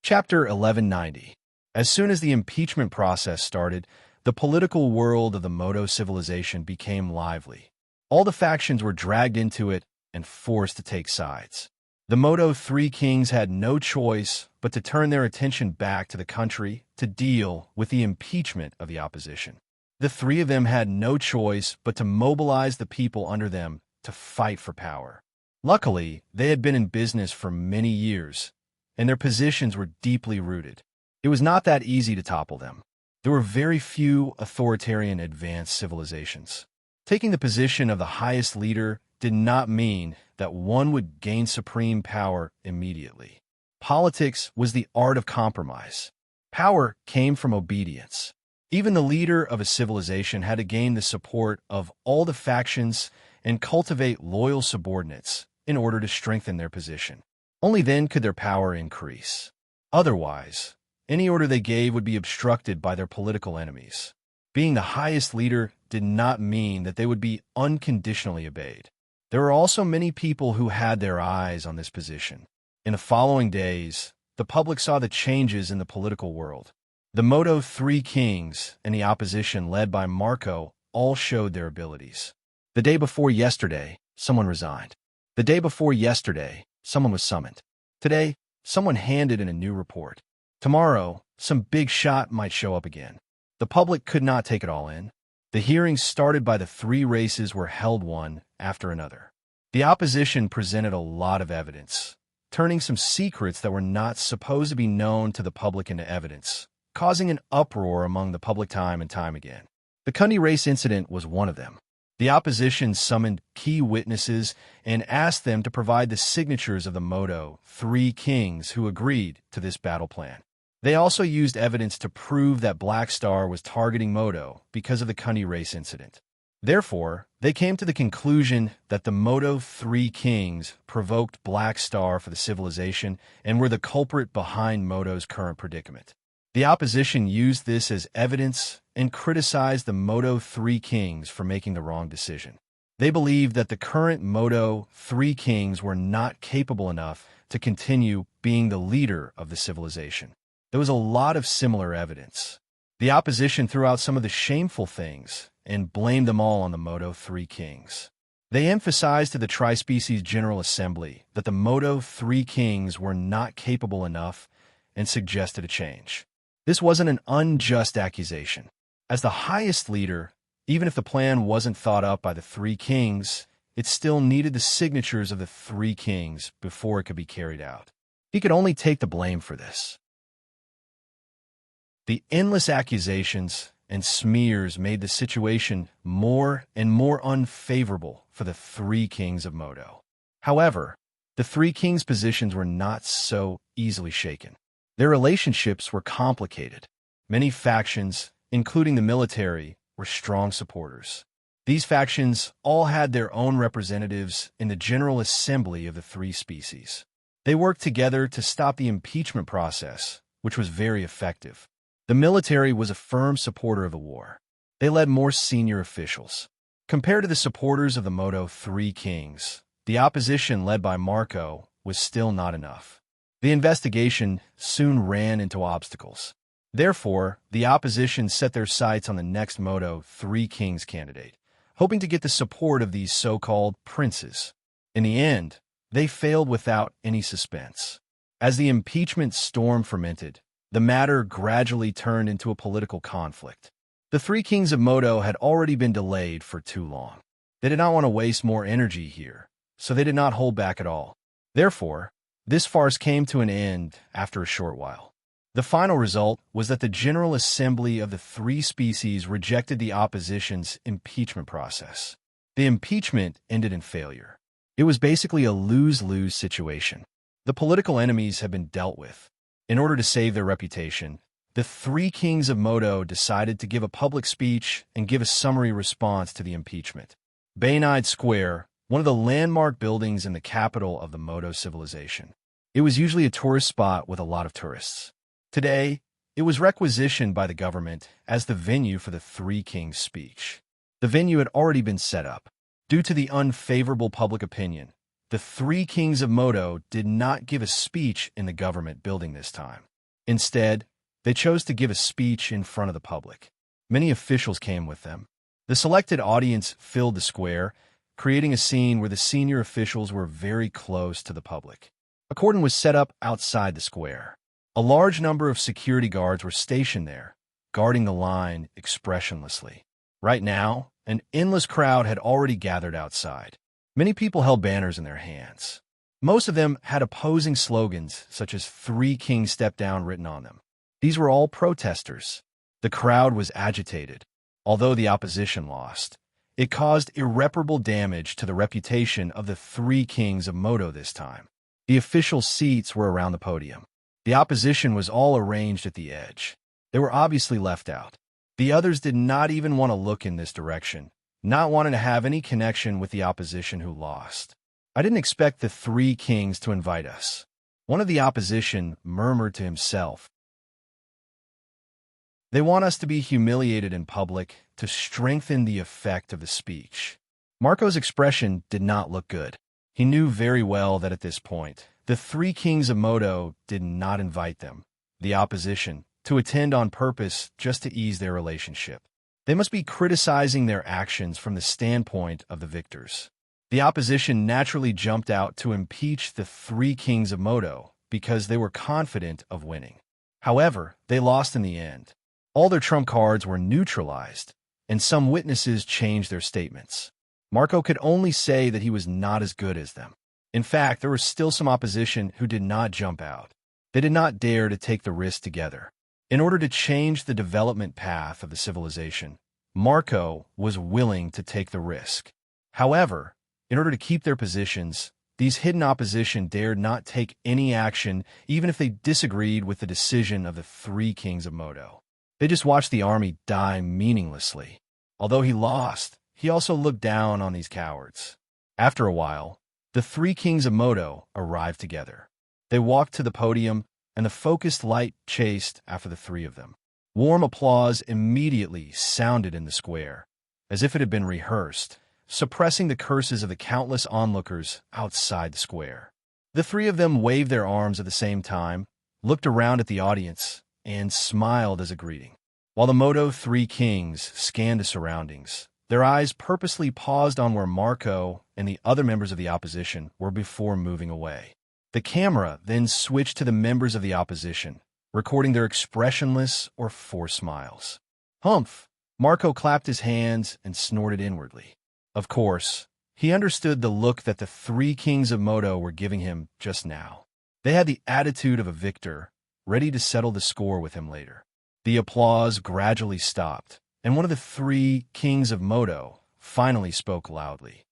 [SPEAKER 1] Chapter 1190. As soon as the impeachment process started, the political world of the Modo civilization became lively. All the factions were dragged into it and forced to take sides. The Modo Three Kings had no choice but to turn their attention back to the country to deal with the impeachment of the opposition. The three of them had no choice but to mobilize the people under them to fight for power. Luckily, they had been in business for many years, and their positions were deeply rooted. It was not that easy to topple them. There were very few authoritarian advanced civilizations. Taking the position of the highest leader did not mean that one would gain supreme power immediately. Politics was the art of compromise. Power came from obedience. Even the leader of a civilization had to gain the support of all the factions and cultivate loyal subordinates in order to strengthen their position. Only then could their power increase. Otherwise, any order they gave would be obstructed by their political enemies. Being the highest leader did not mean that they would be unconditionally obeyed. There were also many people who had their eyes on this position. In the following days, the public saw the changes in the political world. The Modo Three Kings and the opposition led by Marco all showed their abilities. The day before yesterday, someone resigned. The day before yesterday, someone was summoned. Today, someone handed in a new report. Tomorrow, some big shot might show up again. The public could not take it all in. The hearings started by the three races were held one after another. The opposition presented a lot of evidence, turning some secrets that were not supposed to be known to the public into evidence, causing an uproar among the public time and time again. The Cundy race incident was one of them. The opposition summoned key witnesses and asked them to provide the signatures of the Moto three kings who agreed to this battle plan. They also used evidence to prove that Black Star was targeting Moto because of the Cundy race incident. Therefore, they came to the conclusion that the Moto three kings provoked Black Star for the civilization and were the culprit behind Moto's current predicament. The opposition used this as evidence and criticized the Moto three kings for making the wrong decision. They believed that the current Moto three kings were not capable enough to continue being the leader of the civilization. There was a lot of similar evidence. The opposition threw out some of the shameful things and blamed them all on the Moto three kings. They emphasized to the Tri-Species General Assembly that the Moto three kings were not capable enough and suggested a change. This wasn't an unjust accusation. As the highest leader, even if the plan wasn't thought up by the three kings, it still needed the signatures of the three kings before it could be carried out. He could only take the blame for this. The endless accusations and smears made the situation more and more unfavorable for the three kings of Moto. However, the three kings' positions were not so easily shaken. Their relationships were complicated. Many factions, including the military, were strong supporters. These factions all had their own representatives in the General Assembly of the three species. They worked together to stop the impeachment process, which was very effective. The military was a firm supporter of the war. They led more senior officials. Compared to the supporters of the Moto three kings, the opposition led by Marco was still not enough. The investigation soon ran into obstacles. Therefore, the opposition set their sights on the next Moto three kings candidate, hoping to get the support of these so-called princes. In the end, they failed without any suspense. As the impeachment storm fermented, the matter gradually turned into a political conflict. The three kings of Moto had already been delayed for too long. They did not want to waste more energy here, so they did not hold back at all. Therefore, this farce came to an end after a short while. The final result was that the General Assembly of the three species rejected the opposition's impeachment process. The impeachment ended in failure. It was basically a lose-lose situation. The political enemies had been dealt with. In order to save their reputation, the three kings of Moto decided to give a public speech and give a summary response to the impeachment. Bainide Square, one of the landmark buildings in the capital of the Moto civilization. It was usually a tourist spot with a lot of tourists. Today, it was requisitioned by the government as the venue for the three kings' speech. The venue had already been set up. Due to the unfavorable public opinion, the three kings of Moto did not give a speech in the government building this time. Instead, they chose to give a speech in front of the public. Many officials came with them. The selected audience filled the square, creating a scene where the senior officials were very close to the public. A cordon was set up outside the square. A large number of security guards were stationed there, guarding the line expressionlessly. Right now, an endless crowd had already gathered outside. Many people held banners in their hands. Most of them had opposing slogans such as "Three Kings Step Down" written on them. These were all protesters. The crowd was agitated. Although the opposition lost, it caused irreparable damage to the reputation of the three kings of Moto this time. The official seats were around the podium. The opposition was all arranged at the edge. They were obviously left out. The others did not even want to look in this direction, not wanting to have any connection with the opposition who lost. "I didn't expect the three kings to invite us," one of the opposition murmured to himself. "They want us to be humiliated in public to strengthen the effect of the speech." Marco's expression did not look good. He knew very well that at this point, the three kings of Moto did not invite them, the opposition, to attend on purpose just to ease their relationship. They must be criticizing their actions from the standpoint of the victors. The opposition naturally jumped out to impeach the three kings of Moto because they were confident of winning. However, they lost in the end. All their trump cards were neutralized. and some witnesses changed their statements. Marco could only say that he was not as good as them. In fact, there was still some opposition who did not jump out. They did not dare to take the risk together. In order to change the development path of the civilization, Marco was willing to take the risk. However, in order to keep their positions, these hidden opposition dared not take any action even if they disagreed with the decision of the three kings of Modo. They just watched the army die meaninglessly. Although he lost, he also looked down on these cowards. After a while, the three kings of Modo arrived together. They walked to the podium, and the focused light chased after the three of them. Warm applause immediately sounded in the square, as if it had been rehearsed, suppressing the curses of the countless onlookers outside the square. The three of them waved their arms at the same time, looked around at the audience, and smiled as a greeting. While the Modo three kings scanned the surroundings, their eyes purposely paused on where Marco and the other members of the opposition were before moving away. The camera then switched to the members of the opposition, recording their expressionless or forced smiles. Humph! Marco clapped his hands and snorted inwardly. Of course, he understood the look that the three kings of Modo were giving him just now. They had the attitude of a victor, ready to settle the score with him later. The applause gradually stopped, and one of the three kings of Modo finally spoke loudly.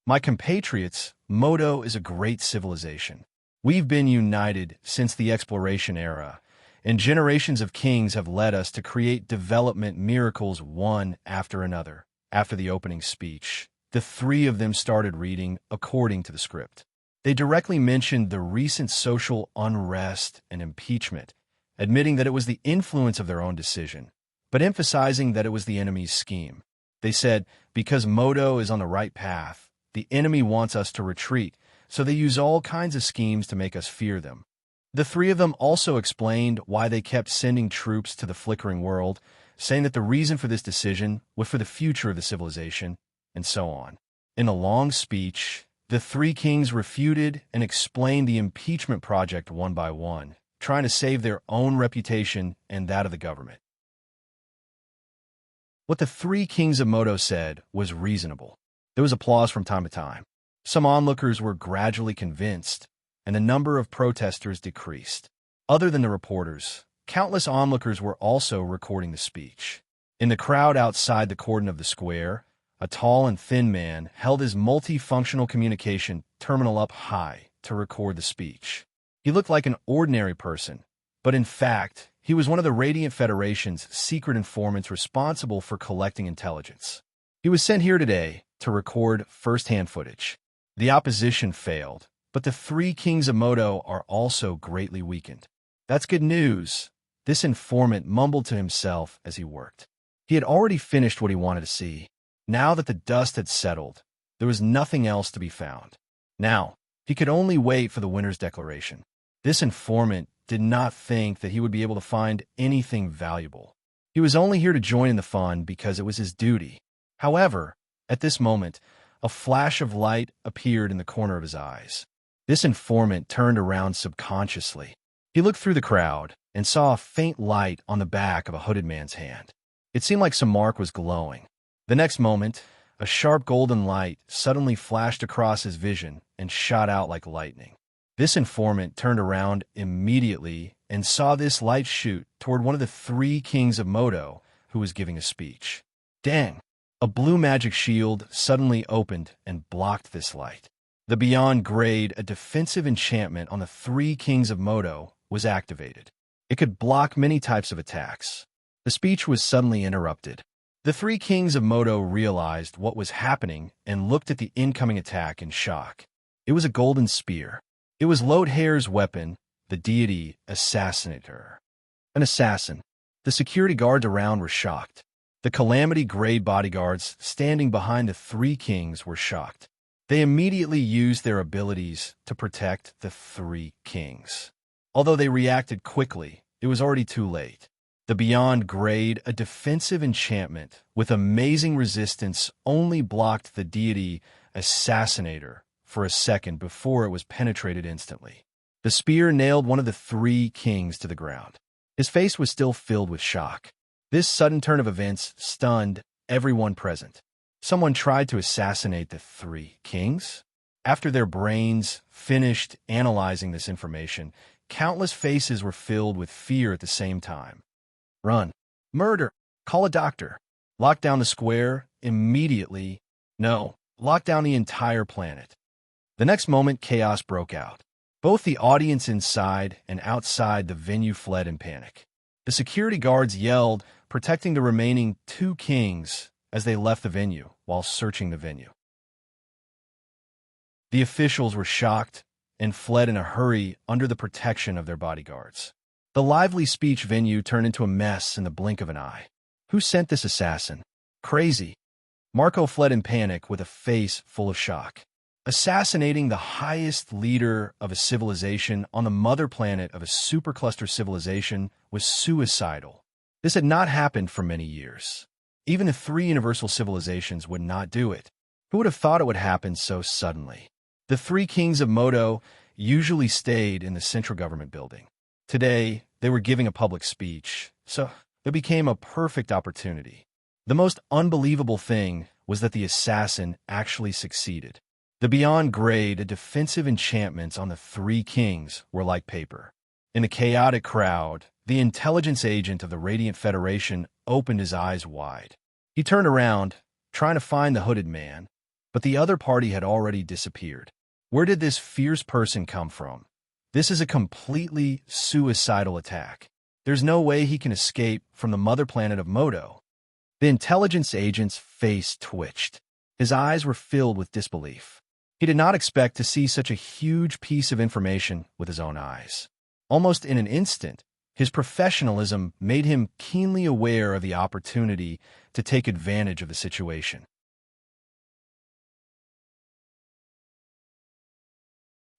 [SPEAKER 1] My compatriots, Modo is a great civilization. We've been united since the exploration era, and generations of kings have led us to create development miracles one after another. After the opening speech, the three of them started reading according to the script. They directly mentioned the recent social unrest and impeachment, admitting that it was the influence of their own decision, but emphasizing that it was the enemy's scheme. They said, because Modo is on the right path, the enemy wants us to retreat, so they use all kinds of schemes to make us fear them. The three of them also explained why they kept sending troops to the flickering world, saying that the reason for this decision was for the future of the civilization, and so on. In a long speech, the three kings refuted and explained the impeachment project one by one, trying to save their own reputation and that of the government. What the three kings of Modo said was reasonable. There was applause from time to time. Some onlookers were gradually convinced, and the number of protesters decreased. Other than the reporters, countless onlookers were also recording the speech. In the crowd outside the cordon of the square, a tall and thin man held his multifunctional communication terminal up high to record the speech. He looked like an ordinary person, but in fact, he was one of the Radiant Federation's secret informants responsible for collecting intelligence. He was sent here today to record first-hand footage. The opposition failed, but the three kings of Modo are also greatly weakened. That's good news, this informant mumbled to himself as he worked. He had already finished what he wanted to see. Now that the dust had settled, there was nothing else to be found. Now, he could only wait for the winner's declaration. This informant did not think that he would be able to find anything valuable. He was only here to join in the fun because it was his duty. However, at this moment, a flash of light appeared in the corner of his eyes. This informant turned around subconsciously. He looked through the crowd and saw a faint light on the back of a hooded man's hand. It seemed like some mark was glowing. The next moment, a sharp golden light suddenly flashed across his vision and shot out like lightning. This informant turned around immediately and saw this light shoot toward one of the three kings of Modo who was giving a speech. Dang! A blue magic shield suddenly opened and blocked this light. The Beyond Grade, a defensive enchantment on the three kings of Modo, was activated. It could block many types of attacks. The speech was suddenly interrupted. The three kings of Modo realized what was happening and looked at the incoming attack in shock. It was a golden spear. It was Lodhair's weapon, the deity Assassinator. An assassin. The security guards around were shocked. The Calamity Grade bodyguards standing behind the three kings were shocked. They immediately used their abilities to protect the three kings. Although they reacted quickly, it was already too late. The Beyond Grade, a defensive enchantment with amazing resistance, only blocked the deity Assassinator for a second before it was penetrated instantly. The spear nailed one of the three kings to the ground. His face was still filled with shock. This sudden turn of events stunned everyone present. Someone tried to assassinate the three kings? After their brains finished analyzing this information, countless faces were filled with fear at the same time. Run. Murder. Call a doctor. Lock down the square immediately. No, lock down the entire planet. The next moment, chaos broke out. Both the audience inside and outside the venue fled in panic. The security guards yelled, protecting the remaining two kings as they left the venue while searching the venue. The officials were shocked and fled in a hurry under the protection of their bodyguards. The lively speech venue turned into a mess in the blink of an eye. Who sent this assassin? Crazy. Marco fled in panic with a face full of shock. Assassinating the highest leader of a civilization on the mother planet of a supercluster civilization was suicidal. This had not happened for many years. Even the three universal civilizations would not do it. Who would have thought it would happen so suddenly? The three kings of Modo usually stayed in the central government building. Today, they were giving a public speech, so it became a perfect opportunity. The most unbelievable thing was that the assassin actually succeeded. The beyond grade defensive enchantments on the three kings were like paper. In the chaotic crowd, the intelligence agent of the Radiant Federation opened his eyes wide. He turned around, trying to find the hooded man, but the other party had already disappeared. Where did this fierce person come from? This is a completely suicidal attack. There's no way he can escape from the mother planet of Modo. The intelligence agent's face twitched. His eyes were filled with disbelief. He did not expect to see such a huge piece of information with his own eyes. Almost in an instant, his professionalism made him keenly aware of the opportunity to take advantage of the situation.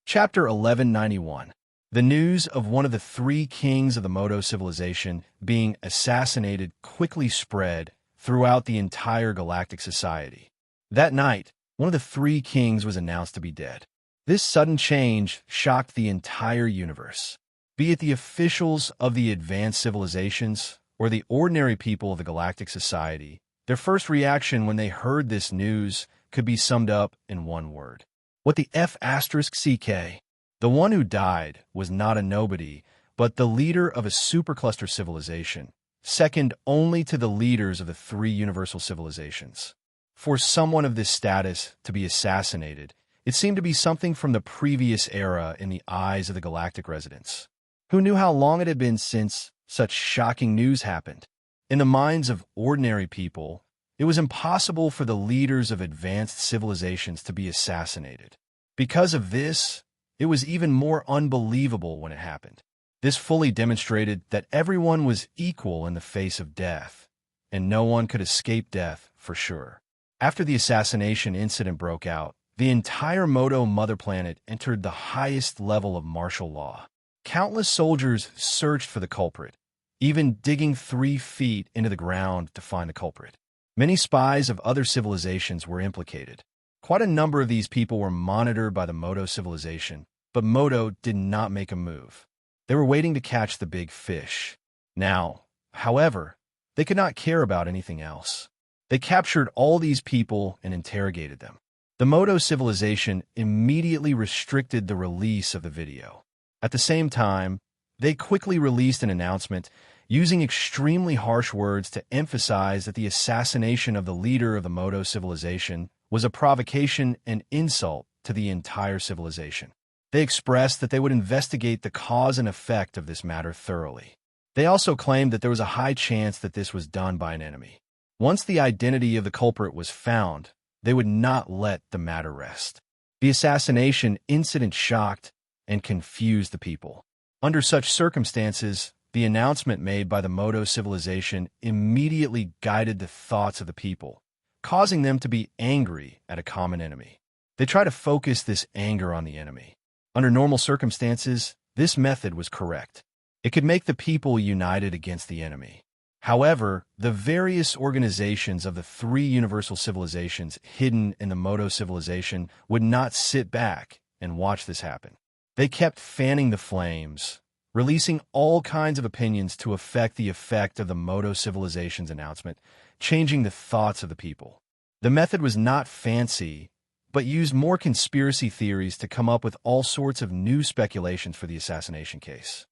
[SPEAKER 1] Chapter 1191. The news of one of the three kings of the Modo civilization being assassinated quickly spread throughout the entire galactic society. That night, one of the three kings was announced to be dead. This sudden change shocked the entire universe. Be it the officials of the advanced civilizations or the ordinary people of the galactic society, their first reaction when they heard this news could be summed up in one word. What the F***CK? The one who died was not a nobody, but the leader of a supercluster civilization, second only to the leaders of the three universal civilizations. For someone of this status to be assassinated, it seemed to be something from the previous era in the eyes of the galactic residents. Who knew how long it had been since such shocking news happened? In the minds of ordinary people, it was impossible for the leaders of advanced civilizations to be assassinated. Because of this, it was even more unbelievable when it happened. This fully demonstrated that everyone was equal in the face of death, and no one could escape death for sure. After the assassination incident broke out, the entire Modo mother planet entered the highest level of martial law. Countless soldiers searched for the culprit, even digging 3 feet into the ground to find the culprit. Many spies of other civilizations were implicated. Quite a number of these people were monitored by the Modo civilization, but Modo did not make a move. They were waiting to catch the big fish. Now, however, they could not care about anything else. They captured all these people and interrogated them. The Modo civilization immediately restricted the release of the video. At the same time, they quickly released an announcement using extremely harsh words to emphasize that the assassination of the leader of the Modo civilization was a provocation and insult to the entire civilization. They expressed that they would investigate the cause and effect of this matter thoroughly. They also claimed that there was a high chance that this was done by an enemy. Once the identity of the culprit was found, they would not let the matter rest. The assassination incident shocked and confused the people. Under such circumstances, the announcement made by the Modo civilization immediately guided the thoughts of the people, causing them to be angry at a common enemy. They try to focus this anger on the enemy. Under normal circumstances, this method was correct. It could make the people united against the enemy. However, the various organizations of the 3 universal civilizations hidden in the Modo civilization would not sit back and watch this happen. They kept fanning the flames, releasing all kinds of opinions to affect the effect of the Moto civilization's announcement, changing the thoughts of the people. The method was not fancy, but used more conspiracy theories to come up with all sorts of new speculations for the assassination case.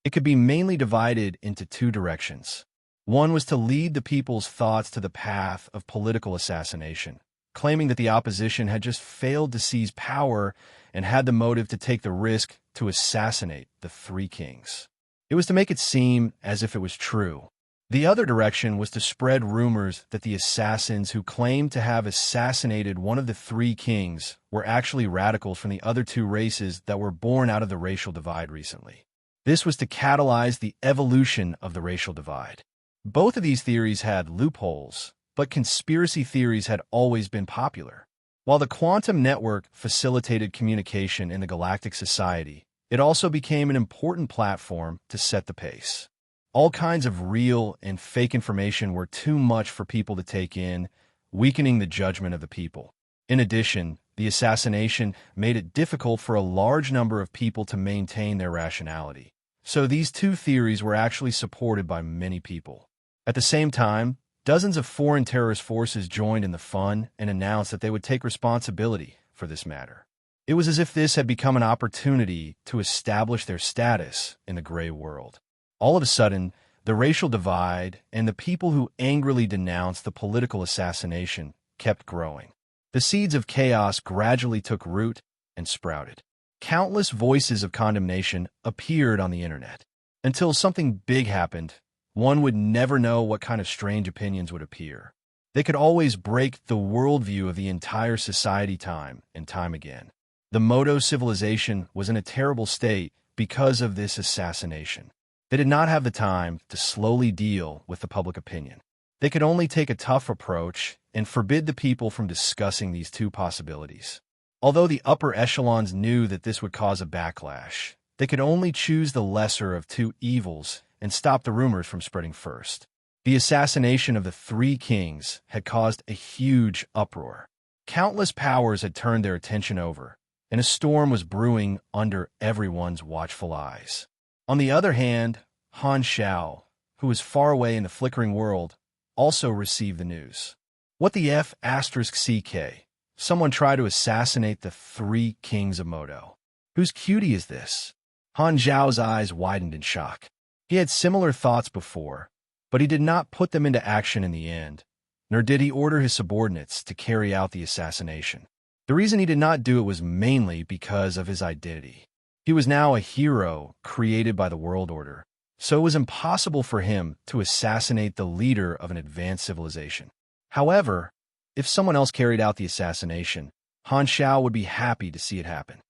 [SPEAKER 1] It could be mainly divided into two directions. One was to lead the people's thoughts to the path of political assassination, claiming that the opposition had just failed to seize power and had the motive to take the risk to assassinate the three kings. It was to make it seem as if it was true. The other direction was to spread rumors that the assassins who claimed to have assassinated one of the three kings were actually radicals from the other two races that were born out of the racial divide recently. This was to catalyze the evolution of the racial divide. Both of these theories had loopholes, but conspiracy theories had always been popular. While the quantum network facilitated communication in the galactic society, it also became an important platform to set the pace. All kinds of real and fake information were too much for people to take in, weakening the judgment of the people. In addition, the assassination made it difficult for a large number of people to maintain their rationality. So these two theories were actually supported by many people. At the same time, dozens of foreign terrorist forces joined in the fun and announced that they would take responsibility for this matter. It was as if this had become an opportunity to establish their status in the gray world. All of a sudden, the racial divide and the people who angrily denounced the political assassination kept growing. The seeds of chaos gradually took root and sprouted. Countless voices of condemnation appeared on the internet. Until something big happened, one would never know what kind of strange opinions would appear. They could always break the worldview of the entire society time and time again. The Moto civilization was in a terrible state because of this assassination. They did not have the time to slowly deal with the public opinion. They could only take a tough approach and forbid the people from discussing these two possibilities. Although the upper echelons knew that this would cause a backlash, they could only choose the lesser of two evils and stop the rumors from spreading first. The assassination of the three kings had caused a huge uproar. Countless powers had turned their attention over, and a storm was brewing under everyone's watchful eyes. On the other hand, Han Xiao, who was far away in the flickering world, also received the news. What the F***CK? Someone tried to assassinate the three kings of Moto. Whose cutie is this? Han Xiao's eyes widened in shock. He had similar thoughts before, but he did not put them into action in the end, nor did he order his subordinates to carry out the assassination. The reason he did not do it was mainly because of his identity. He was now a hero created by the world order, so it was impossible for him to assassinate the leader of an advanced civilization. However, if someone else carried out the assassination, Han Xiao would be happy to see it happen.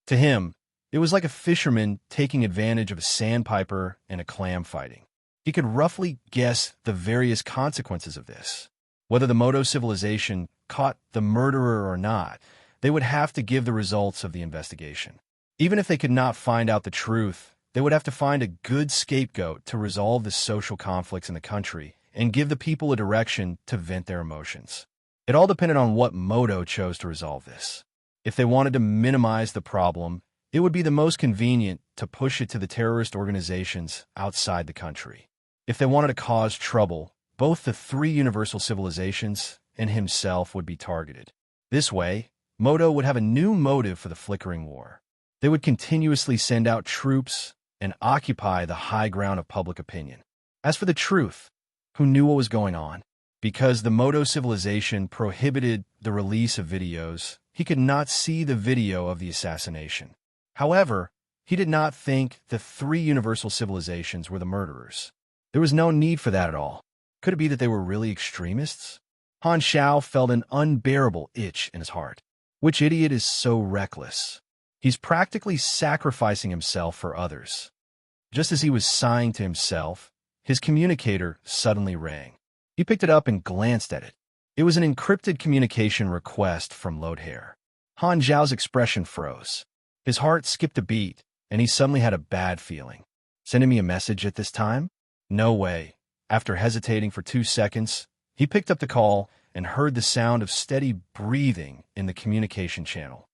[SPEAKER 1] To him, it was like a fisherman taking advantage of a sandpiper and a clam fighting. He could roughly guess the various consequences of this. Whether the Moto civilization caught the murderer or not, they would have to give the results of the investigation. Even if they could not find out the truth, they would have to find a good scapegoat to resolve the social conflicts in the country and give the people a direction to vent their emotions. It all depended on what Moto chose to resolve this. If they wanted to minimize the problem, it would be the most convenient to push it to the terrorist organizations outside the country. If they wanted to cause trouble, both the three universal civilizations and himself would be targeted. This way, Moto would have a new motive for the flickering war. They would continuously send out troops and occupy the high ground of public opinion. As for the truth, who knew what was going on? Because the Moto civilization prohibited the release of videos, he could not see the video of the assassination. However, he did not think the three universal civilizations were the murderers. There was no need for that at all. Could it be that they were really extremists? Han Xiao felt an unbearable itch in his heart. Which idiot is so reckless? He's practically sacrificing himself for others. Just as he was sighing to himself, his communicator suddenly rang. He picked it up and glanced at it. It was an encrypted communication request from Lodhair. Han Xiao's expression froze. His heart skipped a beat, and he suddenly had a bad feeling. Sending me a message at this time? No way. After hesitating for 2 seconds, he picked up the call and heard the sound of steady breathing in the communication channel.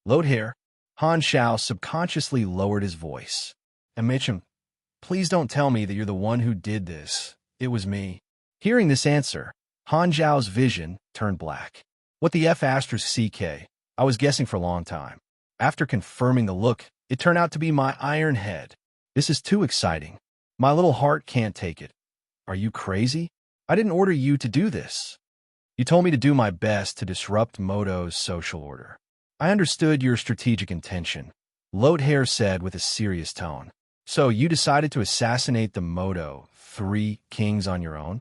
[SPEAKER 1] Lodhair, Han Xiao subconsciously lowered his voice. And Mitchum, please don't tell me that you're the one who did this. It was me. Hearing this answer, Han Zhao's vision turned black. What the F asterisk CK? I was guessing for a long time. After confirming the look, it turned out to be my iron head. This is too exciting. My little heart can't take it. Are you crazy? I didn't order you to do this. You told me to do my best to disrupt Moto's social order. I understood your strategic intention, Lodehair said with a serious tone. So you decided to assassinate the Moto 3 kings on your own?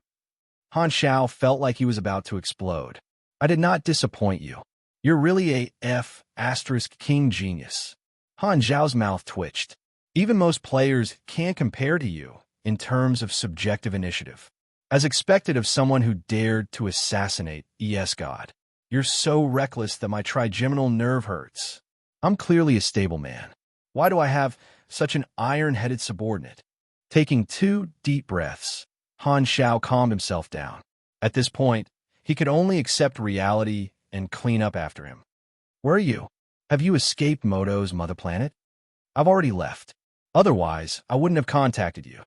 [SPEAKER 1] Han Xiao felt like he was about to explode. I did not disappoint you. You're really a F asterisk king genius. Han Zhao's mouth twitched. Even most players can't compare to you in terms of subjective initiative. As expected of someone who dared to assassinate ES God. You're so reckless that my trigeminal nerve hurts. I'm clearly a stable man. Why do I have such an iron-headed subordinate? Taking 2 deep breaths, Han Xiao calmed himself down. At this point, he could only accept reality and clean up after him. Where are you? Have you escaped Moto's mother planet? I've already left. Otherwise, I wouldn't have contacted you.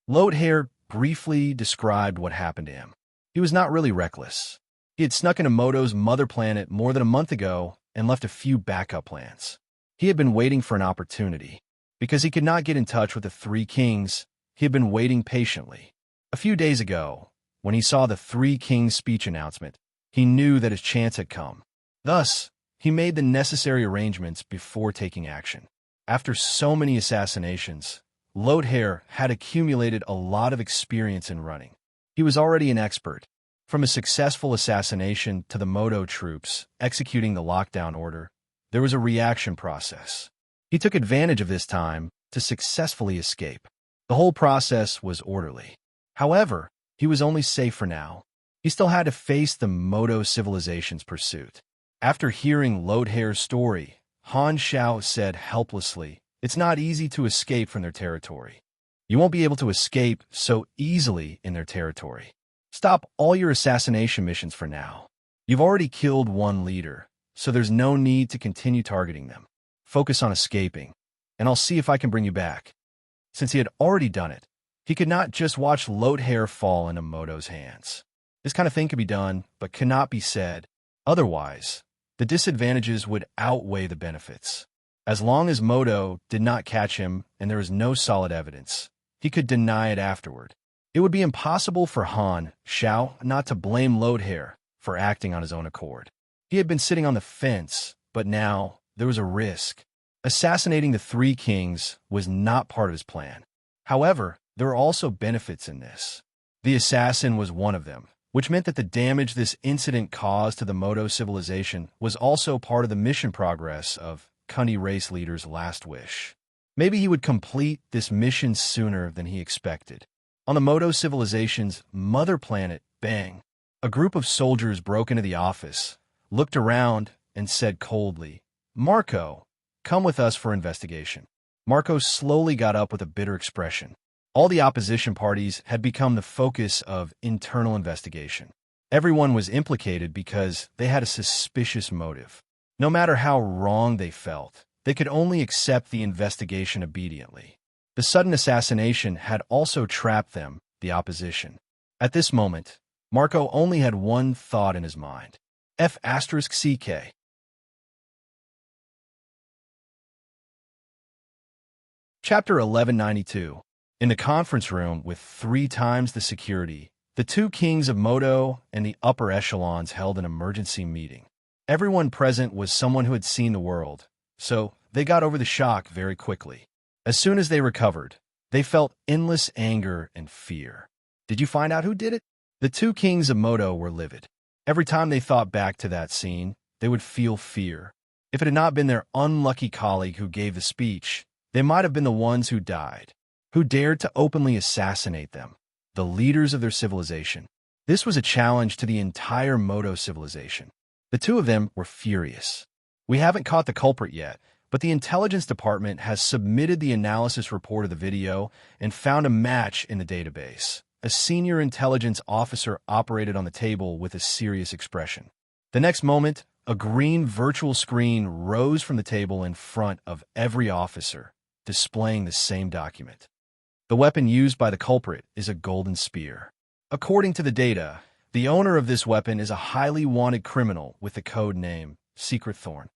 [SPEAKER 1] Lodehair briefly described what happened to him. He was not really reckless. He had snuck into Moto's mother planet more than a month ago and left a few backup plans. He had been waiting for an opportunity. Because he could not get in touch with the 3 kings, he had been waiting patiently. A few days ago, when he saw the 3 kings speech announcement, he knew that his chance had come. Thus, he made the necessary arrangements before taking action. After so many assassinations, Lodehair had accumulated a lot of experience in running. He was already an expert. From a successful assassination to the Moto troops executing the lockdown order, there was a reaction process. He took advantage of this time to successfully escape. The whole process was orderly. However, he was only safe for now. He still had to face the Moto civilization's pursuit. After hearing Lodehair's story, Han Xiao said helplessly, "It's not easy to escape from their territory. You won't be able to escape so easily in their territory. Stop all your assassination missions for now. You've already killed 1 leader, so there's no need to continue targeting them. Focus on escaping, and I'll see if I can bring you back." Since he had already done it, he could not just watch Lodehair fall into Moto's hands. This kind of thing could be done, but cannot be said. Otherwise, the disadvantages would outweigh the benefits. As long as Moto did not catch him and there is no solid evidence, he could deny it afterward. It would be impossible for Han Xiao not to blame Lodehair for acting on his own accord. He had been sitting on the fence, but now there was a risk. Assassinating the 3 kings was not part of his plan. However, there were also benefits in this. The assassin was one of them, which meant that the damage this incident caused to the Moto civilization was also part of the mission progress of Cunny race leader's last wish. Maybe he would complete this mission sooner than he expected. On the Moto civilization's mother planet, Bang, a group of soldiers broke into the office, looked around, and said coldly, "Marco, come with us for investigation." Marco slowly got up with a bitter expression. All the opposition parties had become the focus of internal investigation. Everyone was implicated because they had a suspicious motive. No matter how wrong they felt, they could only accept the investigation obediently. The sudden assassination had also trapped them, the opposition. At this moment, Marco only had one thought in his mind. F asterisk CK. Chapter 1192. In the conference room with 3 times the security, the 2 kings of Moto and the upper echelons held an emergency meeting. Everyone present was someone who had seen the world, so they got over the shock very quickly. As soon as they recovered, they felt endless anger and fear. Did you find out who did it? The 2 kings of Moto were livid. Every time they thought back to that scene, they would feel fear. If it had not been their unlucky colleague who gave the speech, they might have been the ones who died, who dared to openly assassinate them, the leaders of their civilization. This was a challenge to the entire Moto civilization. The 2 of them were furious. We haven't caught the culprit yet, but the intelligence department has submitted the analysis report of the video and found a match in the database. A senior intelligence officer operated on the table with a serious expression. The next moment, a green virtual screen rose from the table in front of every officer, displaying the same document. The weapon used by the culprit is a golden spear. According to the data, the owner of this weapon is a highly wanted criminal with the code name Secret Thorn.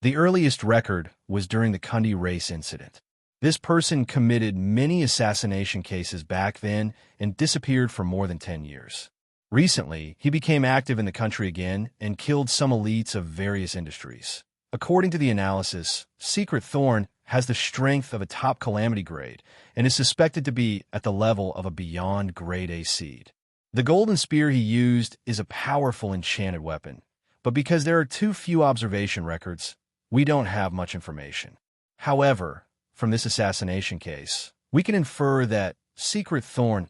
[SPEAKER 1] The earliest record was during the Kundi race incident. This person committed many assassination cases back then and disappeared for more than 10 years. Recently, he became active in the country again and killed some elites of various industries. According to the analysis, Secret Thorn has the strength of a top calamity grade and is suspected to be at the level of a beyond grade A seed. The golden spear he used is a powerful enchanted weapon, but because there are too few observation records, we don't have much information. However, from this assassination case, we can infer that Secret Thorn,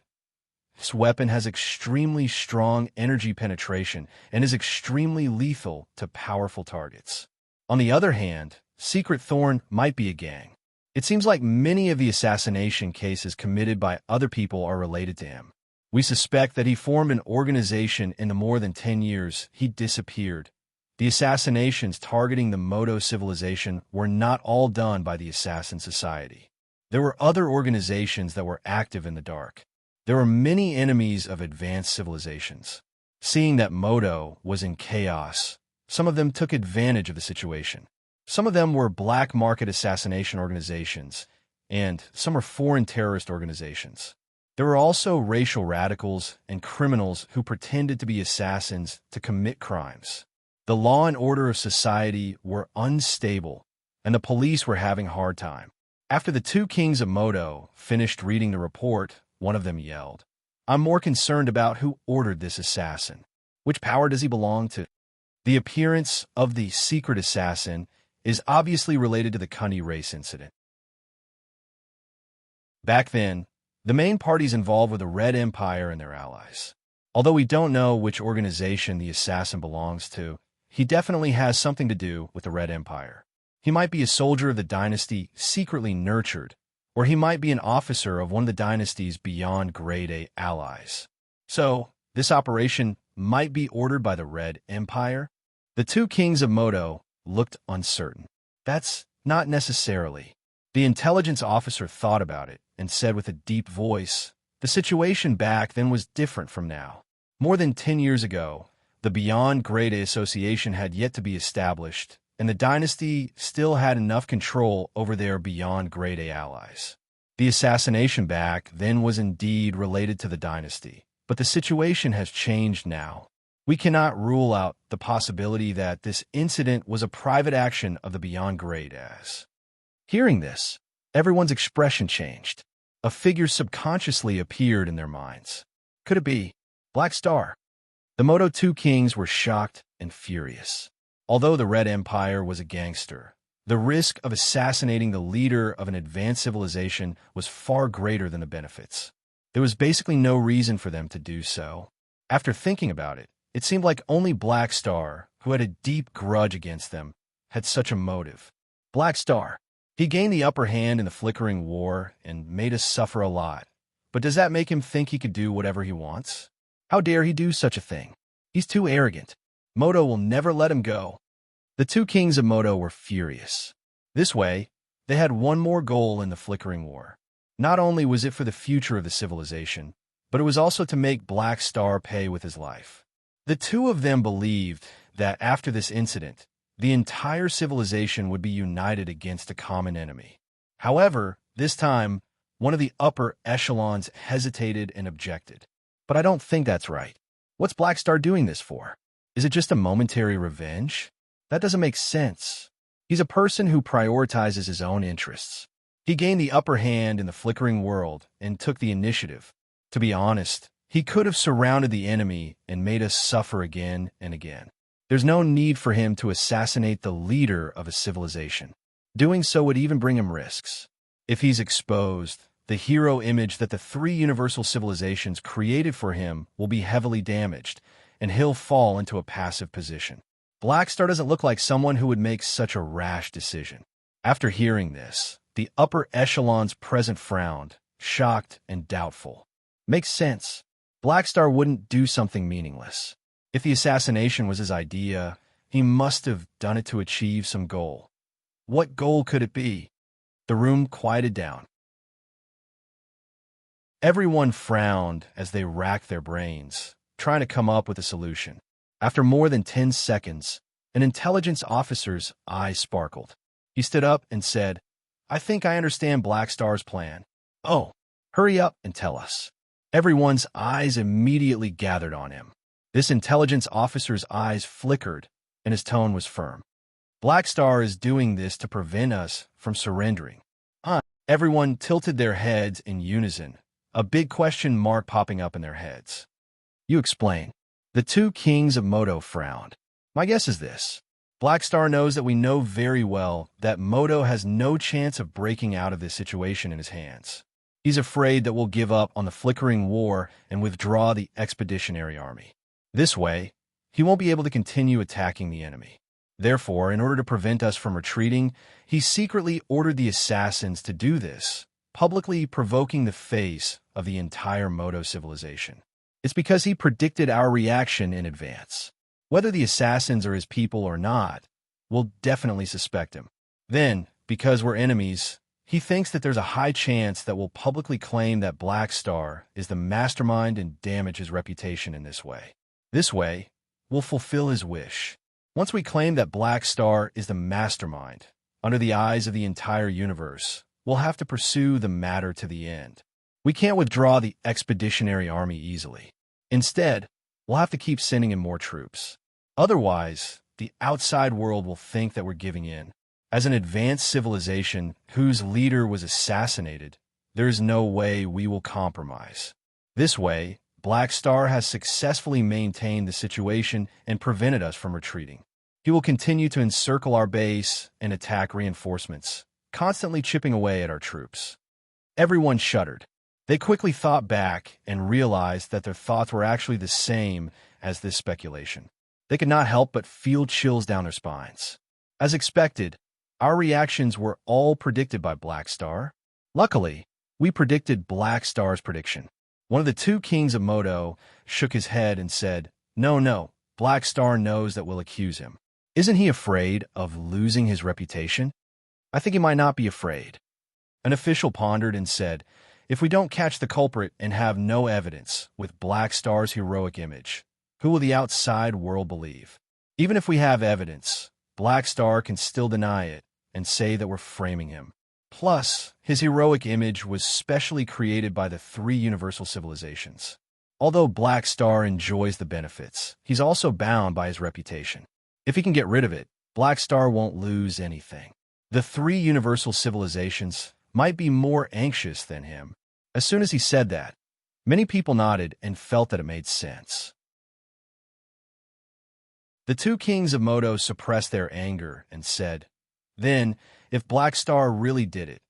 [SPEAKER 1] this weapon has extremely strong energy penetration and is extremely lethal to powerful targets. On the other hand, Secret Thorn might be a gang. It seems like many of the assassination cases committed by other people are related to him. We suspect that he formed an organization in the more than 10 years he disappeared. The assassinations targeting the Modo civilization were not all done by the Assassin Society. There were other organizations that were active in the dark. There were many enemies of advanced civilizations. Seeing that Modo was in chaos, some of them took advantage of the situation. Some of them were black market assassination organizations, and some were foreign terrorist organizations. There were also racial radicals and criminals who pretended to be assassins to commit crimes. The law and order of society were unstable, and the police were having a hard time. After the two kings of Modo finished reading the report, one of them yelled, "I'm more concerned about who ordered this assassin. Which power does he belong to?" The appearance of the secret assassin is obviously related to the Kundi race incident. Back then, the main parties involved were the Red Empire and their allies. Although we don't know which organization the assassin belongs to, he definitely has something to do with the Red Empire. He might be a soldier of the dynasty secretly nurtured, or he might be an officer of one of the dynasty's beyond grade A allies. So, this operation might be ordered by the Red Empire? The two kings of Modo looked uncertain. That's not necessarily. The intelligence officer thought about it and said with a deep voice, "The situation back then was different from now. More than 10 years ago, the Beyond Grade A Association had yet to be established, and the dynasty still had enough control over their Beyond Grade A allies. The assassination back then was indeed related to the dynasty, but the situation has changed now. We cannot rule out the possibility that this incident was a private action of the Beyond Grade As." Hearing this, everyone's expression changed. A figure subconsciously appeared in their minds. Could it be Black Star? The Modo two kings were shocked and furious. Although the Red Empire was a gangster, the risk of assassinating the leader of an advanced civilization was far greater than the benefits. There was basically no reason for them to do so. After thinking about it, it seemed like only Black Star, who had a deep grudge against them, had such a motive. Black Star. He gained the upper hand in the flickering war and made us suffer a lot. But does that make him think he could do whatever he wants? How dare he do such a thing? He's too arrogant. Modo will never let him go. The two kings of Modo were furious. This way, they had one more goal in the flickering war. Not only was it for the future of the civilization, but it was also to make Black Star pay with his life. The two of them believed that after this incident, the entire civilization would be united against a common enemy. However, this time, one of the upper echelons hesitated and objected. But I don't think that's right. What's Black Star doing this for? Is it just a momentary revenge? That doesn't make sense. He's a person who prioritizes his own interests. He gained the upper hand in the flickering world and took the initiative. To be honest, he could have surrounded the enemy and made us suffer again and again. There's no need for him to assassinate the leader of a civilization. Doing so would even bring him risks. If he's exposed, the hero image that the three universal civilizations created for him will be heavily damaged, and he'll fall into a passive position. Black Star doesn't look like someone who would make such a rash decision. After hearing this, the upper echelons present frowned, shocked and doubtful. Makes sense. Black Star wouldn't do something meaningless. If the assassination was his idea, He must have done it to achieve some goal. What goal could it be? The room quieted down. Everyone frowned as they racked their brains, trying to come up with a solution. After more than 10 seconds, an intelligence officer's eyes sparkled. He stood up and said, "I think I understand Black Star's plan." "Oh, hurry up and tell us." Everyone's eyes immediately gathered on him. This intelligence officer's eyes flickered, and his tone was firm. "Black Star is doing this to prevent us from surrendering." Everyone tilted their heads in unison, a big question mark popping up in their heads. "You explain." The two kings of Moto frowned. "My guess is this. Black Star knows that we know very well that Moto has no chance of breaking out of this situation in his hands. He's afraid that we'll give up on the flickering war and withdraw the expeditionary army. This way, he won't be able to continue attacking the enemy. Therefore, in order to prevent us from retreating, he secretly ordered the assassins to do this, publicly provoking the face of the entire Moto civilization. It's because he predicted our reaction in advance. Whether the assassins are his people or not, we'll definitely suspect him. Then, because we're enemies, he thinks that there's a high chance that we'll publicly claim that Black Star is the mastermind and damage his reputation in this way. This way, we'll fulfill his wish. Once we claim that Black Star is the mastermind, under the eyes of the entire universe, we'll have to pursue the matter to the end. We can't withdraw the expeditionary army easily. Instead, we'll have to keep sending in more troops. Otherwise, the outside world will think that we're giving in. As an advanced civilization whose leader was assassinated, there's no way we will compromise. This way, Black Star has successfully maintained the situation and prevented us from retreating. He will continue to encircle our base and attack reinforcements, constantly chipping away at our troops. Everyone shuddered. They quickly thought back and realized that their thoughts were actually the same as this speculation. They could not help but feel chills down their spines. As expected, our reactions were all predicted by Black Star. Luckily, we predicted Black Star's prediction. One of the two kings of Moto shook his head and said, No, Black Star knows that we'll accuse him. Isn't he afraid of losing his reputation?" "I think he might not be afraid." An official pondered and said, "If we don't catch the culprit and have no evidence with Black Star's heroic image, who will the outside world believe? Even if we have evidence, Black Star can still deny it and say that we're framing him. Plus, his heroic image was specially created by the three universal civilizations. Although Black Star enjoys the benefits, he's also bound by his reputation. If he can get rid of it, Black Star won't lose anything. The three universal civilizations might be more anxious than him." As soon as he said that, many people nodded and felt that it made sense. The two kings of Moto suppressed their anger and said, "Then, if Black Star really did it,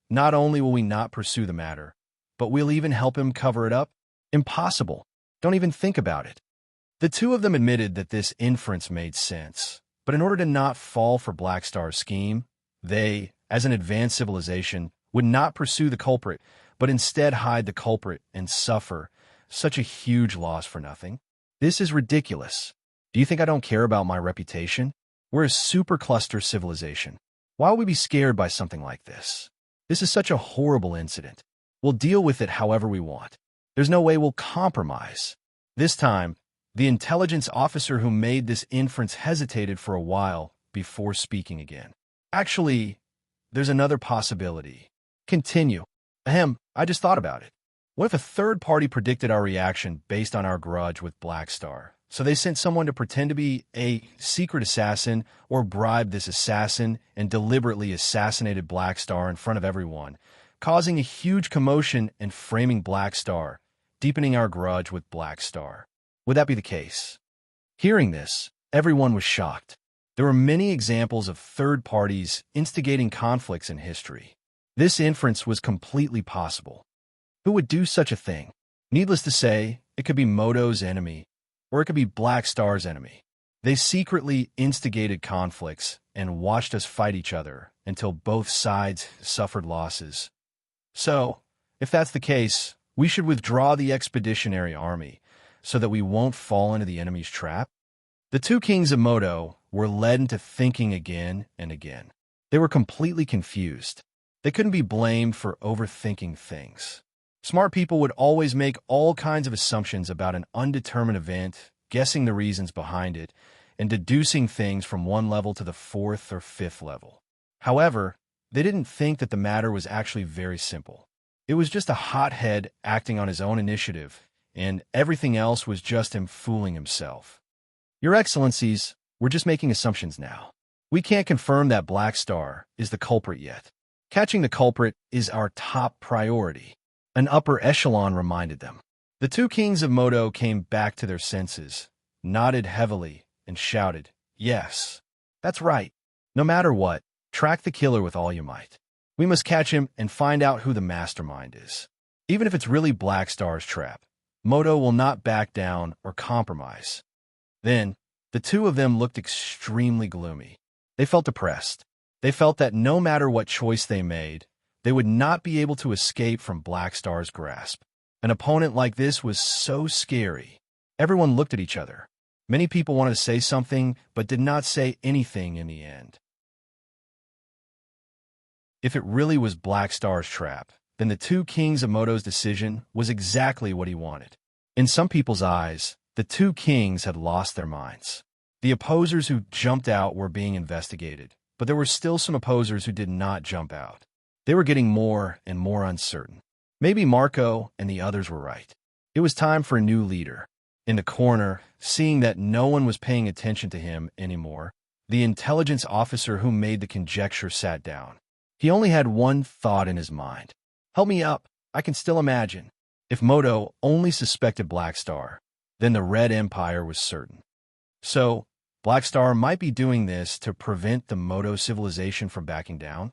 [SPEAKER 1] not only will we not pursue the matter, but we'll even help him cover it up? Impossible. Don't even think about it." The two of them admitted that this inference made sense, but in order to not fall for Black Star's scheme, they, as an advanced civilization, would not pursue the culprit, but instead hide the culprit and suffer such a huge loss for nothing. This is ridiculous. Do you think I don't care about my reputation? We're a supercluster civilization. Why would we be scared by something like this? This is such a horrible incident. We'll deal with it however we want. There's no way we'll compromise. This time, the intelligence officer who made this inference hesitated for a while before speaking again. "Actually, there's another possibility." "Continue." I just thought about it. What if a third party predicted our reaction based on our grudge with Black Star? So they sent someone to pretend to be a secret assassin or bribed this assassin and deliberately assassinated Black Star in front of everyone, causing a huge commotion and framing Black Star, deepening our grudge with Black Star. Would that be the case? Hearing this, everyone was shocked. There were many examples of third parties instigating conflicts in history. This inference was completely possible. Who would do such a thing? Needless to say, it could be Moto's enemy, or it could be Black Star's enemy. They secretly instigated conflicts and watched us fight each other until both sides suffered losses. So, if that's the case, we should withdraw the expeditionary army so that we won't fall into the enemy's trap? The two kings of Moto were led into thinking again and again. They were completely confused. They couldn't be blamed for overthinking things. Smart people would always make all kinds of assumptions about an undetermined event, guessing the reasons behind it, and deducing things from one level to the fourth or fifth level. However, they didn't think that the matter was actually very simple. It was just a hothead acting on his own initiative, and everything else was just him fooling himself. Your Excellencies, we're just making assumptions now. We can't confirm that Black Star is the culprit yet. Catching the culprit is our top priority, an upper echelon reminded them. The two kings of Moto came back to their senses, nodded heavily, and shouted, "Yes, that's right. No matter what, track the killer with all you might. We must catch him and find out who the mastermind is. Even if it's really Black Star's trap, Moto will not back down or compromise." Then, the two of them looked extremely gloomy. They felt depressed. They felt that no matter what choice they made, they would not be able to escape from Black Star's grasp. An opponent like this was so scary. Everyone looked at each other. Many people wanted to say something, but did not say anything in the end. If it really was Black Star's trap, then the two kings of Moto's decision was exactly what he wanted. In some people's eyes, the two kings had lost their minds. The opposers who jumped out were being investigated, but there were still some opposers who did not jump out. They were getting more and more uncertain. Maybe Marco and the others were right. It was time for a new leader. In the corner, seeing that no one was paying attention to him anymore, the intelligence officer who made the conjecture sat down. He only had one thought in his mind. Help me up. I can still imagine. If Moto only suspected Black Star, then the Red Empire was certain. So, Black Star might be doing this to prevent the Moto civilization from backing down?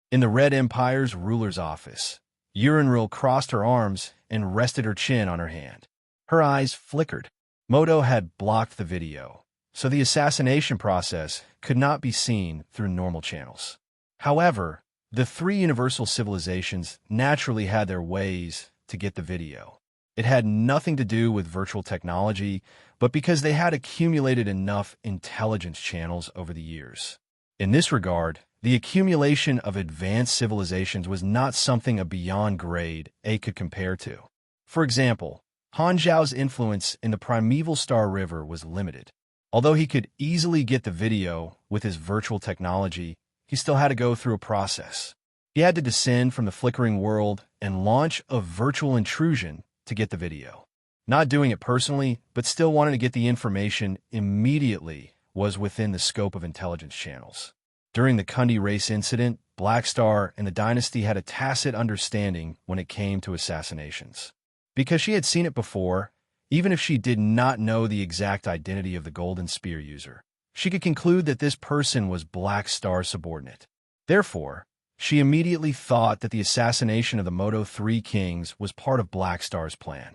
[SPEAKER 1] In the Red Empire's ruler's office, Urinril crossed her arms and rested her chin on her hand. Her eyes flickered. Moto had blocked the video, so the assassination process could not be seen through normal channels. However, the three universal civilizations naturally had their ways to get the video. It had nothing to do with virtual technology, but because they had accumulated enough intelligence channels over the years. In this regard, the accumulation of advanced civilizations was not something a beyond grade A could compare to. For example, Han Zhao's influence in the primeval Star River was limited. Although he could easily get the video with his virtual technology, he still had to go through a process. He had to descend from the flickering world and launch a virtual intrusion to get the video. Not doing it personally, but still wanting to get the information immediately was within the scope of intelligence channels. During the Kundi race incident, Black Star and the Dynasty had a tacit understanding when it came to assassinations. Because she had seen it before, even if she did not know the exact identity of the Golden Spear user, she could conclude that this person was Black Star's subordinate. Therefore, she immediately thought that the assassination of the Moto 3 kings was part of Black Star's plan.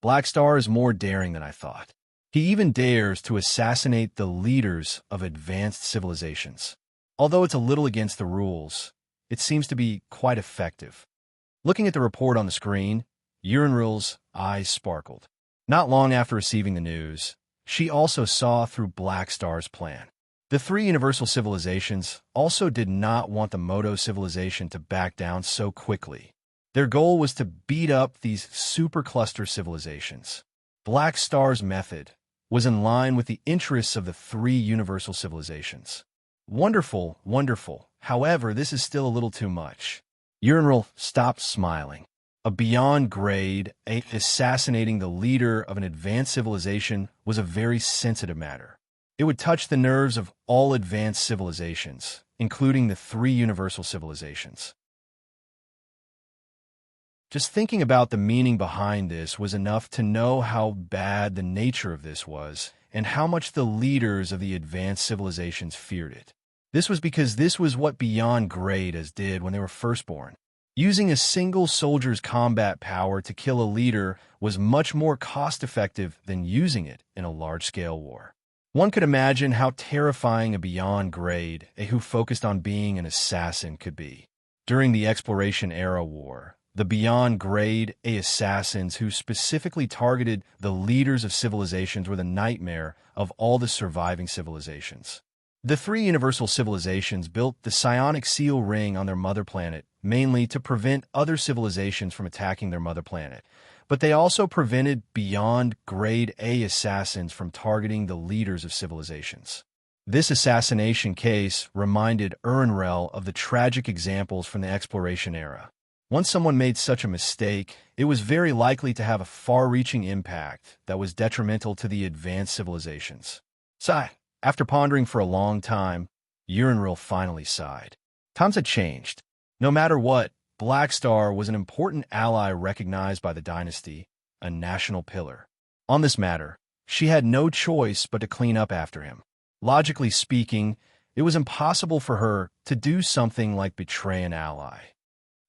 [SPEAKER 1] Black Star is more daring than I thought. He even dares to assassinate the leaders of advanced civilizations. Although it's a little against the rules, it seems to be quite effective. Looking at the report on the screen, Urinril's eyes sparkled. Not long after receiving the news, she also saw through Black Star's plan. The three universal civilizations also did not want the Moto civilization to back down so quickly. Their goal was to beat up these supercluster civilizations. Black Star's method was in line with the interests of the three universal civilizations. Wonderful, wonderful. However, this is still a little too much. Urinril stopped smiling. A beyond grade, assassinating the leader of an advanced civilization was a very sensitive matter. It would touch the nerves of all advanced civilizations, including the three universal civilizations. Just thinking about the meaning behind this was enough to know how bad the nature of this was and how much the leaders of the advanced civilizations feared it. This was because this was what Beyond Great did when they were first born. Using a single soldier's combat power to kill a leader was much more cost-effective than using it in a large-scale war. One could imagine how terrifying a Beyond Grade who focused on being an assassin could be. During the Exploration Era War, The beyond grade A assassins who specifically targeted the leaders of civilizations were the nightmare of all the surviving civilizations. The three universal civilizations built the psionic seal ring on their mother planet, mainly to prevent other civilizations from attacking their mother planet. But they also prevented beyond grade A assassins from targeting the leaders of civilizations. This assassination case reminded unravel of the tragic examples from the exploration era. Once someone made such a mistake, it was very likely to have a far-reaching impact that was detrimental to the advanced civilizations. So, after pondering for a long time, unravel finally sighed. Times had changed. No matter what, Black Star was an important ally recognized by the dynasty, a national pillar. On this matter, she had no choice but to clean up after him. Logically speaking, it was impossible for her to do something like betray an ally.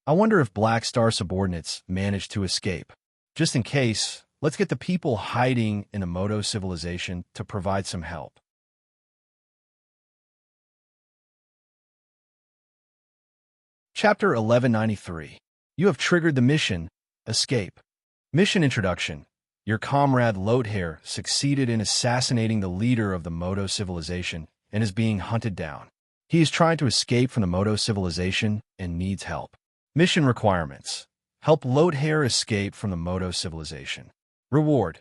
[SPEAKER 1] I wonder if Black Star subordinates managed to escape. Just in case, let's get the people hiding in the Moto civilization to provide some help. Chapter 1193. You have triggered the mission, Escape. Mission Introduction. Your comrade Lothair succeeded in assassinating the leader of the Moto civilization and is being hunted down. He is trying to escape from the Moto civilization and needs help. Mission requirements. Help Lothair escape from the Moto civilization. Reward.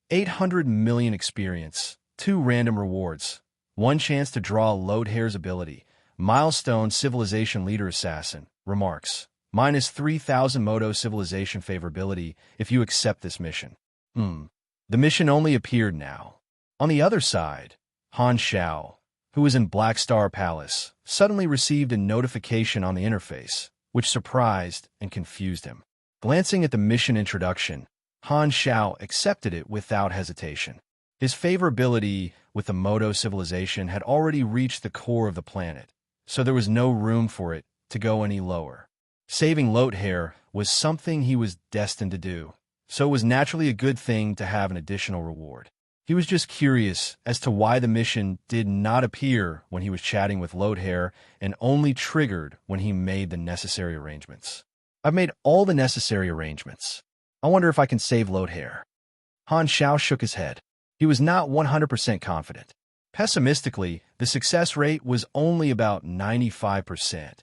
[SPEAKER 1] 800 million experience. 2 random rewards. 1 chance to draw Lothair's ability. Milestone Civilization Leader Assassin. Remarks. Minus 3,000 Moto Civilization favorability if you accept this mission. The mission only appeared now. On the other side, Han Xiao, who was in Black Star Palace, suddenly received a notification on the interface, which surprised and confused him. Glancing at the mission introduction, Han Xiao accepted it without hesitation. His favorability with the Moto civilization had already reached the core of the planet, so there was no room for it to go any lower. Saving Lothair was something he was destined to do, so it was naturally a good thing to have an additional reward. He was just curious as to why the mission did not appear when he was chatting with Lothair and only triggered when he made the necessary arrangements. I've made all the necessary arrangements. I wonder if I can save Lothair. Han Xiao shook his head. He was not 100% confident. Pessimistically, the success rate was only about 95%.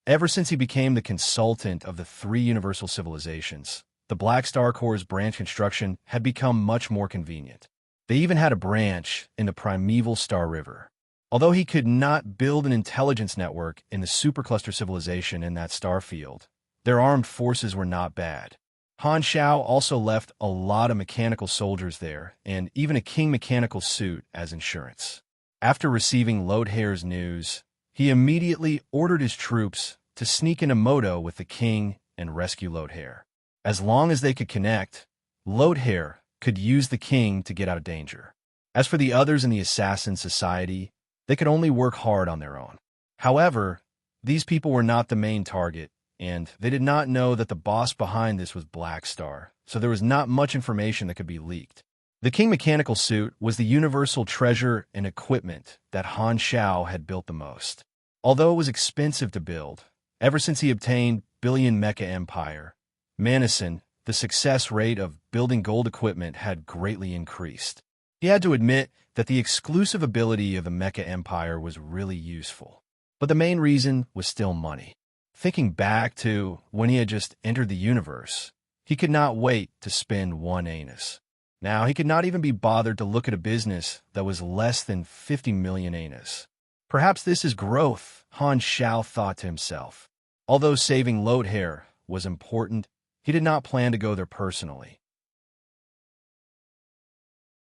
[SPEAKER 1] Ever since he became the consultant of the 3 universal civilizations, the Black Star Corps' branch construction had become much more convenient. They even had a branch in the primeval Star River. Although he could not build an intelligence network in the supercluster civilization in that star field, their armed forces were not bad. Han Xiao also left a lot of mechanical soldiers there, and even a king mechanical suit as insurance. After receiving Lothair's news, he immediately ordered his troops to sneak into Moto with the king and rescue Lothair. As long as they could connect, Lothair could use the king to get out of danger. As for the others in the Assassin Society, they could only work hard on their own. However, these people were not the main target, and they did not know that the boss behind this was Black Star, so there was not much information that could be leaked. The King Mechanical Suit was the universal treasure and equipment that Han Xiao had built the most. Although it was expensive to build, ever since he obtained Billion Mecha Empire, Manison, the success rate of building gold equipment had greatly increased. He had to admit that the exclusive ability of the Mecha Empire was really useful. But the main reason was still money. Thinking back to when he had just entered the universe, he could not wait to spend 1 anus. Now he could not even be bothered to look at a business that was less than 50 million anus. Perhaps this is growth, Han Xiao thought to himself. Although saving Lothair was important, he did not plan to go there personally.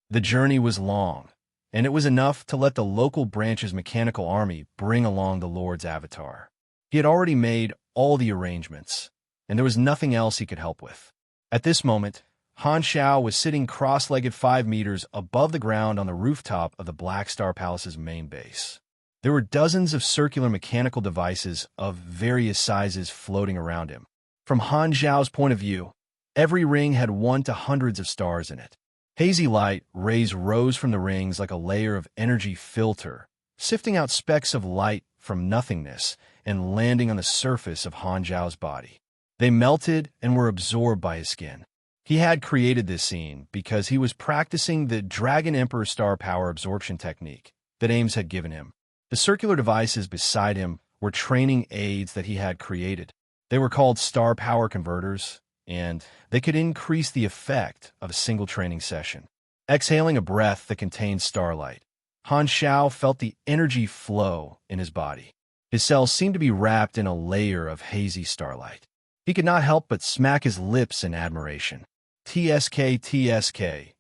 [SPEAKER 1] The journey was long, and it was enough to let the local branch's mechanical army bring along the Lord's avatar. He had already made all the arrangements, and there was nothing else he could help with. At this moment, Han Xiao was sitting cross-legged 5 meters above the ground on the rooftop of the Black Star Palace's main base. There were dozens of circular mechanical devices of various sizes floating around him. From Han Xiao's point of view, every ring had 1 to hundreds of stars in it. Hazy light rays rose from the rings like a layer of energy filter, sifting out specks of light from nothingness and landing on the surface of Han Xiao's body. They melted and were absorbed by his skin. He had created this scene because he was practicing the Dragon Emperor star power absorption technique that Ames had given him. The circular devices beside him were training aids that he had created. They were called star power converters, and they could increase the effect of a single training session. Exhaling a breath that contained starlight, Han Xiao felt the energy flow in his body. His cells seemed to be wrapped in a layer of hazy starlight. He could not help but smack his lips in admiration. TSK,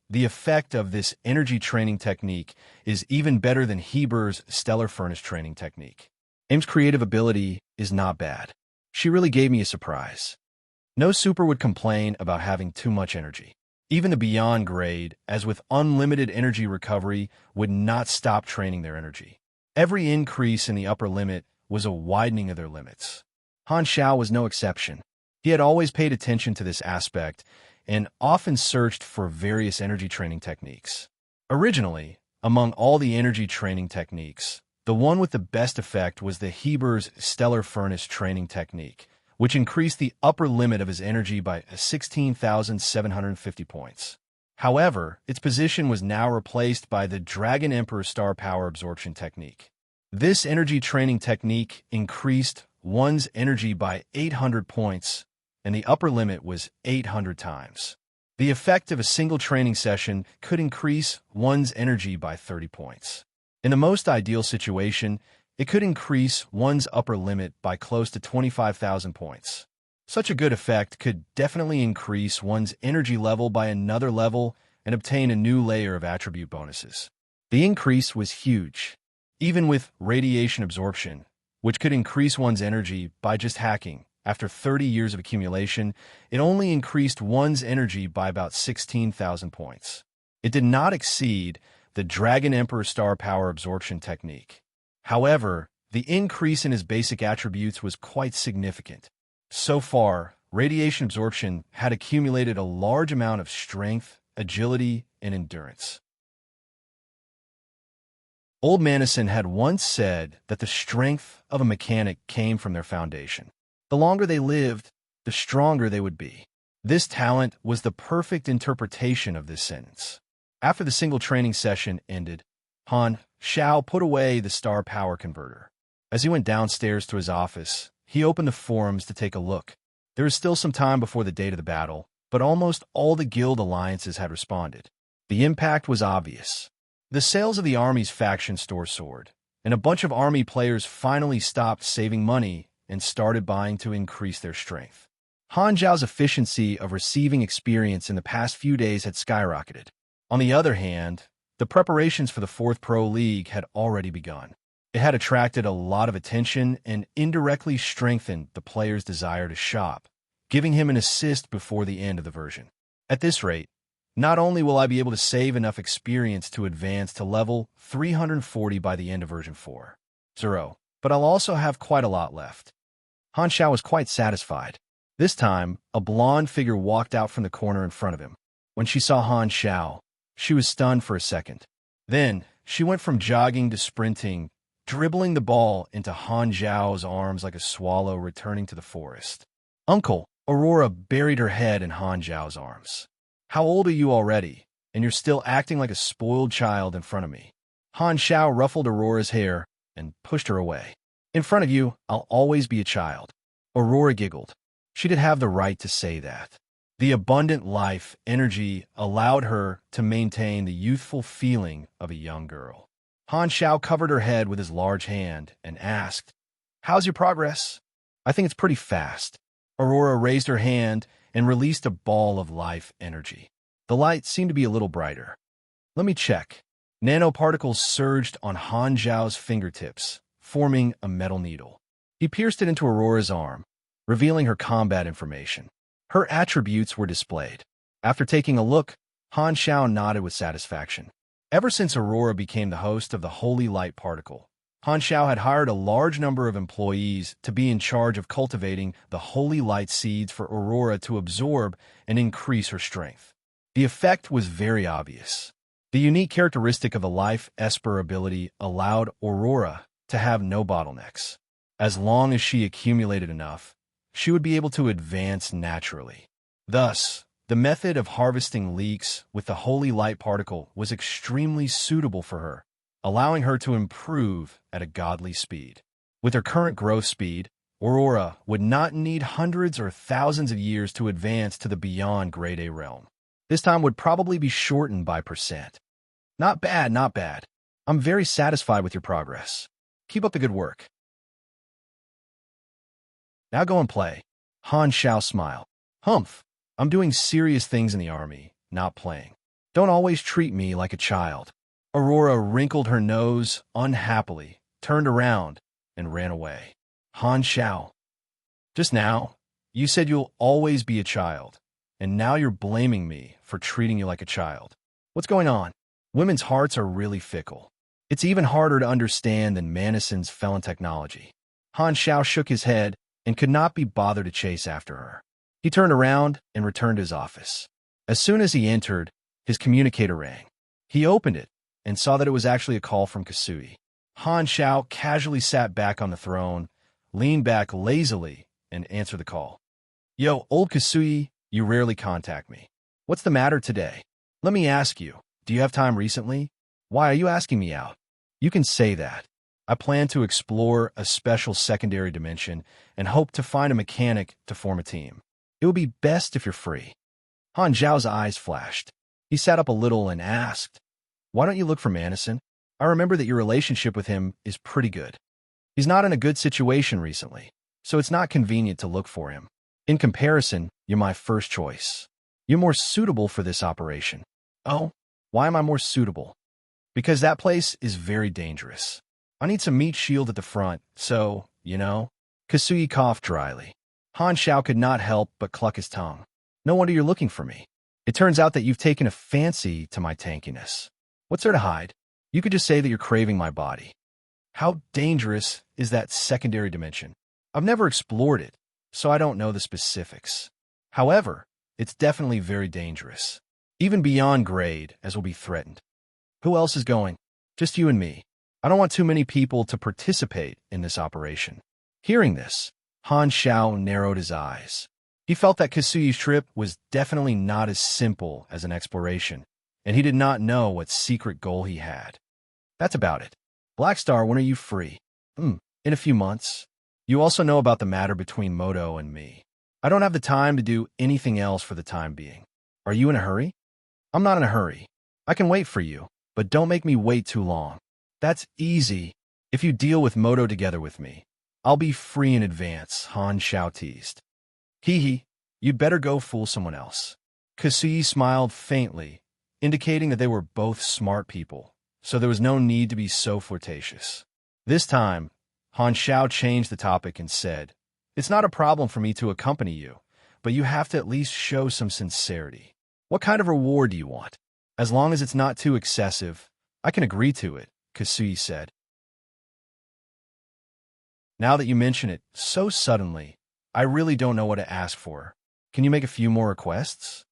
[SPEAKER 1] the effect of this energy training technique is even better than Heber's stellar furnace training technique. Aim's creative ability is not bad. She really gave me a surprise. No super would complain about having too much energy. Even the beyond grade, as with unlimited energy recovery, would not stop training their energy. Every increase in the upper limit was a widening of their limits. Han Xiao was no exception. He had always paid attention to this aspect and often searched for various energy training techniques. Originally, among all the energy training techniques, the one with the best effect was the Heber's stellar furnace training technique, which increased the upper limit of his energy by 16,750 points. However, its position was now replaced by the Dragon Emperor star power absorption technique. This energy training technique increased one's energy by 800 points, and the upper limit was 800 times. The effect of a single training session could increase one's energy by 30 points. In the most ideal situation, it could increase one's upper limit by close to 25,000 points. Such a good effect could definitely increase one's energy level by another level and obtain a new layer of attribute bonuses. The increase was huge. Even with radiation absorption, which could increase one's energy by just hacking, after 30 years of accumulation, it only increased one's energy by about 16,000 points. It did not exceed the Dragon Emperor star power absorption technique. However, the increase in his basic attributes was quite significant. So far, radiation absorption had accumulated a large amount of strength, agility, and endurance. Old Manison had once said that the strength of a mechanic came from their foundation. The longer they lived, the stronger they would be. This talent was the perfect interpretation of this sentence. After the single training session ended, Han Xiao put away the star power converter. As he went downstairs to his office, he opened the forums to take a look. There was still some time before the date of the battle, but almost all the guild alliances had responded. The impact was obvious. The sales of the army's faction store soared, and a bunch of army players finally stopped saving money and started buying to increase their strength. Han Zhao's efficiency of receiving experience in the past few days had skyrocketed. On the other hand, the preparations for the 4th Pro League had already begun. It had attracted a lot of attention and indirectly strengthened the player's desire to shop, giving him an assist before the end of the version. At this rate, not only will I be able to save enough experience to advance to level 340 by the end of version 4.0, but I'll also have quite a lot left. Han Xiao was quite satisfied. This time, a blonde figure walked out from the corner in front of him. When she saw Han Xiao, she was stunned for a second. Then, she went from jogging to sprinting, dribbling the ball into Han Zhao's arms like a swallow returning to the forest. "Uncle!" Aurora buried her head in Han Zhao's arms. "How old are you already, and you're still acting like a spoiled child in front of me?" Han Xiao ruffled Aurora's hair and pushed her away. "In front of you, I'll always be a child." Aurora giggled. She did have the right to say that. The abundant life energy allowed her to maintain the youthful feeling of a young girl. Han Xiao covered her head with his large hand and asked, "How's your progress?" "I think it's pretty fast." Aurora raised her hand and released a ball of life energy. The light seemed to be a little brighter. "Let me check." Nanoparticles surged on Han Zhao's fingertips, forming a metal needle. He pierced it into Aurora's arm, revealing her combat information. Her attributes were displayed. After taking a look, Han Xiao nodded with satisfaction. Ever since Aurora became the host of the Holy Light Particle, Han Xiao had hired a large number of employees to be in charge of cultivating the Holy Light seeds for Aurora to absorb and increase her strength. The effect was very obvious. The unique characteristic of the Life Esper ability allowed Aurora to have no bottlenecks. As long as she accumulated enough, she would be able to advance naturally. Thus, the method of harvesting leaks with the holy light particle was extremely suitable for her, allowing her to improve at a godly speed. With her current growth speed, Aurora would not need hundreds or thousands of years to advance to the beyond Grade A realm. This time would probably be shortened by percent. Not bad, not bad. I'm very satisfied with your progress. Keep up the good work. Now go and play. Han Xiao smiled. Humph, I'm doing serious things in the army, not playing. Don't always treat me like a child. Aurora wrinkled her nose unhappily, turned around, and ran away. Han Xiao. Just now, you said you'll always be a child, and now you're blaming me for treating you like a child. What's going on? Women's hearts are really fickle. It's even harder to understand than Manison's felon technology. Han Xiao shook his head and could not be bothered to chase after her. He turned around and returned to his office. As soon as he entered, his communicator rang. He opened it and saw that it was actually a call from Kasui. Han Xiao casually sat back on the throne, leaned back lazily, and answered the call. Yo, old Kasui, you rarely contact me. What's the matter today? Let me ask you, do you have time recently? Why are you asking me out? You can say that. I plan to explore a special secondary dimension and hope to find a mechanic to form a team. It would be best if you're free. Han Zhao's eyes flashed. He sat up a little and asked, Why don't you look for Manison? I remember that your relationship with him is pretty good. He's not in a good situation recently, so it's not convenient to look for him. In comparison, you're my first choice. You're more suitable for this operation. Oh, why am I more suitable? Because that place is very dangerous. I need some meat shield at the front, so, Kasui coughed dryly. Han Xiao could not help but cluck his tongue. No wonder you're looking for me. It turns out that you've taken a fancy to my tankiness. What's there to hide? You could just say that you're craving my body. How dangerous is that secondary dimension? I've never explored it, so I don't know the specifics. However, it's definitely very dangerous. Even beyond grade, as will be threatened. Who else is going? Just you and me. I don't want too many people to participate in this operation. Hearing this, Han Xiao narrowed his eyes. He felt that Kasui's trip was definitely not as simple as an exploration, and he did not know what secret goal he had. That's about it. Blackstar, when are you free? In a few months. You also know about the matter between Moto and me. I don't have the time to do anything else for the time being. Are you in a hurry? I'm not in a hurry. I can wait for you, but don't make me wait too long. That's easy. If you deal with Moto together with me, I'll be free in advance, Han Xiao teased. Hee, you'd better go fool someone else. Kasui smiled faintly, indicating that they were both smart people, so there was no need to be so flirtatious. This time, Han Xiao changed the topic and said, It's not a problem for me to accompany you, but you have to at least show some sincerity. What kind of reward do you want? As long as it's not too excessive, I can agree to it, Kasui said. Now that you mention it so suddenly, I really don't know what to ask for. Can you make a few more requests?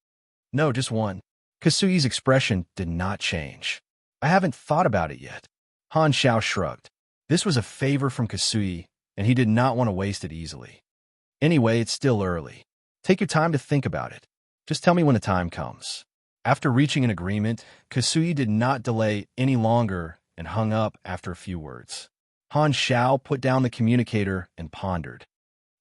[SPEAKER 1] No, just one. Kasui's expression did not change. I haven't thought about it yet. Han Xiao shrugged. This was a favor from Kasui, and he did not want to waste it easily. Anyway, it's still early. Take your time to think about it. Just tell me when the time comes. After reaching an agreement, Kasui did not delay any longer and hung up after a few words. Han Xiao put down the communicator and pondered.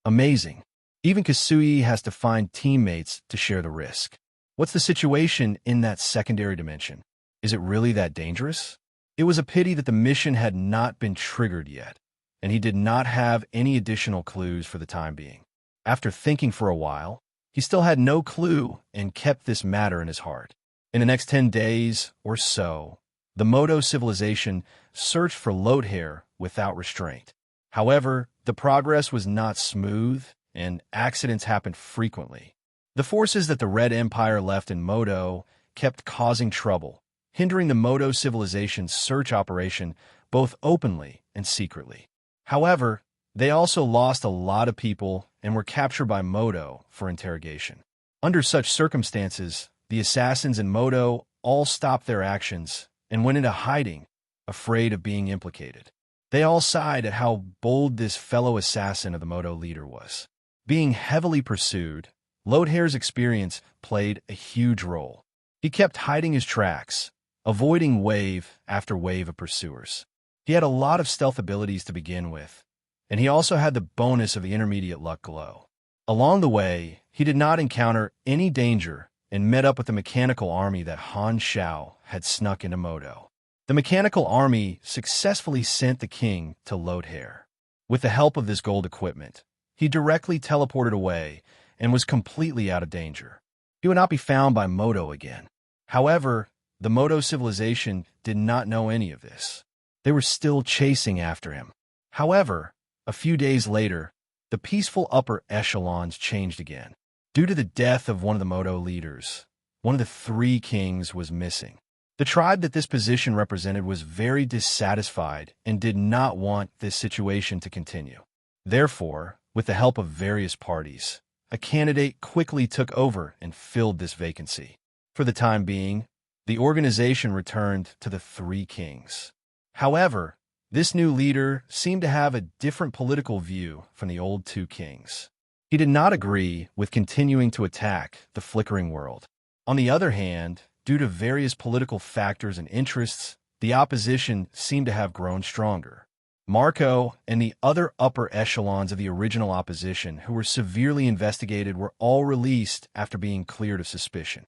[SPEAKER 1] Amazing. Even Kasui has to find teammates to share the risk. What's the situation in that secondary dimension? Is it really that dangerous? It was a pity that the mission had not been triggered yet, and he did not have any additional clues for the time being. After thinking for a while, he still had no clue and kept this matter in his heart. In the next 10 days or so, the Moto civilization searched for Lodehair without restraint. However, the progress was not smooth, and accidents happened frequently. The forces that the Red Empire left in Moto kept causing trouble, hindering the Moto civilization's search operation both openly and secretly. However, they also lost a lot of people and were captured by Moto for interrogation. Under such circumstances, the assassins in Moto all stopped their actions and went into hiding, afraid of being implicated. They all sighed at how bold this fellow assassin of the Moto leader was. Being heavily pursued, Lodehair's experience played a huge role. He kept hiding his tracks, avoiding wave after wave of pursuers. He had a lot of stealth abilities to begin with, and he also had the bonus of the intermediate luck glow. Along the way, he did not encounter any danger and met up with the mechanical army that Han Shao had snuck into Modo. The mechanical army successfully sent the king to Lodehair. With the help of this gold equipment, he directly teleported away and was completely out of danger. He would not be found by Modo again. However, the Modo civilization did not know any of this. They were still chasing after him. However, a few days later, the peaceful upper echelons changed again. Due to the death of one of the Modo leaders, one of the three kings was missing. The tribe that this position represented was very dissatisfied and did not want this situation to continue. Therefore, with the help of various parties, a candidate quickly took over and filled this vacancy. For the time being, the organization returned to the three kings. However, this new leader seemed to have a different political view from the old two kings. He did not agree with continuing to attack the flickering world. On the other hand, due to various political factors and interests, the opposition seemed to have grown stronger. Marco and the other upper echelons of the original opposition who were severely investigated were all released after being cleared of suspicion.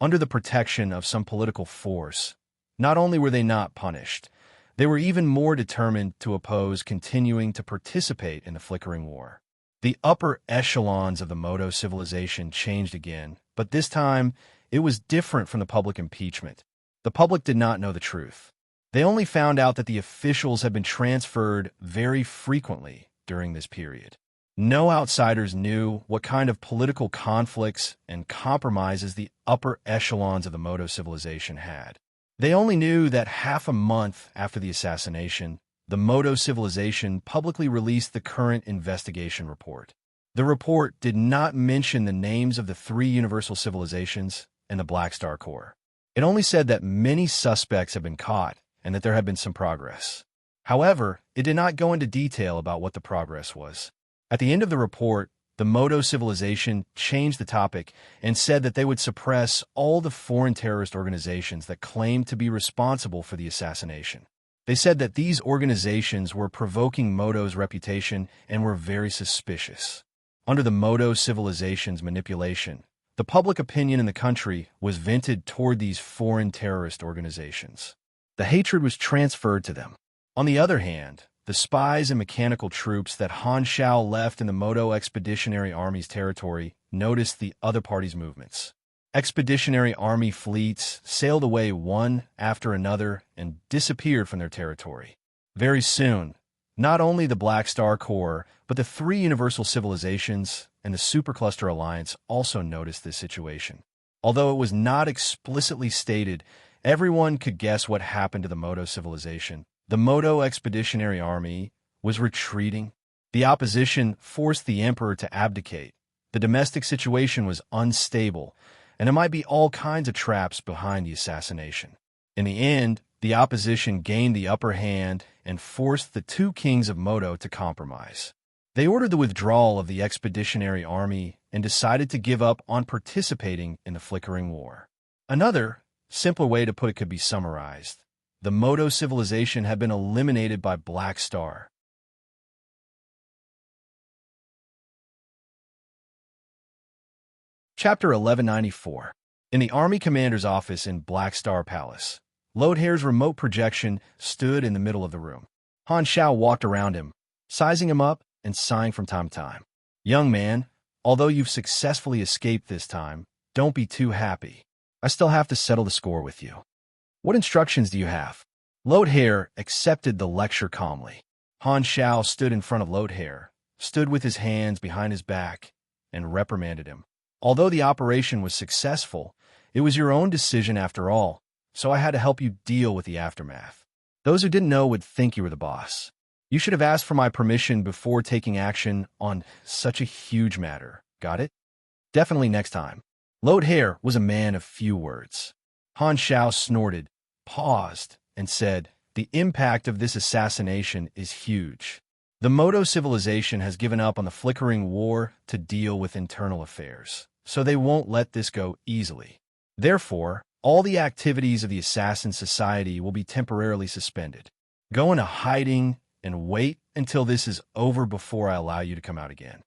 [SPEAKER 1] Under the protection of some political force, not only were they not punished, they were even more determined to oppose continuing to participate in the flickering war. The upper echelons of the Modo civilization changed again, but this time it was different from the public impeachment. The public did not know the truth. They only found out that the officials had been transferred very frequently during this period. No outsiders knew what kind of political conflicts and compromises the upper echelons of the Modo civilization had. They only knew that half a month after the assassination, the Modo civilization publicly released the current investigation report. The report did not mention the names of the three universal civilizations and the Black Star Corps. It only said that many suspects had been caught and that there had been some progress. However, it did not go into detail about what the progress was. At the end of the report, the Modo civilization changed the topic and said that they would suppress all the foreign terrorist organizations that claimed to be responsible for the assassination. They said that these organizations were provoking Modo's reputation and were very suspicious. Under the Modo civilization's manipulation, the public opinion in the country was vented toward these foreign terrorist organizations. The hatred was transferred to them. On the other hand, the spies and mechanical troops that Han Shao left in the Modo Expeditionary Army's territory noticed the other party's movements. Expeditionary Army fleets sailed away one after another and disappeared from their territory. Very soon, not only the Black Star Corps, but the three universal civilizations and the Supercluster Alliance also noticed this situation. Although it was not explicitly stated, everyone could guess what happened to the Modo civilization. The Modo Expeditionary Army was retreating. The opposition forced the emperor to abdicate. The domestic situation was unstable, and there might be all kinds of traps behind the assassination. In the end, the opposition gained the upper hand and forced the two kings of Modo to compromise. They ordered the withdrawal of the Expeditionary Army and decided to give up on participating in the flickering war. Another, simpler way to put it could be summarized. The Modo civilization had been eliminated by Black Star. Chapter 1194. In the Army Commander's office in Black Star Palace, Lodehair's remote projection stood in the middle of the room. Han Shao walked around him, sizing him up and sighing from time to time. Young man, although you've successfully escaped this time, don't be too happy. I still have to settle the score with you. What instructions do you have? Lodehair accepted the lecture calmly. Han Shao stood in front of Lodehair, stood with his hands behind his back, and reprimanded him. Although the operation was successful, it was your own decision after all, so I had to help you deal with the aftermath. Those who didn't know would think you were the boss. You should have asked for my permission before taking action on such a huge matter. Got it? Definitely next time. Lodehair was a man of few words. Han Shao snorted, paused, and said, "The impact of this assassination is huge. The Modo civilization has given up on the flickering war to deal with internal affairs, so they won't let this go easily. Therefore, all the activities of the Assassin Society will be temporarily suspended. Go into hiding and wait until this is over before I allow you to come out again.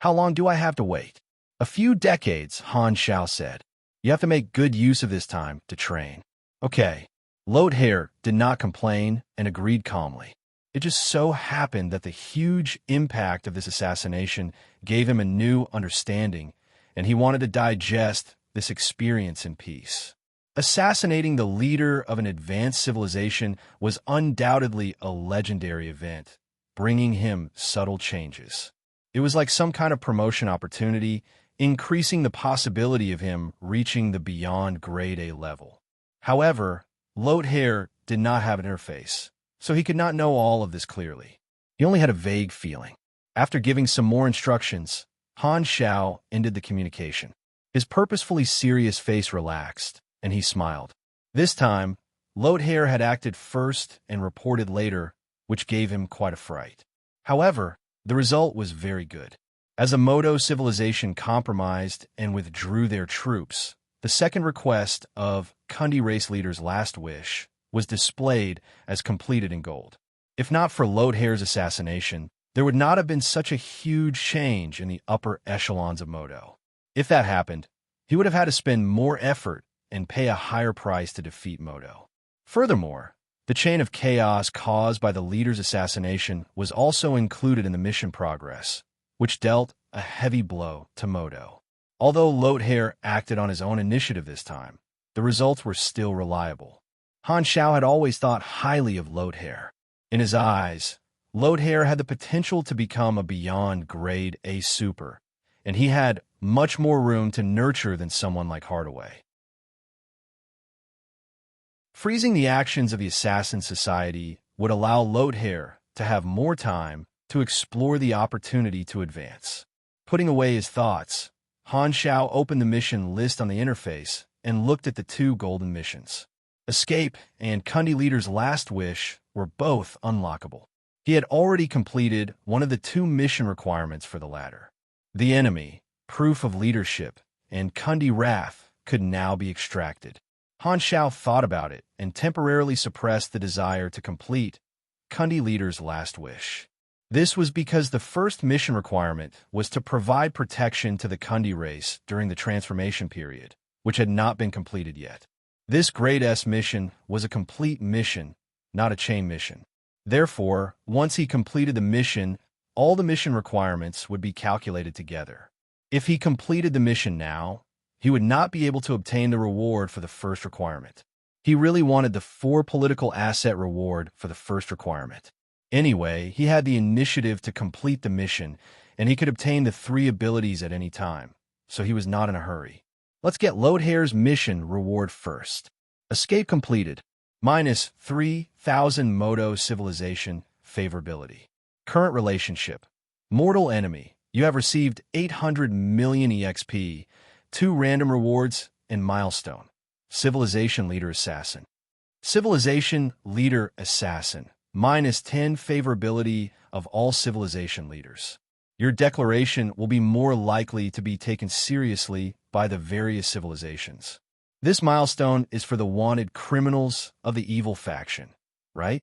[SPEAKER 1] How long do I have to wait? A few decades, Han Xiao said. You have to make good use of this time to train. Okay. Lodehair did not complain and agreed calmly. It just so happened that the huge impact of this assassination gave him a new understanding, and he wanted to digest this experience in peace. Assassinating the leader of an advanced civilization was undoubtedly a legendary event, bringing him subtle changes. It was like some kind of promotion opportunity, increasing the possibility of him reaching the beyond grade A level. However, Lodehair did not have an interface, so he could not know all of this clearly. He only had a vague feeling. After giving some more instructions, Han Xiao ended the communication. His purposefully serious face relaxed, and he smiled. This time, Lodehair had acted first and reported later, which gave him quite a fright. However, the result was very good. As a Modo civilization compromised and withdrew their troops, the second request of Kundi race leader's last wish was displayed as completed in gold. If not for Lodehair's assassination, there would not have been such a huge change in the upper echelons of Modo. If that happened, he would have had to spend more effort and pay a higher price to defeat Modo. Furthermore, the chain of chaos caused by the leader's assassination was also included in the mission progress, which dealt a heavy blow to Modo. Although Lodehair acted on his own initiative this time, the results were still reliable. Han Xiao had always thought highly of Lodehair. In his eyes, Lodehair had the potential to become a beyond grade A super, and he had much more room to nurture than someone like Hardaway. Freezing the actions of the Assassin Society would allow Lodehair to have more time to explore the opportunity to advance. Putting away his thoughts, Han Xiao opened the mission list on the interface and looked at the two golden missions. Escape and Kundi Leader's last wish were both unlockable. He had already completed one of the two mission requirements for the latter. The enemy, proof of leadership, and Kundi Wrath could now be extracted. Han Xiao thought about it and temporarily suppressed the desire to complete Kundi Leader's last wish. This was because the first mission requirement was to provide protection to the Kundi race during the transformation period, which had not been completed yet. This Grade S mission was a complete mission, not a chain mission. Therefore, once he completed the mission, all the mission requirements would be calculated together. If he completed the mission now, he would not be able to obtain the reward for the first requirement. He really wanted the 4 political asset reward for the first requirement. Anyway, he had the initiative to complete the mission, and he could obtain the 3 abilities at any time, so he was not in a hurry. Let's get Lodehair's mission reward first. Escape completed. Minus 3,000 Modo civilization favorability. Current relationship. Mortal enemy. You have received 800 million EXP, 2 random rewards, and milestone. Civilization Leader Assassin. Civilization Leader Assassin. Minus 10 favorability of all civilization leaders. Your declaration will be more likely to be taken seriously by the various civilizations. This milestone is for the wanted criminals of the evil faction, right?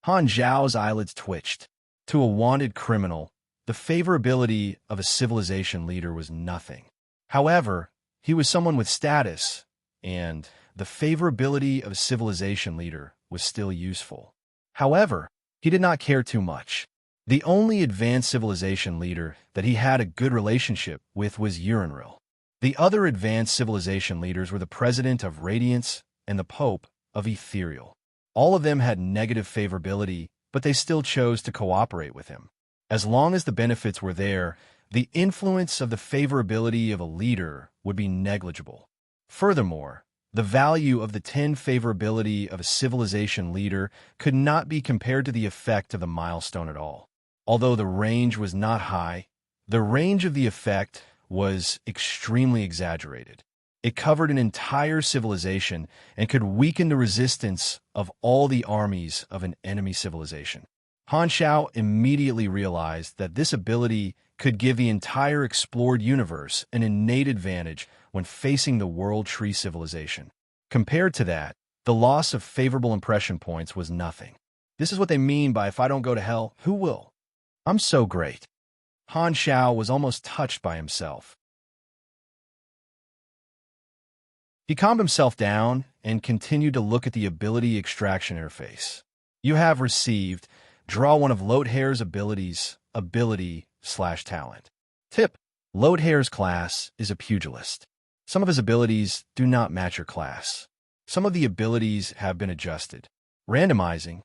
[SPEAKER 1] Han Zhao's eyelids twitched. To a wanted criminal, the favorability of a civilization leader was nothing. However, he was someone with status, and the favorability of a civilization leader was still useful. However, he did not care too much. The only advanced civilization leader that he had a good relationship with was Unravel. The other advanced civilization leaders were the President of Radiance and the Pope of Ethereal. All of them had negative favorability, but they still chose to cooperate with him. As long as the benefits were there, the influence of the favorability of a leader would be negligible. Furthermore, the value of the 10 favorability of a civilization leader could not be compared to the effect of the milestone at all. Although the range was not high, the range of the effect was extremely exaggerated. It covered an entire civilization and could weaken the resistance of all the armies of an enemy civilization. Han Xiao immediately realized that this ability could give the entire explored universe an innate advantage when facing the World Tree civilization. Compared to that, the loss of favorable impression points was nothing. This is what they mean by if I don't go to hell, who will? I'm so great. Han Xiao was almost touched by himself. He calmed himself down and continued to look at the ability extraction interface. You have received, draw one of Loathair's abilities, ability/talent. Tip: Loathair's class is a pugilist. Some of his abilities do not match your class. Some of the abilities have been adjusted. Randomizing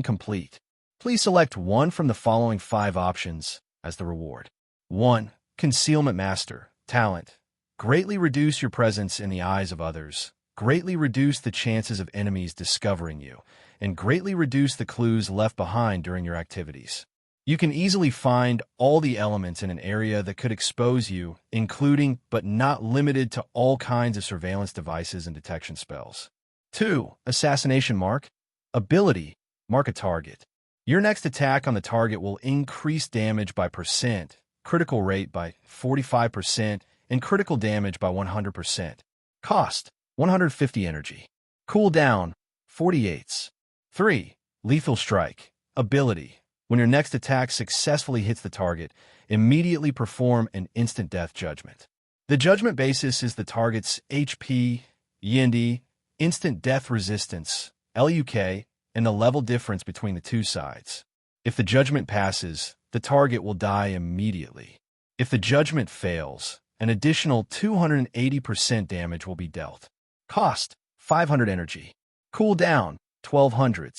[SPEAKER 1] complete. Please select one from the following 5 options as the reward. 1. Concealment Master. Talent: greatly reduce your presence in the eyes of others, greatly reduce the chances of enemies discovering you, and greatly reduce the clues left behind during your activities. You can easily find all the elements in an area that could expose you, including but not limited to all kinds of surveillance devices and detection spells. 2. Assassination Mark. Ability: mark a target. Your next attack on the target will increase damage by %, critical rate by 45%, and critical damage by 100%. Cost: 150 energy. Cooldown: 48. 3. Lethal Strike. Ability: when your next attack successfully hits the target, immediately perform an instant death judgment. The judgment basis is the target's HP, YND, instant death resistance, LUK, and the level difference between the two sides. If the judgment passes, the target will die immediately. If the judgment fails, an additional 280% damage will be dealt. Cost: 500 energy. Cooldown: 1200.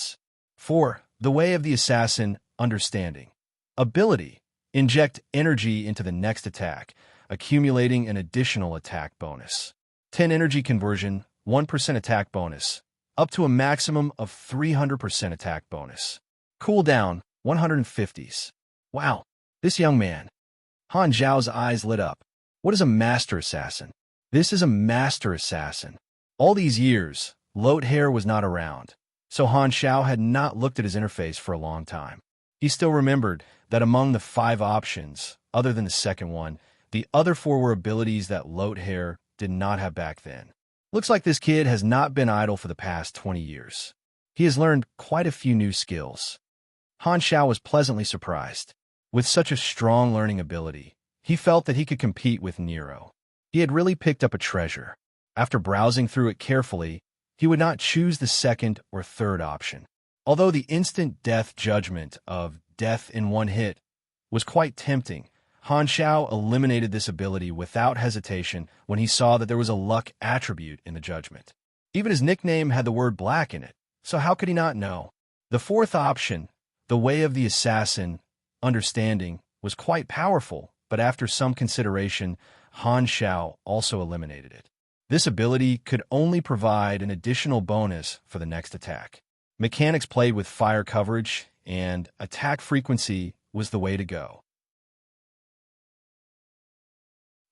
[SPEAKER 1] 4. The Way of the Assassin. Understanding. Ability: inject energy into the next attack, accumulating an additional attack bonus. 10 energy conversion, 1% attack bonus, up to a maximum of 300% attack bonus. Cooldown: 150s. Wow, this young man. Han Zhao's eyes lit up. What is a master assassin? This is a master assassin. All these years, Loathair was not around, so Han Xiao had not looked at his interface for a long time. He still remembered that among the 5 options, other than the second one, the other 4 were abilities that Loathair did not have back then. Looks like this kid has not been idle for the past 20 years. He has learned quite a few new skills. Han Xiao was pleasantly surprised. With such a strong learning ability, he felt that he could compete with Nero. He had really picked up a treasure. After browsing through it carefully, he would not choose the second or third option. Although the instant death judgment of death in one hit was quite tempting, Han Xiao eliminated this ability without hesitation when he saw that there was a luck attribute in the judgment. Even his nickname had the word black in it, so how could he not know? The 4th option, The Way of the Assassin, Understanding, was quite powerful, but after some consideration, Han Xiao also eliminated it. This ability could only provide an additional bonus for the next attack. Mechanics played with fire coverage, and attack frequency was the way to go.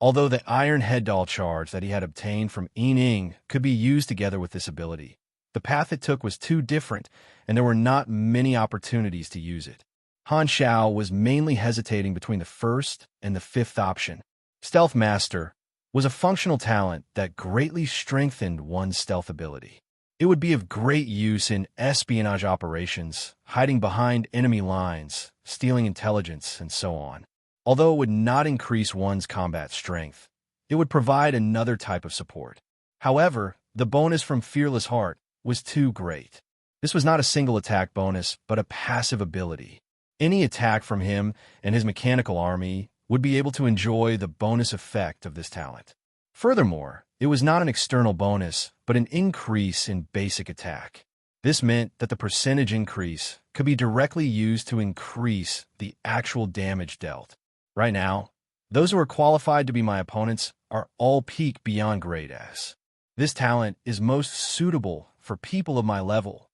[SPEAKER 1] Although the iron head doll charge that he had obtained from Yining could be used together with this ability, the path it took was too different, and there were not many opportunities to use it. Han Xiao was mainly hesitating between the 1st and the 5th option. Stealth Master was a functional talent that greatly strengthened one's stealth ability. It would be of great use in espionage operations, hiding behind enemy lines, stealing intelligence, and so on. Although it would not increase one's combat strength, it would provide another type of support. However, the bonus from Fearless Heart was too great. This was not a single attack bonus, but a passive ability. Any attack from him and his mechanical army would be able to enjoy the bonus effect of this talent. Furthermore, it was not an external bonus, but an increase in basic attack. This meant that the percentage increase could be directly used to increase the actual damage dealt. Right now, those who are qualified to be my opponents are all peak beyond grade S. This talent is most suitable for people of my level.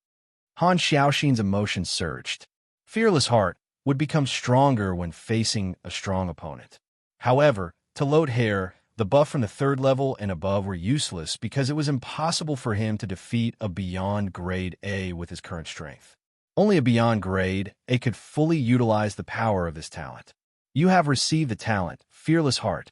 [SPEAKER 1] Han Xiaoxin's emotions surged. Fearless Heart would become stronger when facing a strong opponent. However, to Loathair, the buff from the 3rd level and above were useless because it was impossible for him to defeat a beyond grade A with his current strength. Only a beyond grade, A could fully utilize the power of this talent. You have received the talent, Fearless Heart.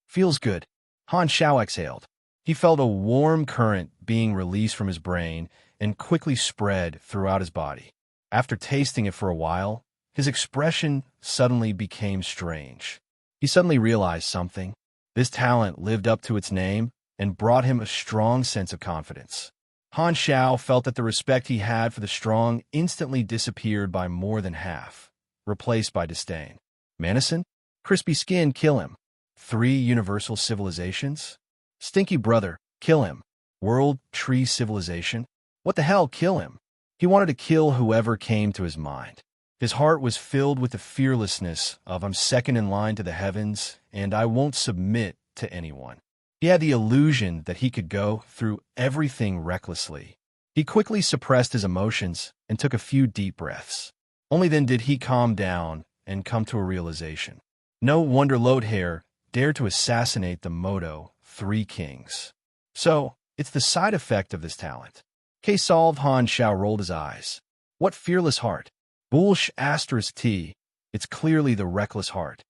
[SPEAKER 1] Feels good. Han Xiao exhaled. He felt a warm current being released from his brain and quickly spread throughout his body. After tasting it for a while, his expression suddenly became strange. He suddenly realized something. This talent lived up to its name and brought him a strong sense of confidence. Han Xiao felt that the respect he had for the strong instantly disappeared by more than half, replaced by disdain. Manison? Crispy skin, kill him. 3 universal civilizations? Stinky brother, kill him. World, tree civilization? What the hell, kill him? He wanted to kill whoever came to his mind. His heart was filled with the fearlessness of I'm second in line to the heavens, and I won't submit to anyone. He had the illusion that he could go through everything recklessly. He quickly suppressed his emotions and took a few deep breaths. Only then did he calm down and come to a realization. No wonder Lodhair dared to assassinate the motto, 3 kings. So, it's the side effect of this talent. Case solved. Han Xiao rolled his eyes. What fearless heart? Bullsh asterisk T. It's clearly the reckless heart.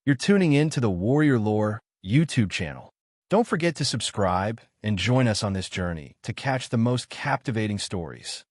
[SPEAKER 1] You're tuning in to the Warrior Lore YouTube channel. Don't forget to subscribe and join us on this journey to catch the most captivating stories.